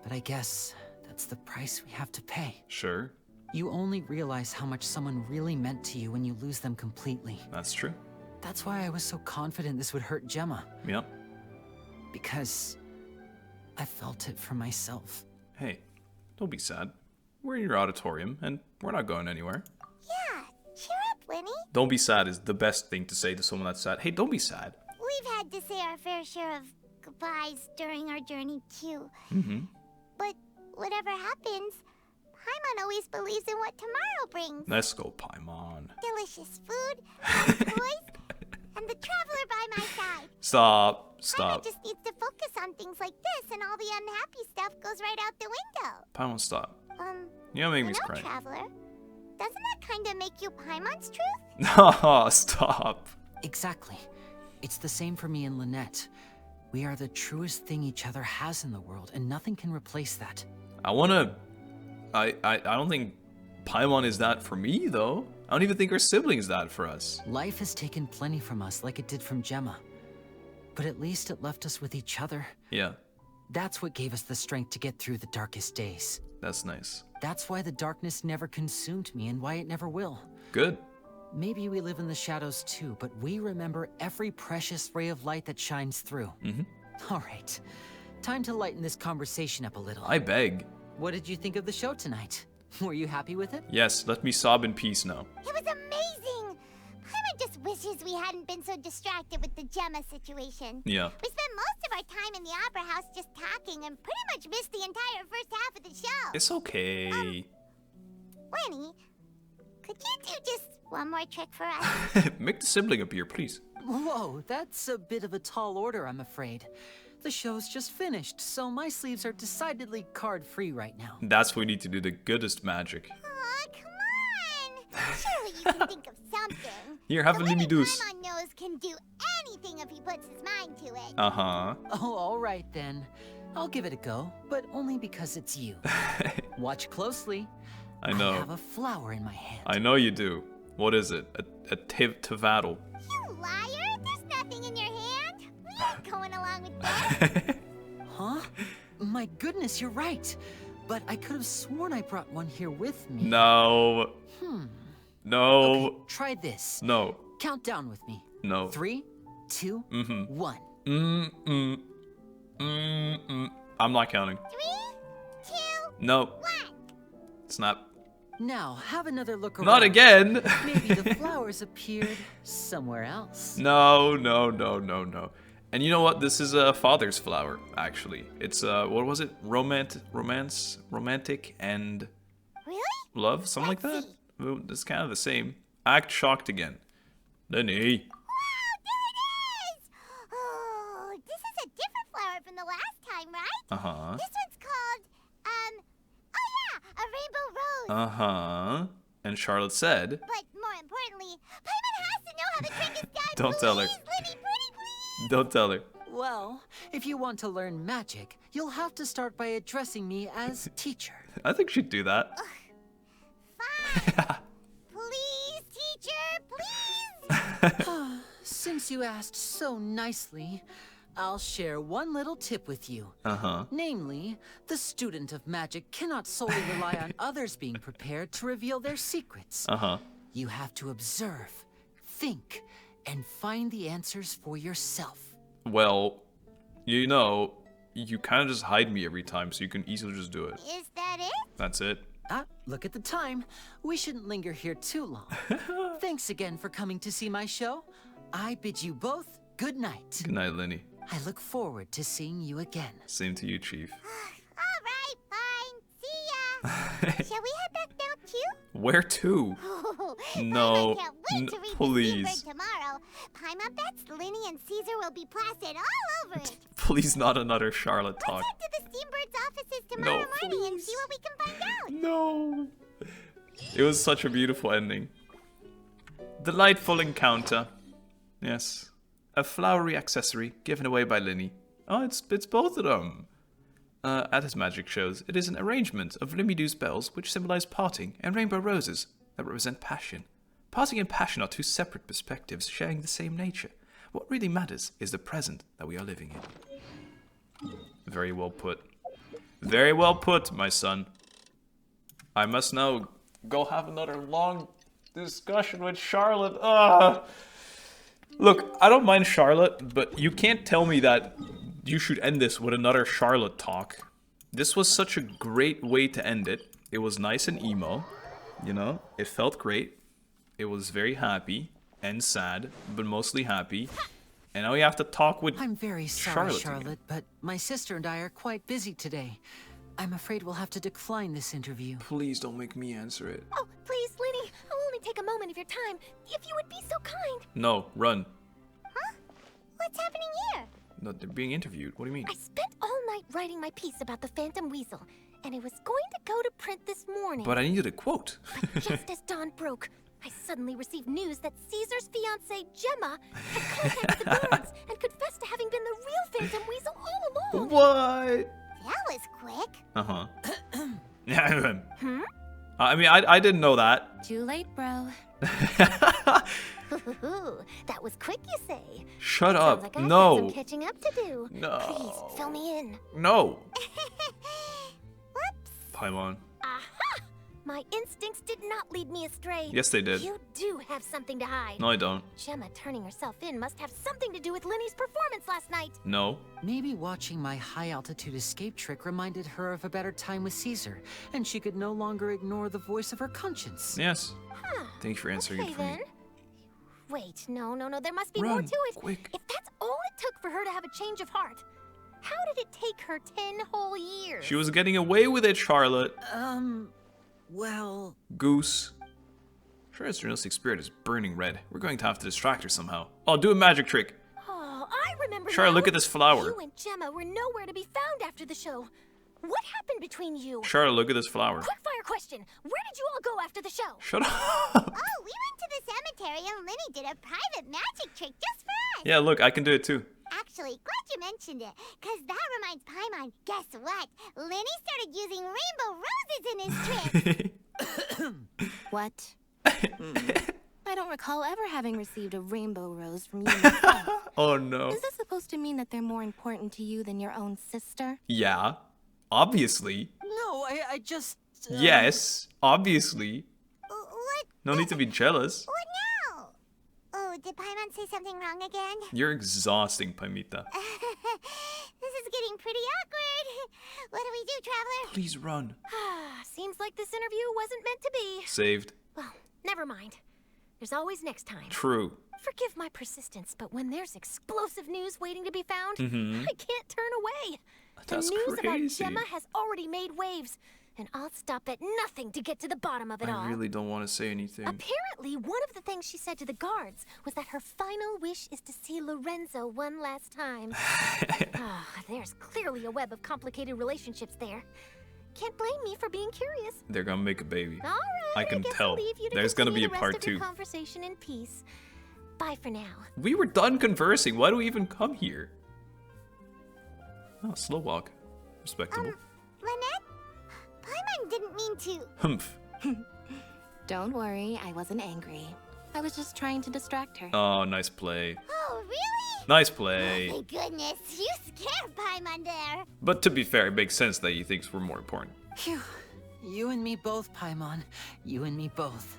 But I guess that's the price we have to pay. Sure. You only realize how much someone really meant to you when you lose them completely. That's true. That's why I was so confident this would hurt Jemma. Yep. Because I felt it for myself. Hey, don't be sad. We're in your auditorium, and we're not going anywhere. Yeah, cheer up, Lenny. Don't be sad is the best thing to say to someone that's sad. Hey, don't be sad. We've had to say our fair share of goodbyes during our journey, too. But whatever happens, Paimon always believes in what tomorrow brings. Let's go, Paimon. Delicious food, toys, and the traveler by my side. Stop. Paimon just needs to focus on things like this, and all the unhappy stuff goes right out the window. Paimon, stop. You don't make me cry. Traveler, doesn't that kind of make you Paimon's truth? No, stop. Exactly. It's the same for me and Lynette. We are the truest thing each other has in the world, and nothing can replace that. I don't think Paimon is that for me, though. I don't even think our siblings that for us. Life has taken plenty from us, like it did from Jemma. But at least it left us with each other. Yeah. That's what gave us the strength to get through the darkest days. That's nice. That's why the darkness never consumed me, and why it never will. Good. Maybe we live in the shadows too, but we remember every precious ray of light that shines through. All right. Time to lighten this conversation up a little. I beg. What did you think of the show tonight? Were you happy with it? Yes, let me sob in peace now. It was amazing! Paimon just wishes we hadn't been so distracted with the Jemma situation. Yeah. We spent most of our time in the opera house just talking and pretty much missed the entire first half of the show. It's okay. Lenny, could you do just one more trick for us? Make the sibling appear, please. Whoa, that's a bit of a tall order, I'm afraid. The show's just finished, so my sleeves are decidedly card-free right now. That's what we need to do, the goodest magic. Aw, come on! Surely you can think of something. Here, have a Limmy Deuce. Paimon knows can do anything if he puts his mind to it. Uh-huh. Oh, all right then. I'll give it a go, but only because it's you. Watch closely. I know. I have a flower in my hand. I know you do. What is it? A Tavaddle. You liar! There's nothing in your hand. We ain't going along with that. Huh? My goodness, you're right. But I could have sworn I brought one here with me. No. No. Okay, try this. No. Count down with me. No. 3, 2, 1. I'm not counting. 3, 2, No. 1. Snap. Now, have another look around. Not again. Maybe the flowers appeared somewhere else. No. And you know what? This is a father's flower, actually. It's what was it? Romantic, and really? love, something like that. It's kind of the same. Act shocked again. Lenny. Wow, there it is! Oh, this is a different flower from the last time, right? Uh-huh. This one's called, oh yeah, a rainbow rose. Uh-huh. And Charlotte said... But more importantly, Paimon has to know how the trick is done. Don't tell her. Lenny, please. Don't tell her. Well, if you want to learn magic, you'll have to start by addressing me as teacher. I think she'd do that. Fine. Please, teacher, please. Since you asked so nicely, I'll share one little tip with you. Uh-huh. Namely, the student of magic cannot solely rely on others being prepared to reveal their secrets. Uh-huh. You have to observe, think, and find the answers for yourself. Well, you know, you kind of just hide me every time, so you can easily just do it. Is that it? That's it. Ah, look at the time. We shouldn't linger here too long. Thanks again for coming to see my show. I bid you both good night. Good night, Lenny. I look forward to seeing you again. Same to you, Chief. All right, fine. See ya. Shall we head back now too? Where to? No, I can't wait to read please. the Steamboat tomorrow. Paimon bets Lenny and Cesar will be plastered all over it. Please, not another Charlotte talk. Let's head to the Steambird's offices tomorrow morning and see what we can find out. No. It was such a beautiful ending. Delightful encounter. Yes. A flowery accessory given away by Lenny. Oh, it's both of them. At his magic shows, it is an arrangement of Limidu's bells which symbolize parting and rainbow roses that represent passion. Parting and passion are two separate perspectives sharing the same nature. What really matters is the present that we are living in. Very well put. Very well put, my son. I must now go have another long discussion with Charlotte. Look, I don't mind Charlotte, but you can't tell me that you should end this with another Charlotte talk. This was such a great way to end it. It was nice and emo, you know? It felt great. It was very happy and sad, but mostly happy. And now we have to talk with I'm very sorry, Charlotte, but my sister and I are quite busy today. I'm afraid we'll have to decline this interview. Please don't make me answer it. Oh, please, Lenny. I'll only take a moment of your time. If you would be so kind. No, run. Huh? What's happening here? No, they're being interviewed. What do you mean? I spent all night writing my piece about the Phantom Weasel, and it was going to go to print this morning. But I needed a quote. But just as dawn broke, I suddenly received news that Cesar's fiancée, Jemma, had contacted the guards and confessed to having been the real Phantom Weasel all along. What? That was quick. Uh-huh. I mean, I didn't know that. Too late, bro. That was quick, you say? Shut Sounds up. like I've No. got some catching up to do. No. Please, fill me in. No. Whoops. Paimon. Aha! My instincts did not lead me astray. Yes, they did. You do have something to hide. No, I don't. Jemma turning herself in must have something to do with Lenny's performance last night. No. Maybe watching my high-altitude escape trick reminded her of a better time with Cesar, and she could no longer ignore the voice of her conscience. Yes. Huh. Thank you for answering Okay, it for me. then. Wait, no. There must be Run, more to it. quick. If that's all it took for her to have a change of heart, how did it take her 10 whole years? She was getting away with it, Charlotte. Well... Goose. Charlotte's journalistic spirit is burning red. We're going to have to distract her somehow. Oh, do a magic trick. Oh, I remember Charlotte, now. look at this flower. You and Jemma were nowhere to be found after the show. What happened between you? Charlotte, look at this flower. Quickfire question. Where did you all go after the show? Shut up. Oh, we went to the cemetery and Lenny did a private magic trick just for us. Yeah, look, I can do it too. Actually, glad you mentioned it, because that reminds Paimon, guess what? Lenny started using rainbow roses in his trick. What? I don't recall ever having received a rainbow rose from you myself. Oh no. Is this supposed to mean that they're more important to you than your own sister? Yeah. Obviously. No, I just... Yes. Obviously. What? No need to be jealous. What now? Oh, did Paimon say something wrong again? You're exhausting, Paimita. This is getting pretty awkward. What do we do, Traveler? Please run. Seems like this interview wasn't meant to be. Saved. Well, never mind. There's always next time. True. Forgive my persistence, but when there's explosive news waiting to be found, Mhm. I can't turn away. That's the news crazy. about Jemma has already made waves, and I'll stop at nothing to get to the bottom of it all. I really don't want to say anything. Apparently, one of the things she said to the guards was that her final wish is to see Lorenzo one last time. There's clearly a web of complicated relationships there. Can't blame me for being curious. They're gonna make a baby. All right, I can guess tell. I'll leave you to There's gonna be a continue the part rest of your 2. conversation in peace. Bye for now. We were done conversing. Why do we even come here? Oh, slow walk. Respectable. Lynette? Paimon didn't mean to. Humph. Don't worry, I wasn't angry. I was just trying to distract her. Oh, nice play. Oh, really? Nice play. Oh, thank goodness. You scared Paimon there. But to be fair, it makes sense that he thinks we're more important. Phew. You and me both, Paimon. You and me both.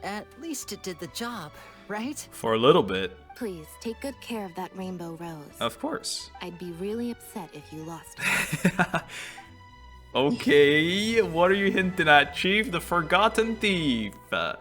At least it did the job, right? For a little bit. Please, take good care of that rainbow rose. Of course. I'd be really upset if you lost it. Okay, what are you hinting at, Chief? The Forgotten Thief. The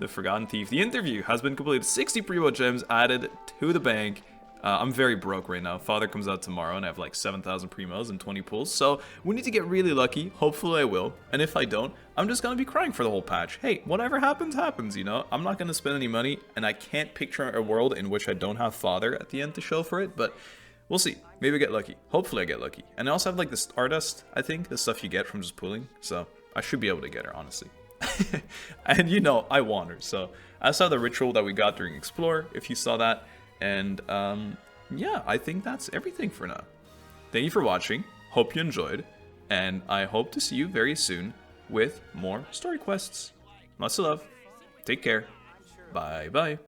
Forgotten Thief. The interview has been completed. 60 primo gems added to the bank. I'm very broke right now. Father comes out tomorrow and I have like 7,000 primos and 20 pulls. So we need to get really lucky. Hopefully I will. And if I don't, I'm just going to be crying for the whole patch. Hey, whatever happens, happens, you know? I'm not going to spend any money and I can't picture a world in which I don't have Father at the end to show for it. But we'll see. Maybe I get lucky. Hopefully I get lucky. And I also have like the Stardust, I think. The stuff you get from just pulling. So I should be able to get her, honestly. And you know, I want her. So I saw the ritual that we got during Explore, if you saw that. And yeah, I think that's everything for now. Thank you for watching. Hope you enjoyed. And I hope to see you very soon with more story quests. Lots of love. Take care. Bye bye.